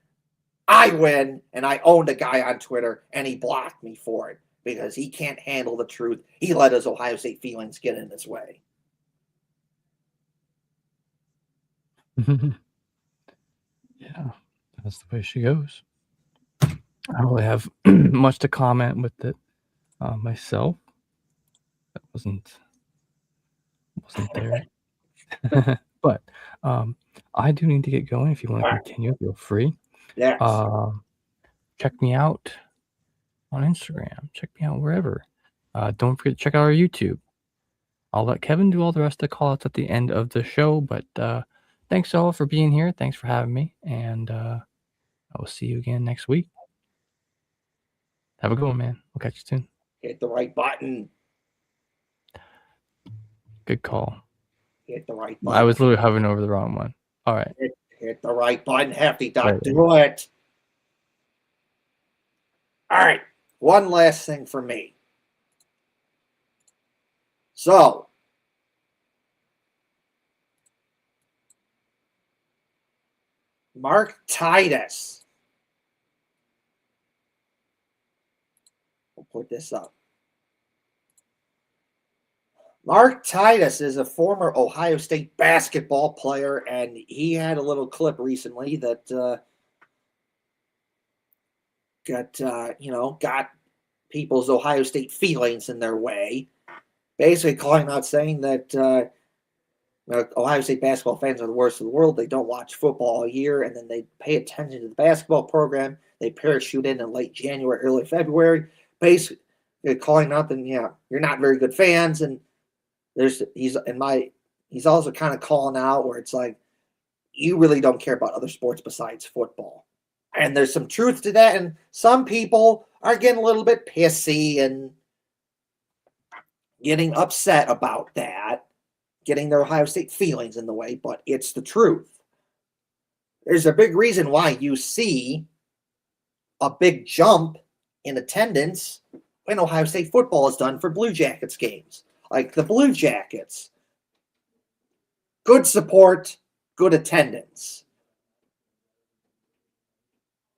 I win, and I owned a guy on Twitter, and he blocked me for it because he can't handle the truth. He let his Ohio State feelings get in his way. Yeah, that's the way she goes. I don't really have much to comment with it myself. That wasn't there. But I do need to get going. If you want to continue, feel free. Yes. Check me out on Instagram. Check me out wherever. Don't forget to check out our YouTube. I'll let Kevin do all the rest of the call-outs at the end of the show. But thanks all for being here. Thanks for having me. And I will see you again next week. Have a good one, man. We'll catch you soon. Hit the right button. Good call. Hit the right button. I was literally hovering over the wrong one. All right. Hit the right button. Hefty Duck, do it. All right. One last thing for me. So, Mark Titus put this up. Mark Titus is a former Ohio State basketball player, and he had a little clip recently that got people's Ohio State feelings in their way. Basically calling out saying that Ohio State basketball fans are the worst in the world. They don't watch football all year, and then they pay attention to the basketball program. They parachute in late January, early February. Basically calling out that, you're not very good fans, and he's also kind of calling out where it's like, you really don't care about other sports besides football. And there's some truth to that, and some people are getting a little bit pissy and getting upset about that, getting their Ohio State feelings in the way, but it's the truth. There's a big reason why you see a big jump in attendance when Ohio State football is done for Blue Jackets games. Like the Blue Jackets, good support, good attendance.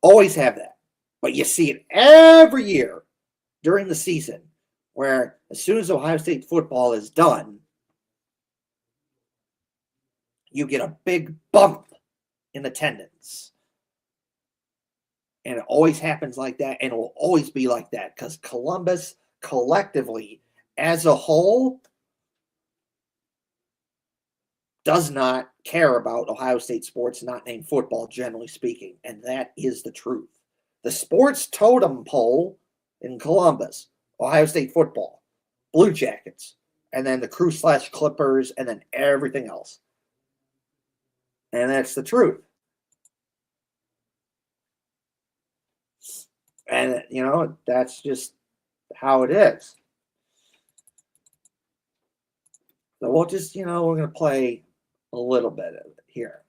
Always have that. But you see it every year during the season where as soon as Ohio State football is done, you get a big bump in attendance. And it always happens like that, and it will always be like that because Columbus collectively, as a whole, does not care about Ohio State sports not named football, generally speaking, and that is the truth. The sports totem pole in Columbus, Ohio State football, Blue Jackets, and then the Crew/Clippers, and then everything else. And that's the truth. And, that's just how it is. So we'll just, we're going to play a little bit of it here.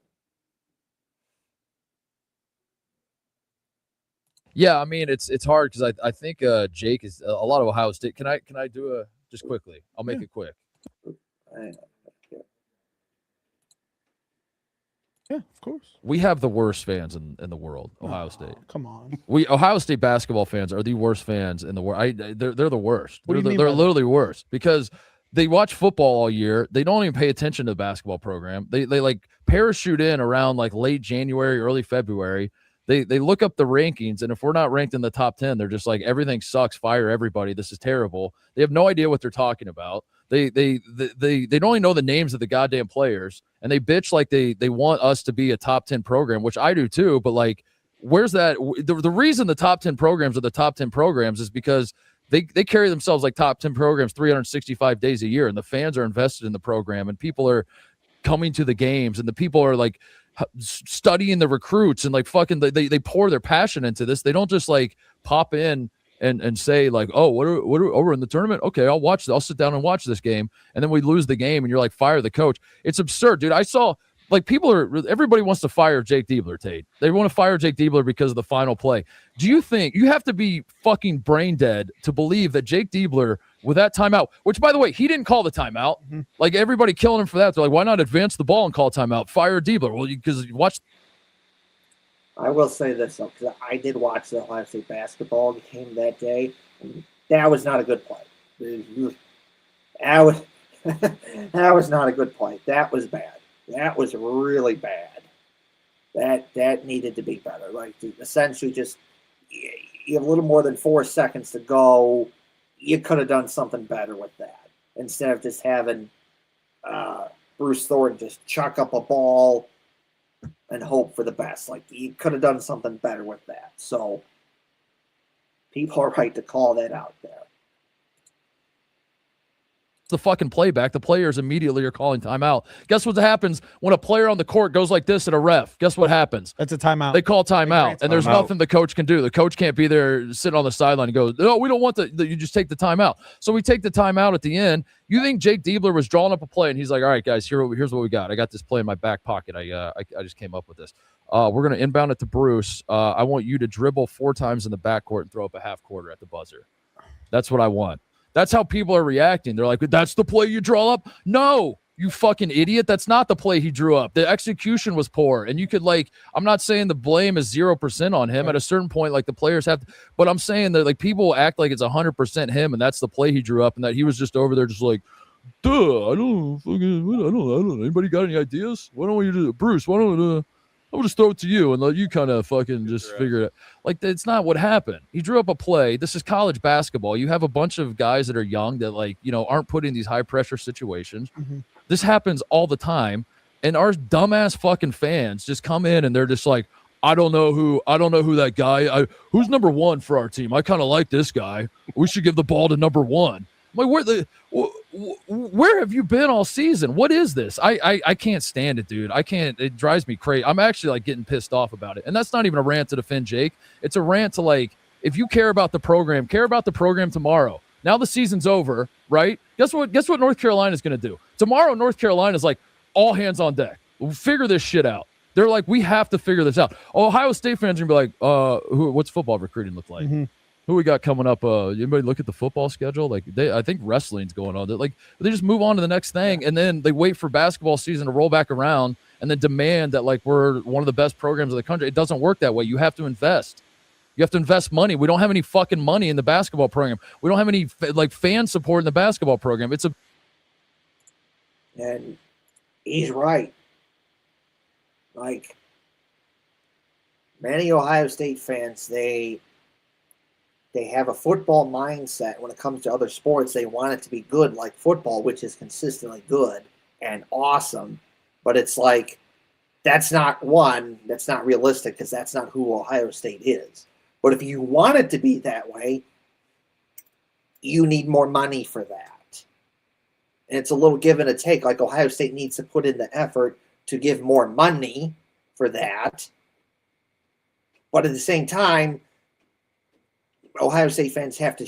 Yeah, I mean it's hard because I think Jake is a lot of Ohio State. Can I do a just quickly? I'll make it quick. Yeah, of course. We have the worst fans in the world, Ohio State. Come on. Ohio State basketball fans are the worst fans in the world. They're the worst. What do you mean they're by literally worse because they watch football all year. They don't even pay attention to the basketball program. They like parachute in around like late January, early February. They look up the rankings, and if we're not ranked in the top 10, they're just like, everything sucks, fire everybody, this is terrible. They have no idea what they're talking about. They don't only know the names of the goddamn players, and they bitch like they want us to be a top 10 program, which I do too, but like, where's that? The reason the top 10 programs are the top 10 programs is because they carry themselves like top 10 programs 365 days a year, and the fans are invested in the program, and people are coming to the games, and the people are like studying the recruits, and like fucking they pour their passion into this. They don't just like pop in and say like, oh, what are we're in the tournament, okay, I'll sit down and watch this game, and then we lose the game and you're like, fire the coach. It's absurd, dude. I saw like everybody wants to fire Jake Diebler, Tate. They want to fire Jake Diebler because of the final play. Do you think you have to be fucking brain dead to believe that Jake Diebler, with that timeout, which by the way, he didn't call the timeout. Mm-hmm. Like everybody killing him for that. They're like, why not advance the ball and call timeout? Fire Diebler. Well, because you watch. I will say this though, because I did watch the Ohio State basketball game that day. And that was not a good play. That was not a good play. That was bad. That was really bad. That needed to be better. Like essentially, just you have a little more than 4 seconds to go. You could have done something better with that instead of just having Bruce Thornton just chuck up a ball and hope for the best. Like you could have done something better with that. So people are right to call that out there. The fucking playback, the players immediately are calling timeout. Guess what happens when a player on the court goes like this at a ref? Guess what happens? That's a timeout. They call timeout, and there's nothing the coach can do. The coach can't be there sitting on the sideline and go, no, we don't want you just take the timeout. So we take the timeout at the end. You think Jake Diebler was drawing up a play, and he's like, all right, guys, here's what we got. I got this play in my back pocket. I just came up with this. We're going to inbound it to Bruce. I want you to dribble 4 times in the backcourt and throw up a half quarter at the buzzer. That's what I want. That's how people are reacting. They're like, that's the play you draw up? No, You fucking idiot. That's not the play he drew up. The execution was poor. And you could I'm not saying the blame is 0% on him. At a certain point, the players have to, but I'm saying that people act like it's 100% him and that's the play he drew up and that he was just over there just duh, I don't know. Anybody got any ideas? Why don't we do Bruce? Why don't I'll just throw it to you and let you kind of fucking just figure it out. That's not what happened. He drew up a play. This is college basketball. You have a bunch of guys that are young that aren't put in these high pressure situations. Mm-hmm. This happens all the time. And our dumbass fucking fans just come in and they're just I don't know who that guy, who's number one for our team. I kind of like this guy. We should give the ball to number one. I'm where have you been all season? What is this? I can't stand it, dude. I can't. It drives me crazy. I'm actually getting pissed off about it. And that's not even a rant to defend Jake. It's a rant to if you care about the program tomorrow. Now the season's over, right? Guess what North Carolina is going to do? Tomorrow, North Carolina is all hands on deck. We'll figure this shit out. They're we have to figure this out. Ohio State fans are going to be what's football recruiting look like? Mm-hmm. Who we got coming up? Anybody look at the football schedule? I think wrestling's going on. They just move on to the next thing, and then they wait for basketball season to roll back around, and then demand that we're one of the best programs in the country. It doesn't work that way. You have to invest. You have to invest money. We don't have any fucking money in the basketball program. We don't have any fan support in the basketball program. And he's right. Many Ohio State fans, they have a football mindset when it comes to other sports. They want it to be good, like football, which is consistently good and awesome. But it's that's not realistic because that's not who Ohio State is. But if you want it to be that way, you need more money for that. And it's a little give and a take. Ohio State needs to put in the effort to give more money for that. But at the same time, Ohio State fans have to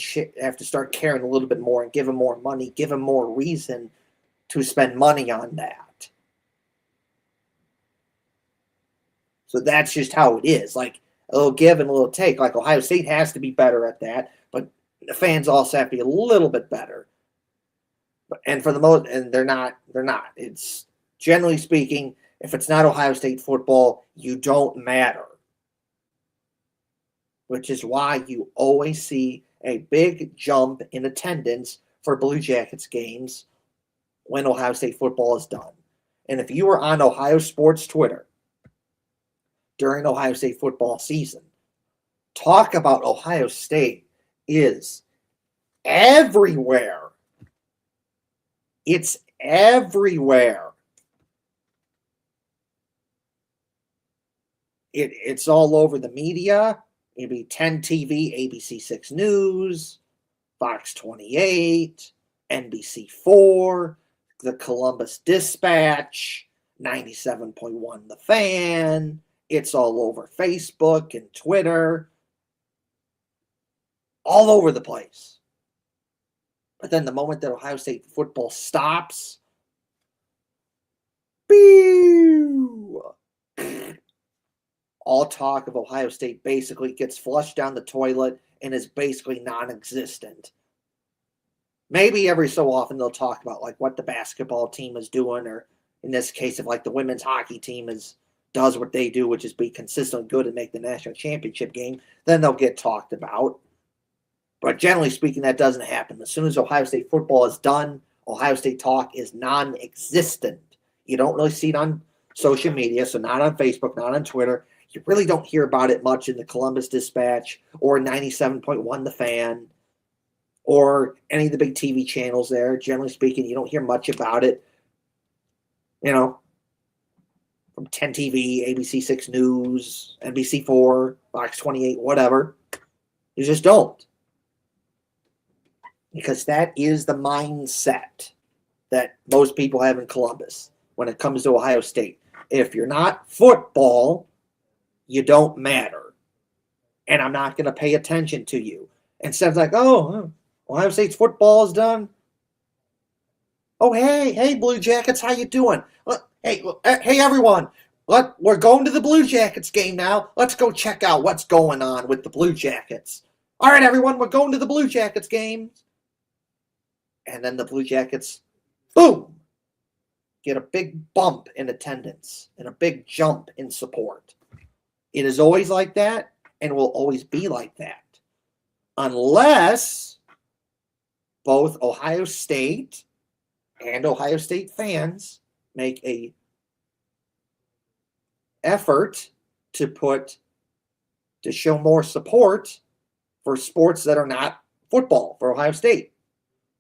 start caring a little bit more and give them more money, give them more reason to spend money on that. So that's just how it is. A little give and a little take. Ohio State has to be better at that, but the fans also have to be a little bit better. And for the most, and they're not. It's generally speaking, if it's not Ohio State football, you don't matter. Which is why you always see a big jump in attendance for Blue Jackets games when Ohio State football is done. And if you were on Ohio Sports Twitter during Ohio State football season, talk about Ohio State is everywhere. It's everywhere. It's all over the media. It'd be 10 TV, ABC 6 News, Fox 28, NBC 4, the Columbus Dispatch, 97.1 The Fan. It's all over Facebook and Twitter. All over the place. But then the moment that Ohio State football stops, all talk of Ohio State basically gets flushed down the toilet and is basically non-existent. Maybe every so often they'll talk about what the basketball team is doing, or in this case, if the women's hockey team does what they do, which is be consistently good and make the national championship game, then they'll get talked about. But generally speaking, that doesn't happen. As soon as Ohio State football is done, Ohio State talk is non-existent. You don't really see it on social media, so not on Facebook, not on Twitter. You really don't hear about it much in the Columbus Dispatch or 97.1 The Fan or any of the big TV channels there. Generally speaking, you don't hear much about it. From 10 TV, ABC 6 News, NBC 4, Fox 28, whatever. You just don't. Because that is the mindset that most people have in Columbus when it comes to Ohio State. If you're not football, you don't matter. And I'm not going to pay attention to you. Instead of Ohio State's football is done. Oh, hey, Blue Jackets, how you doing? Hey, everyone. We're going to the Blue Jackets game now. Let's go check out what's going on with the Blue Jackets. All right, everyone, we're going to the Blue Jackets game. And then the Blue Jackets, boom, get a big bump in attendance and a big jump in support. It is always like that and will always be like that. Unless both Ohio State and Ohio State fans make a effort to show more support for sports that are not football for Ohio State.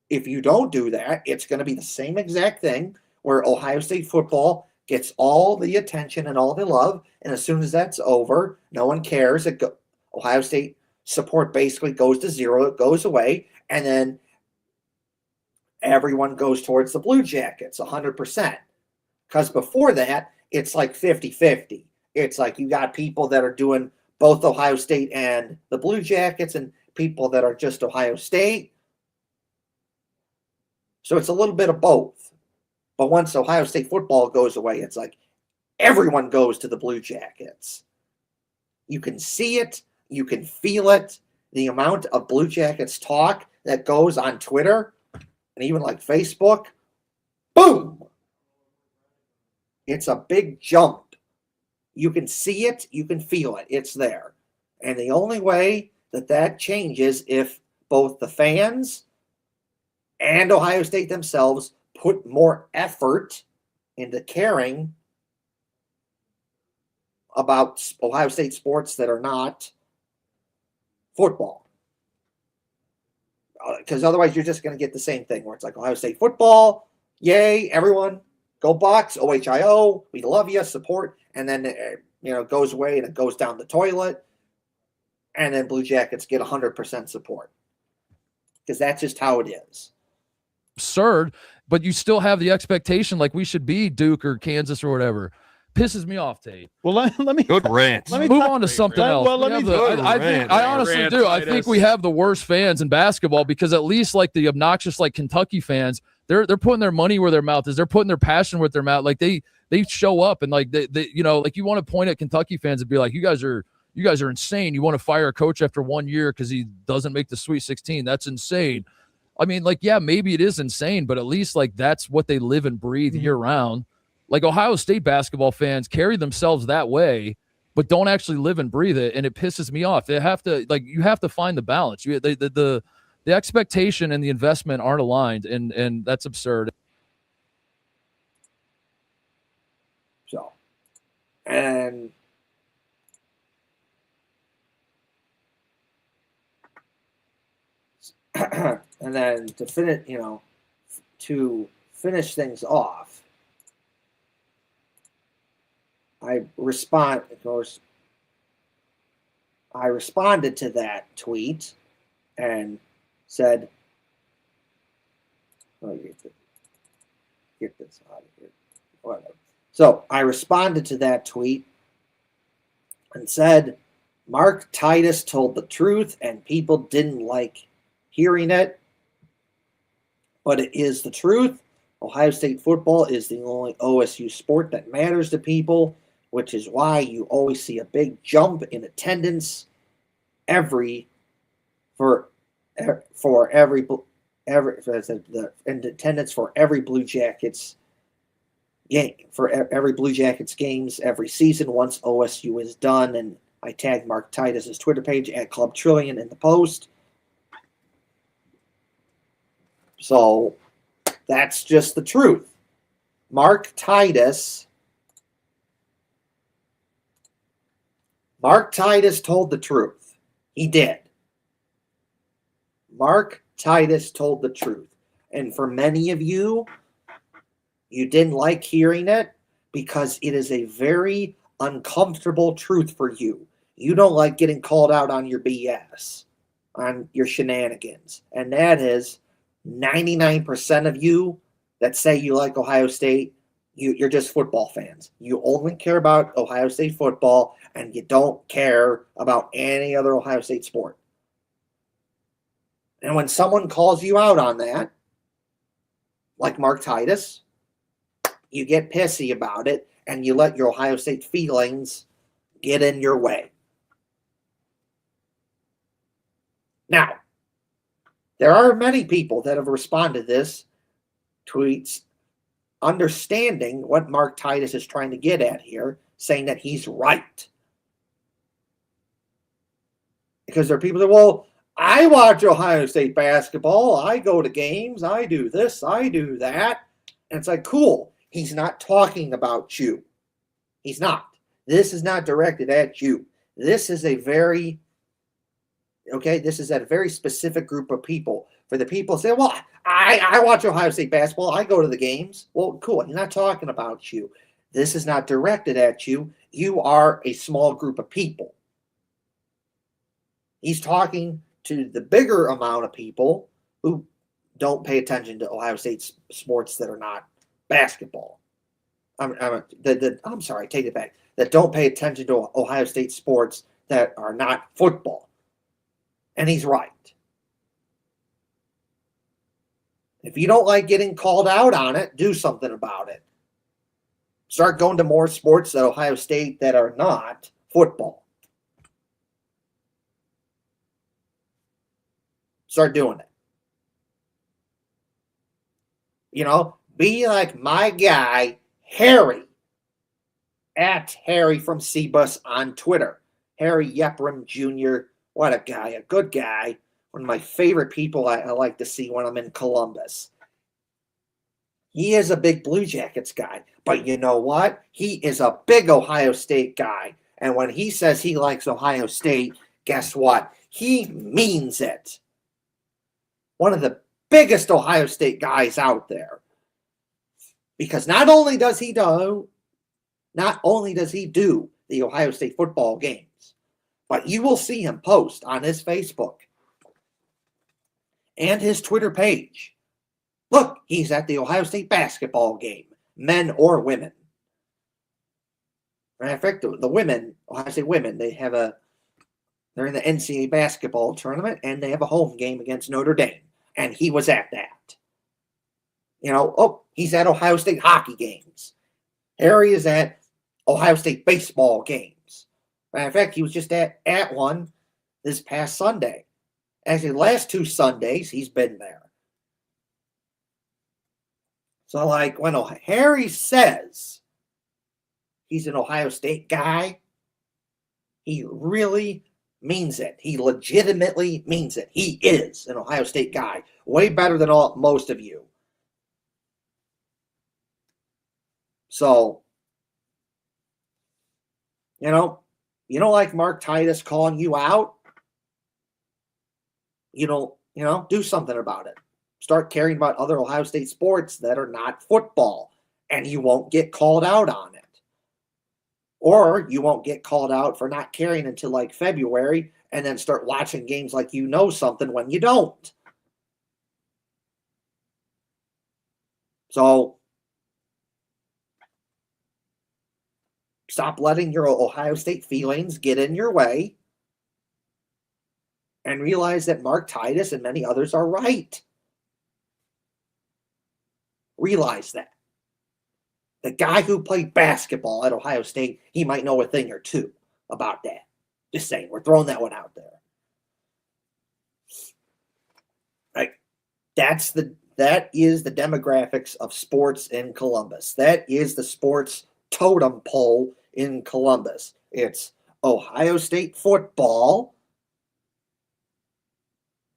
If you don't do that, it's going to be the same exact thing where Ohio State football gets all the attention and all the love, and as soon as that's over, no one cares. Ohio State support basically goes to zero. It goes away, and then everyone goes towards the Blue Jackets 100%. Because before that, it's like 50-50. It's like you got people that are doing both Ohio State and the Blue Jackets and people that are just Ohio State. So it's a little bit of both. But once Ohio State football goes away, it's like everyone goes to the Blue Jackets. You can see it. You can feel it. The amount of Blue Jackets talk that goes on Twitter and even like Facebook, boom! It's a big jump. You can see it. You can feel it. It's there. And the only way that changes if both the fans and Ohio State themselves put more effort into caring about Ohio State sports that are not football. Because otherwise you're just going to get the same thing where it's like Ohio State football, yay, everyone, go Bucks, OHIO, we love you, support, and then it goes away and it goes down the toilet, and then Blue Jackets get 100% support. Because that's just how it is. Absurd, but you still have the expectation like we should be Duke or Kansas or whatever. Pisses me off, Tate. Well, let me good rant. Let me move on to something else. Well, I honestly do. I think we have the worst fans in basketball because at least like the obnoxious like Kentucky fans, they're putting their money where their mouth is. They're putting their passion where their mouth. Like they show up and like they like you want to point at Kentucky fans and be like, you guys are insane. You want to fire a coach after 1 year because he doesn't make the Sweet 16. That's insane. I mean, like, yeah, maybe it is insane, but at least like that's what they live and breathe year round. Like Ohio State basketball fans carry themselves that way, but don't actually live and breathe it, and it pisses me off. They have to you have to find the balance. The expectation and the investment aren't aligned, and that's absurd. So, and and then to finish things off, I responded to that tweet and said, get this out of here. Whatever. So I responded to that tweet and said, Mark Titus told the truth and people didn't like hearing it, but it is the truth. Ohio State football is the only OSU sport that matters to people, which is why you always see a big jump in attendance every Blue Jackets game, for every Blue Jackets games every season once OSU is done. And I tagged Mark Titus's Twitter page at Club Trillion in the post. So that's just the truth. Mark Titus told the truth. He did. Mark Titus told the truth. And for many of you, you didn't like hearing it because it is a very uncomfortable truth for you. You don't like getting called out on your BS, on your shenanigans. And that is 99% of you that say you like Ohio State, you're just football fans. You only care about Ohio State football, and you don't care about any other Ohio State sport. And when someone calls you out on that, like Mark Titus, you get pissy about it, and you let your Ohio State feelings get in your way. Now, there are many people that have responded to this tweets understanding what Mark Titus is trying to get at here, saying that he's right. Because there are people that, well, I watch Ohio State basketball. I go to games. I do this. I do that. And it's like, cool. He's not talking about you. He's not. This is not directed at you. This is a very, this is at a very specific group of people. For the people say, well, I watch Ohio State basketball. I go to the games. Well, cool. He's not talking about you. This is not directed at you. You are a small group of people. He's talking to the bigger amount of people who don't pay attention to Ohio State sports that are not basketball. I'm sorry, take it back. That don't pay attention to Ohio State sports that are not football. And he's right. If you don't like getting called out on it, do something about it. Start going to more sports at Ohio State that are not football. Start doing it. Be like my guy, Harry, at Harry from Cbus on Twitter. Harry Yepram Jr. What a guy, a good guy. One of my favorite people I like to see when I'm in Columbus. He is a big Blue Jackets guy. But you know what? He is a big Ohio State guy. And when he says he likes Ohio State, guess what? He means it. One of the biggest Ohio State guys out there. Because not only does he do the Ohio State football games, but you will see him post on his Facebook and his Twitter page. Look, he's at the Ohio State basketball game, men or women. In fact, the women, Ohio State women, they're in the NCAA basketball tournament, and they have a home game against Notre Dame. And he was at that. He's at Ohio State hockey games. Harry is at Ohio State baseball games. In fact, he was just at one this past Sunday. Actually, the last 2 Sundays, he's been there. So, when Harry says he's an Ohio State guy, he really means it. He legitimately means it. He is an Ohio State guy. Way better than most of you. So, you don't like Mark Titus calling you out? Do something about it. Start caring about other Ohio State sports that are not football, and you won't get called out on it. Or you won't get called out for not caring until February, and then start watching games like you know something when you don't. So, stop letting your Ohio State feelings get in your way and realize that Mark Titus and many others are right. Realize that. The guy who played basketball at Ohio State, he might know a thing or two about that. Just saying, we're throwing that one out there. Right? That is the demographics of sports in Columbus. That is the sports totem pole in Columbus. It's Ohio State football,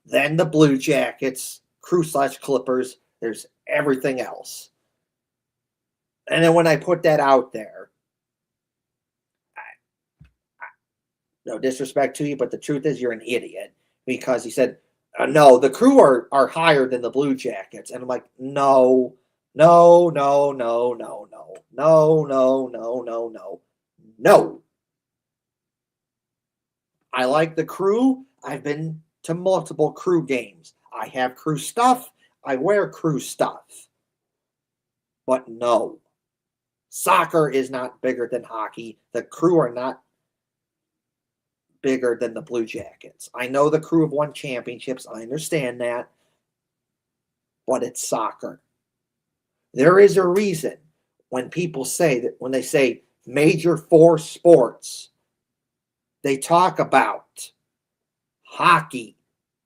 then the Blue Jackets, Crew/Clippers. There's everything else. And then when I put that out there, no disrespect to you, but the truth is you're an idiot, because he said, no, the Crew are higher than the Blue Jackets. And I'm like, no. I like the Crew. I've been to multiple Crew games. I have Crew stuff. I wear Crew stuff. But no. Soccer is not bigger than hockey. The Crew are not bigger than the Blue Jackets. I know the Crew have won championships. I understand that. But it's soccer. There is a reason when people say that, when they say major 4 sports, they talk about hockey,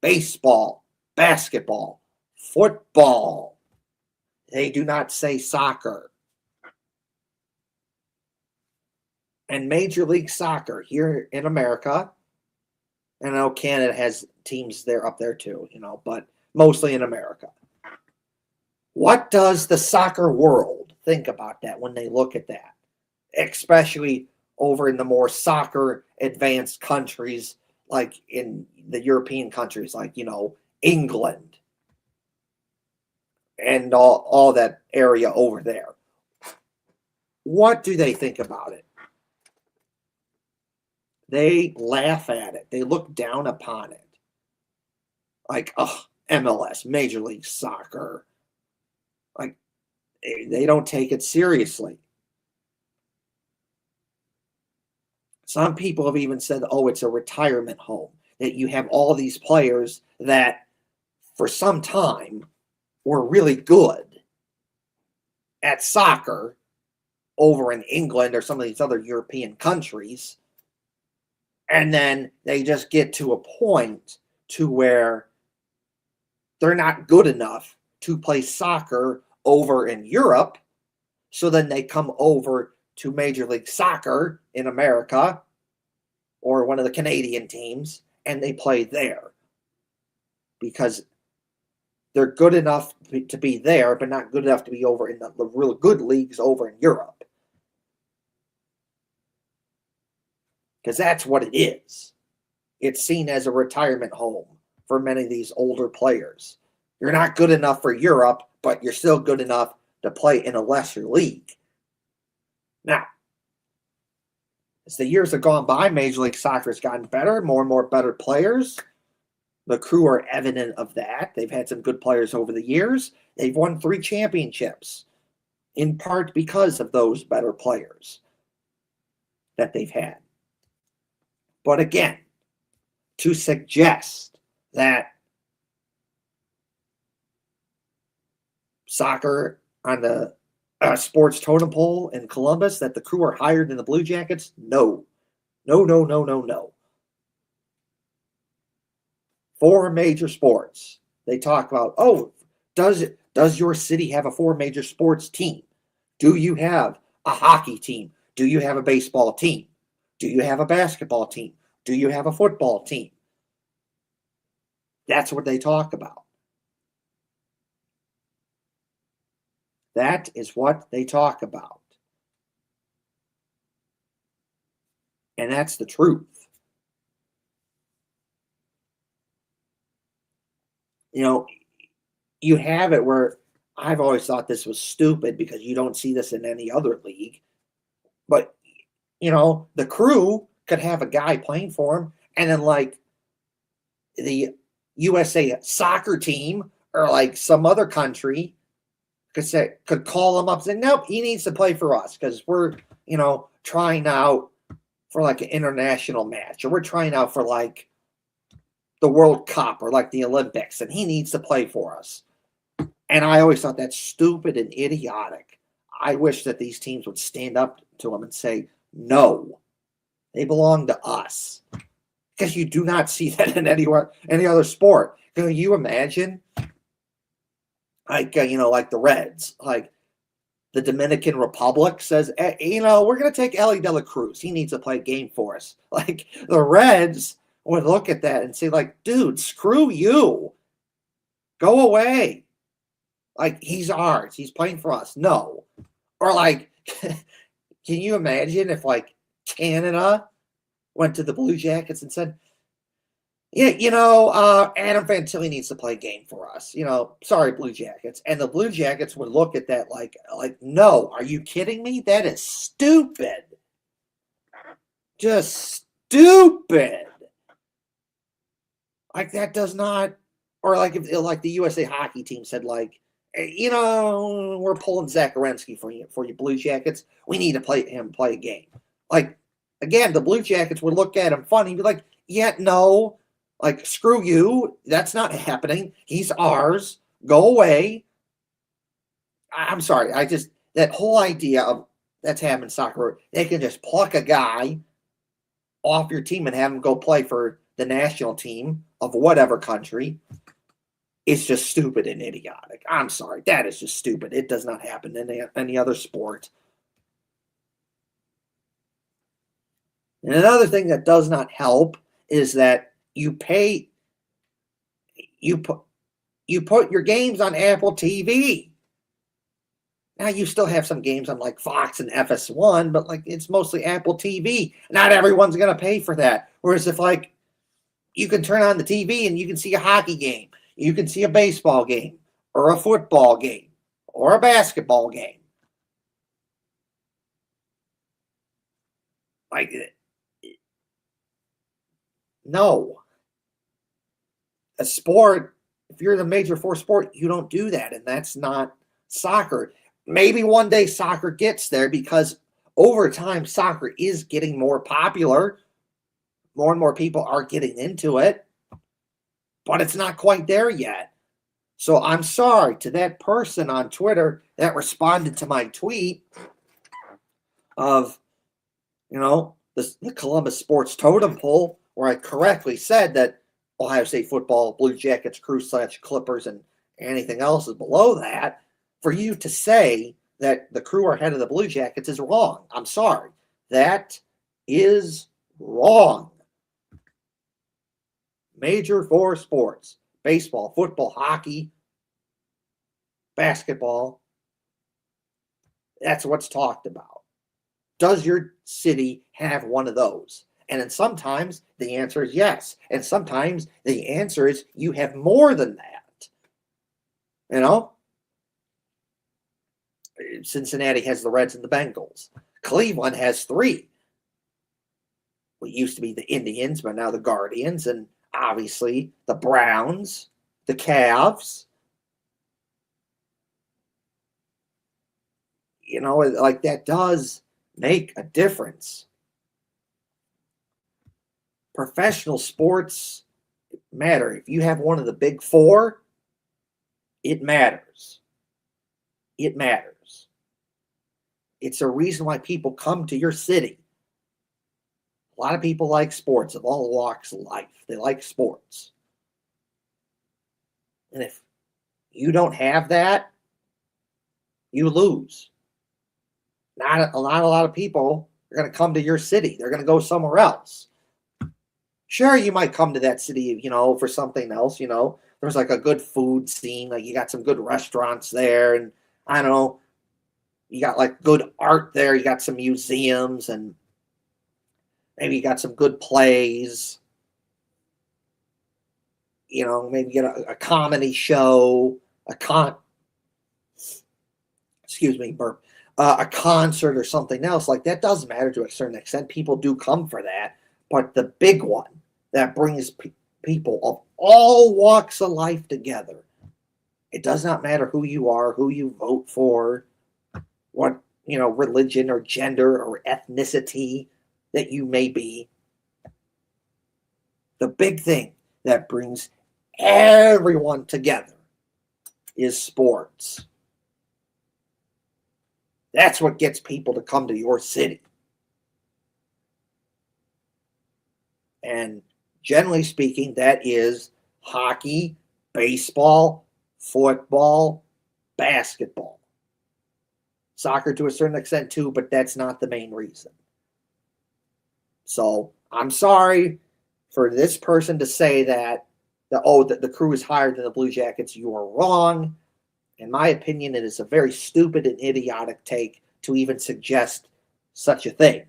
baseball, basketball, football. They do not say soccer. And Major League Soccer here in America, and I know Canada has teams there up there too, but mostly in America. What does the soccer world think about that when they look at that? Especially over in the more soccer advanced countries, like in the European countries, like, England and all that area over there. What do they think about it? They laugh at it. They look down upon it. Like, MLS, Major League Soccer. Like, they don't take it seriously. Some people have even said, it's a retirement home. That you have all these players that for some time were really good at soccer over in England or some of these other European countries. And then they just get to a point to where they're not good enough to play soccer over in Europe. So then they come over to Major League Soccer in America or one of the Canadian teams, and they play there because they're good enough to be there, but not good enough to be over in the real good leagues over in Europe. Because that's what it is. It's seen as a retirement home for many of these older players. You're not good enough for Europe, but you're still good enough to play in a lesser league. Now, as the years have gone by, Major League Soccer has gotten better, more and more better players. The Crew are evident of that. They've had some good players over the years. They've won 3 championships, in part because of those better players that they've had. But again, to suggest that soccer on the sports totem pole in Columbus, that the Crew are higher than the Blue Jackets, no. No. 4 major sports. They talk about, does your city have a 4 major sports team? Do you have a hockey team? Do you have a baseball team? Do you have a basketball team? Do you have a football team? That's what they talk about. That is what they talk about. And that's the truth. You have it where I've always thought this was stupid because you don't see this in any other league. But, the Crew could have a guy playing for him, and then like the USA soccer team or like some other country could call him up and say, nope, he needs to play for us because we're, trying out for like an international match, or we're trying out for like the World Cup or like the Olympics, and he needs to play for us. And I always thought that's stupid and idiotic. I wish that these teams would stand up to him and say, no, they belong to us. Because you do not see that in any other sport. Can you imagine? Like, like the Reds, like the Dominican Republic says, we're going to take Ellie De La Cruz. He needs to play a game for us. Like the Reds would look at that and say, like, dude, screw you. Go away. Like, he's ours. He's playing for us. No. Or like, can you imagine if like Canada went to the Blue Jackets and said, yeah, Adam Fantilli needs to play a game for us. Sorry, Blue Jackets. And the Blue Jackets would look at that like, no, are you kidding me? That is stupid. Just stupid. Like that does not, or like if like the USA hockey team said like, we're pulling Zach Werenski for you Blue Jackets. We need to play a game. Like, again, the Blue Jackets would look at him funny and be like, yeah, no. Like, screw you. That's not happening. He's ours. Go away. I'm sorry. That whole idea of that's happening in soccer, they can just pluck a guy off your team and have him go play for the national team of whatever country. It's just stupid and idiotic. I'm sorry. That is just stupid. It does not happen in any other sport. And another thing that does not help is that you put your games on Apple TV. Now you still have some games on like Fox and FS1, but like it's mostly Apple TV. Not everyone's gonna pay for that. Whereas if like you can turn on the TV and you can see a hockey game, you can see a baseball game, or a football game, or a basketball game. Like, no. A sport, if you're the major four sport, you don't do that, and that's not soccer. Maybe one day soccer gets there because over time soccer is getting more popular. More and more people are getting into it, but it's not quite there yet. So I'm sorry to that person on Twitter that responded to my tweet of, the Columbus Sports Totem Pole, where I correctly said that Ohio State football, Blue Jackets, Crew/Clippers, and anything else is below that. For you to say that the Crew are ahead of the Blue Jackets is wrong. I'm sorry. That is wrong. Major four sports: baseball, football, hockey, basketball. That's what's talked about. Does your city have one of those? And then sometimes the answer is yes. And sometimes the answer is you have more than that. Cincinnati has the Reds and the Bengals. Cleveland has three. What used to be the Indians, but now the Guardians, and obviously the Browns, the Cavs. Like that does make a difference. Professional sports matter. If you have one of the big four, it matters. It matters. It's a reason why people come to your city. A lot of people like sports of all walks of life. They like sports. And if you don't have that, you lose. Not a lot of people are going to come to your city. They're going to go somewhere else. Sure, you might come to that city, for something else, There's like a good food scene. Like you got some good restaurants there. And I don't know, you got like good art there. You got some museums and maybe you got some good plays. Maybe get a comedy show, a concert or something else. Like that does matter to a certain extent. People do come for that. But the big one that brings people of all walks of life together, it does not matter who you are, who you vote for, what, religion or gender or ethnicity that you may be. The big thing that brings everyone together is sports. That's what gets people to come to your city. And generally speaking, that is hockey, baseball, football, basketball. Soccer to a certain extent too, but that's not the main reason. So I'm sorry for this person to say that the Crew is higher than the Blue Jackets. You are wrong. In my opinion, it is a very stupid and idiotic take to even suggest such a thing.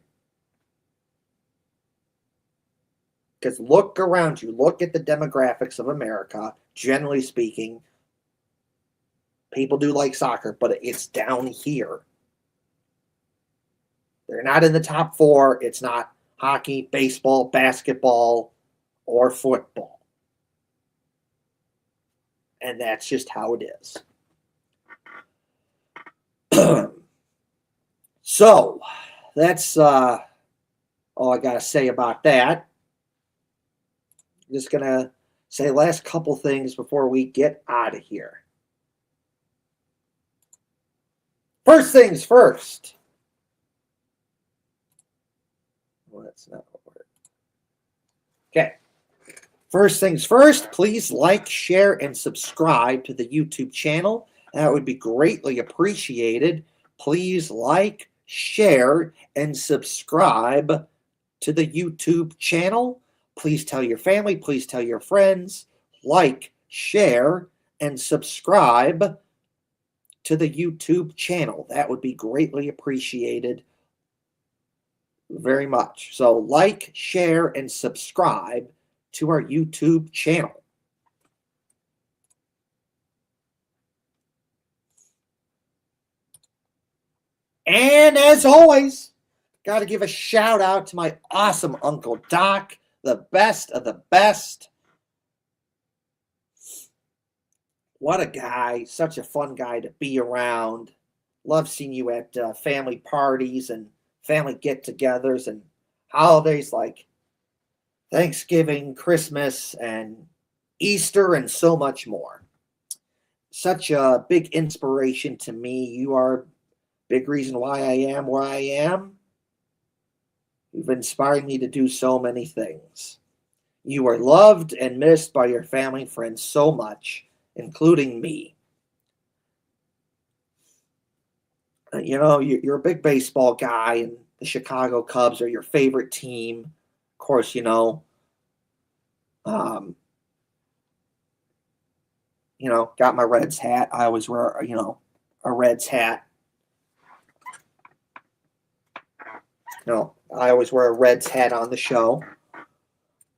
Because look around you. Look at the demographics of America. Generally speaking, people do like soccer, but it's down here. They're not in the top four. It's not hockey, baseball, basketball, or football. And that's just how it is. So, that's all I got to say about that. I'm just going to say the last couple things before we get out of here. First things first. Well, that's not what we're... Okay. First things first, please like, share, and subscribe to the YouTube channel. That would be greatly appreciated. Please like, share, and subscribe to the YouTube channel. Please tell your family, please tell your friends. Like, share, and subscribe to the YouTube channel. That would be greatly appreciated very much. So like, share, and subscribe to our YouTube channel. And as always, got to give a shout out to my awesome Uncle Doc, the best of the best. What a guy, such a fun guy to be around. Love seeing you at family parties and family get-togethers and holidays like Thanksgiving, Christmas, and Easter, and so much more. Such a big inspiration to me. You are a big reason why I am where I am. You've inspired me to do so many things. You are loved and missed by your family and friends so much, including me. You know, you're a big baseball guy, and the Chicago Cubs are your favorite team. Of course, you know, got my Reds hat. I always wear, a Reds hat. I always wear a Reds hat on the show.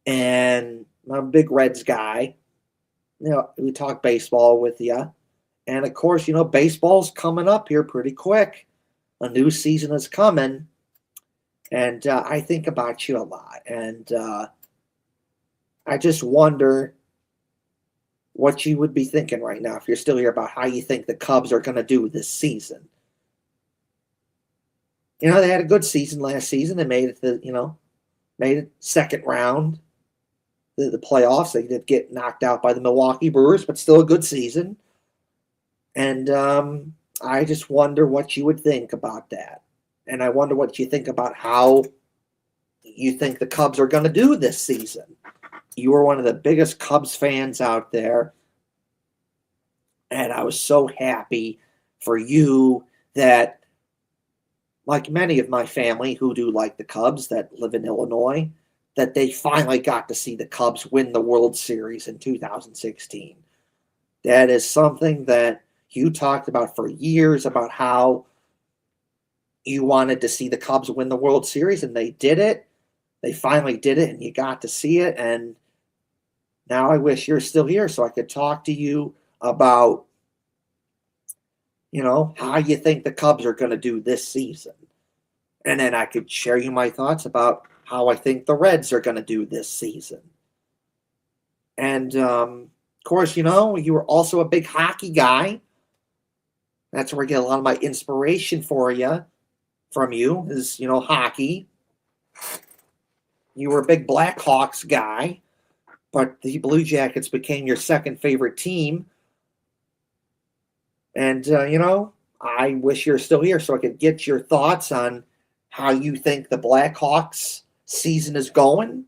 And I'm a big Reds guy. We talk baseball with you. And of course, baseball's coming up here pretty quick. A new season is coming. And I think about you a lot. And I just wonder what you would be thinking right now if you're still here about how you think the Cubs are going to do this season. They had a good season last season. They made it made it second round, the playoffs. They did get knocked out by the Milwaukee Brewers, but still a good season. And I just wonder what you would think about that. And I wonder what you think about how you think the Cubs are going to do this season. You were one of the biggest Cubs fans out there. And I was so happy for you that, like many of my family who do like the Cubs that live in Illinois, that they finally got to see the Cubs win the World Series in 2016. That is something that you talked about for years, about how you wanted to see the Cubs win the World Series, and they did it. They finally did it, and you got to see it. And now I wish you're still here so I could talk to you about, how you think the Cubs are going to do this season. And then I could share you my thoughts about how I think the Reds are going to do this season. And, of course, you were also a big hockey guy. That's where I get a lot of my inspiration from you is, hockey. You were a big Blackhawks guy, but the Blue Jackets became your second favorite team. And, I wish you're still here so I could get your thoughts on how you think the Blackhawks season is going.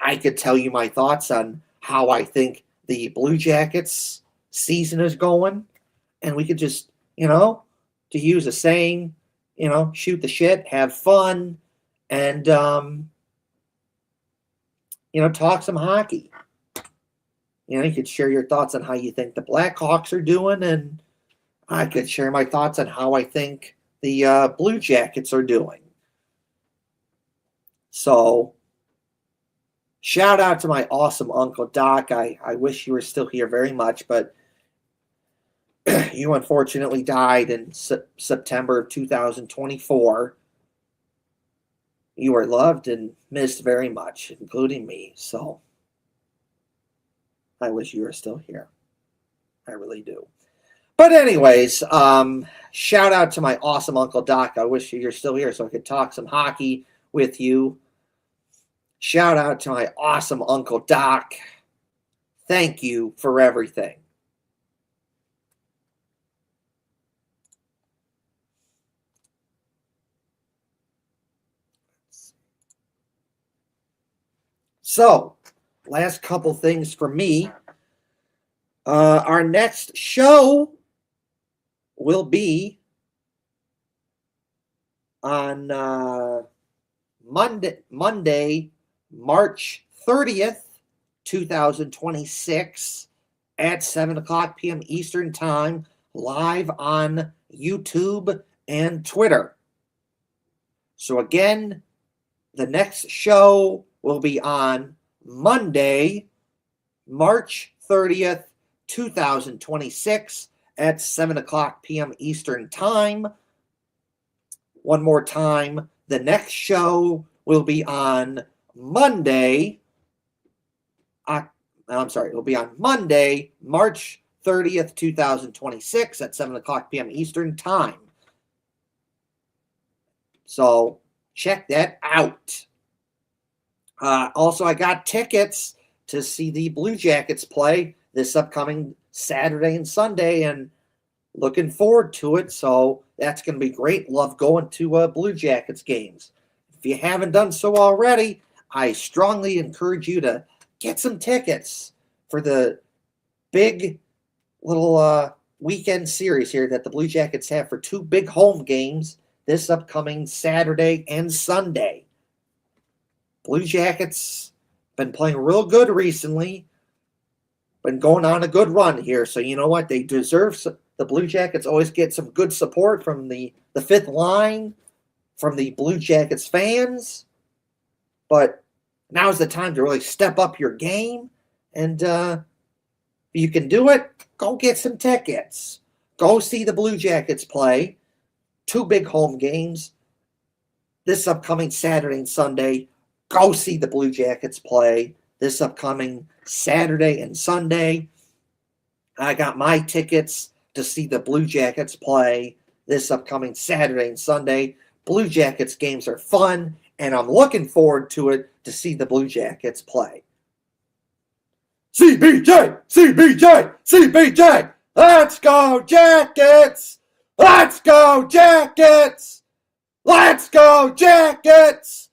I could tell you my thoughts on how I think the Blue Jackets season is going. And we could just, to use a saying, shoot the shit, have fun, and, talk some hockey. You could share your thoughts on how you think the Blackhawks are doing, and I could share my thoughts on how I think the Blue Jackets are doing. So, shout out to my awesome Uncle Doc. I wish you were still here very much, but you unfortunately died in September of 2024. You are loved and missed very much, including me. So, I wish you were still here. I really do. But anyways, shout out to my awesome Uncle Doc. I wish you're still here so I could talk some hockey with you. Shout out to my awesome Uncle Doc. Thank you for everything. So, last couple things for me. Our next show will be on Monday, March 30th, 2026 at 7 o'clock p.m. Eastern Time, live on YouTube and Twitter. So again, the next show will be on Monday, March 30th, 2026 at 7 o'clock p.m. Eastern Time. One more time, the next show will be on Monday. It'll be on Monday, March 30th, 2026 at 7 o'clock p.m. Eastern Time. So check that out. Also, I got tickets to see the Blue Jackets play this upcoming Saturday and Sunday, and looking forward to it. So that's going to be great. Love going to Blue Jackets games. If you haven't done so already, I strongly encourage you to get some tickets for the big little weekend series here that the Blue Jackets have for two big home games this upcoming Saturday and Sunday. Blue Jackets been playing real good recently. Been going on a good run here. So you know what? They deserve the Blue Jackets always get some good support from the fifth line, from the Blue Jackets fans. But now's the time to really step up your game. And if you can do it, go get some tickets. Go see the Blue Jackets play. Two big home games this upcoming Saturday and Sunday. Go see the Blue Jackets play this upcoming Saturday and Sunday. I got my tickets to see the Blue Jackets play this upcoming Saturday and Sunday. Blue Jackets games are fun, and I'm looking forward to it to see the Blue Jackets play. CBJ! CBJ! CBJ! Let's go, Jackets! Let's go, Jackets! Let's go, Jackets!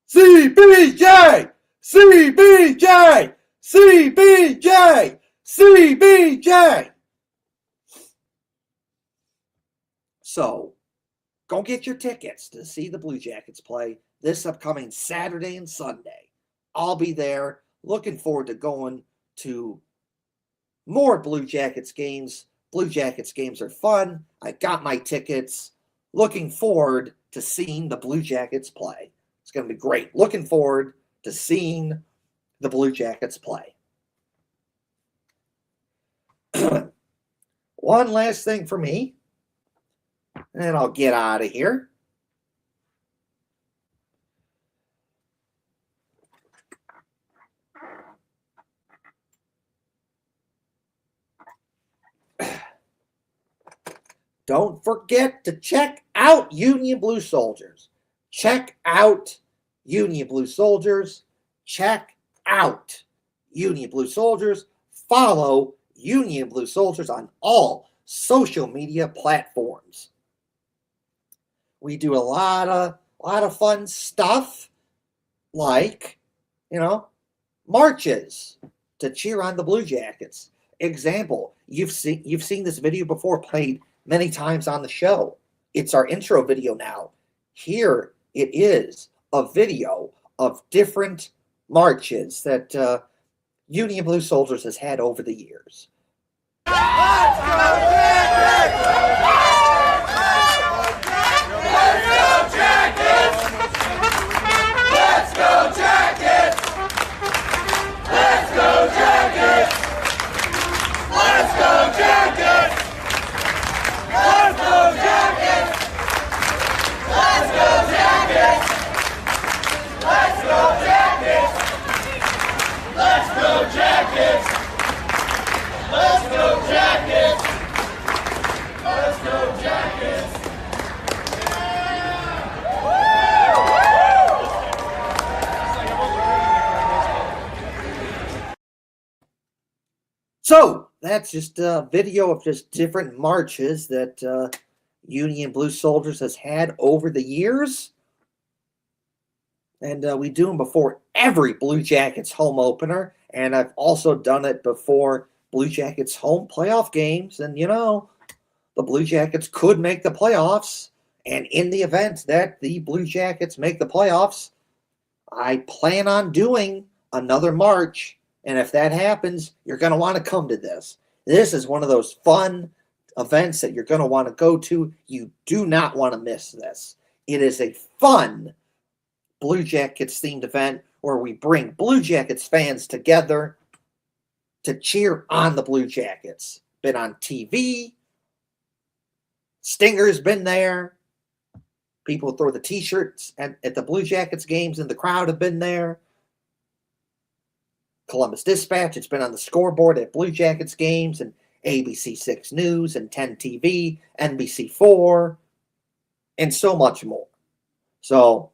CBJ! CBJ! CBJ! CBJ! So, go get your tickets to see the Blue Jackets play this upcoming Saturday and Sunday. I'll be there. Looking forward to going to more Blue Jackets games. Blue Jackets games are fun. I got my tickets. Looking forward to seeing the Blue Jackets play. It's going to be great. Looking forward to seeing the Blue Jackets play. One last thing for me, and then I'll get out of here. Don't forget to check out Union Blue Soldiers. Check out Union Blue Soldiers. Check out Union Blue Soldiers. Follow Union Blue Soldiers on all social media platforms. We do a lot of fun stuff, like, marches to cheer on the Blue Jackets. Example, you've seen this video before, played many times on the show. It's our intro video now. Here it is, a video of different marches that Union Blue Soldiers has had over the years. Let's go, Jackets! Let's go, Jackets! Let's go, Jackets! Let's go, Jackets! Let's go, Jackets! Let's go, Jackets! Let's go, Jackets! Let's go, Jackets! Let's go, Jackets! Let's go, Jackets! So that's just a video of just different marches that Union Blue Soldiers has had over the years. And we do them before every Blue Jackets home opener. And I've also done it before Blue Jackets home playoff games. And, the Blue Jackets could make the playoffs. And in the event that the Blue Jackets make the playoffs, I plan on doing another March. And if that happens, you're going to want to come to this. This is one of those fun events that you're going to want to go to. You do not want to miss this. It is a fun Blue Jackets themed event where we bring Blue Jackets fans together to cheer on the Blue Jackets. Been on TV. Stinger's been there. People throw the t-shirts at the Blue Jackets games and the crowd have been there. Columbus Dispatch, it's been on the scoreboard at Blue Jackets games and ABC 6 News and 10 TV, NBC 4, and so much more. So,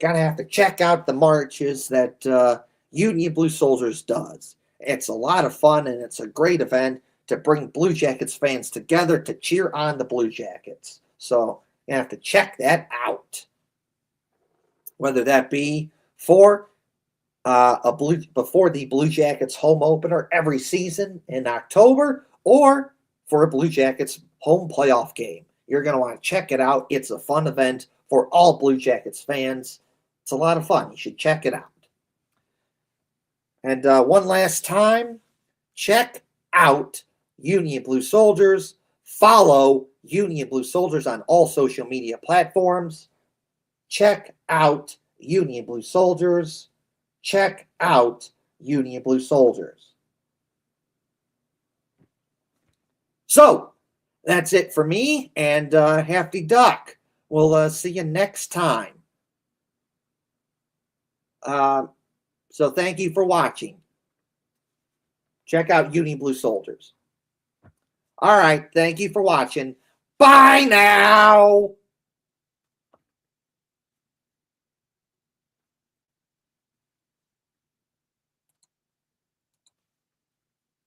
gotta have to check out the marches that Union Blue Soldiers does. It's a lot of fun and it's a great event to bring Blue Jackets fans together to cheer on the Blue Jackets. So, you have to check that out. Whether that be for before the Blue Jackets home opener every season in October, or for a Blue Jackets home playoff game. You're going to want to check it out. It's a fun event for all Blue Jackets fans. It's a lot of fun. You should check it out. And one last time, check out Union Blue Soldiers. Follow Union Blue Soldiers on all social media platforms. Check out Union Blue Soldiers. Check out Union Blue Soldiers. So, that's it for me, and Hefty Duck. We'll see you next time. So thank you for watching. Check out Union Blue Soldiers. All right, thank you for watching. Bye now!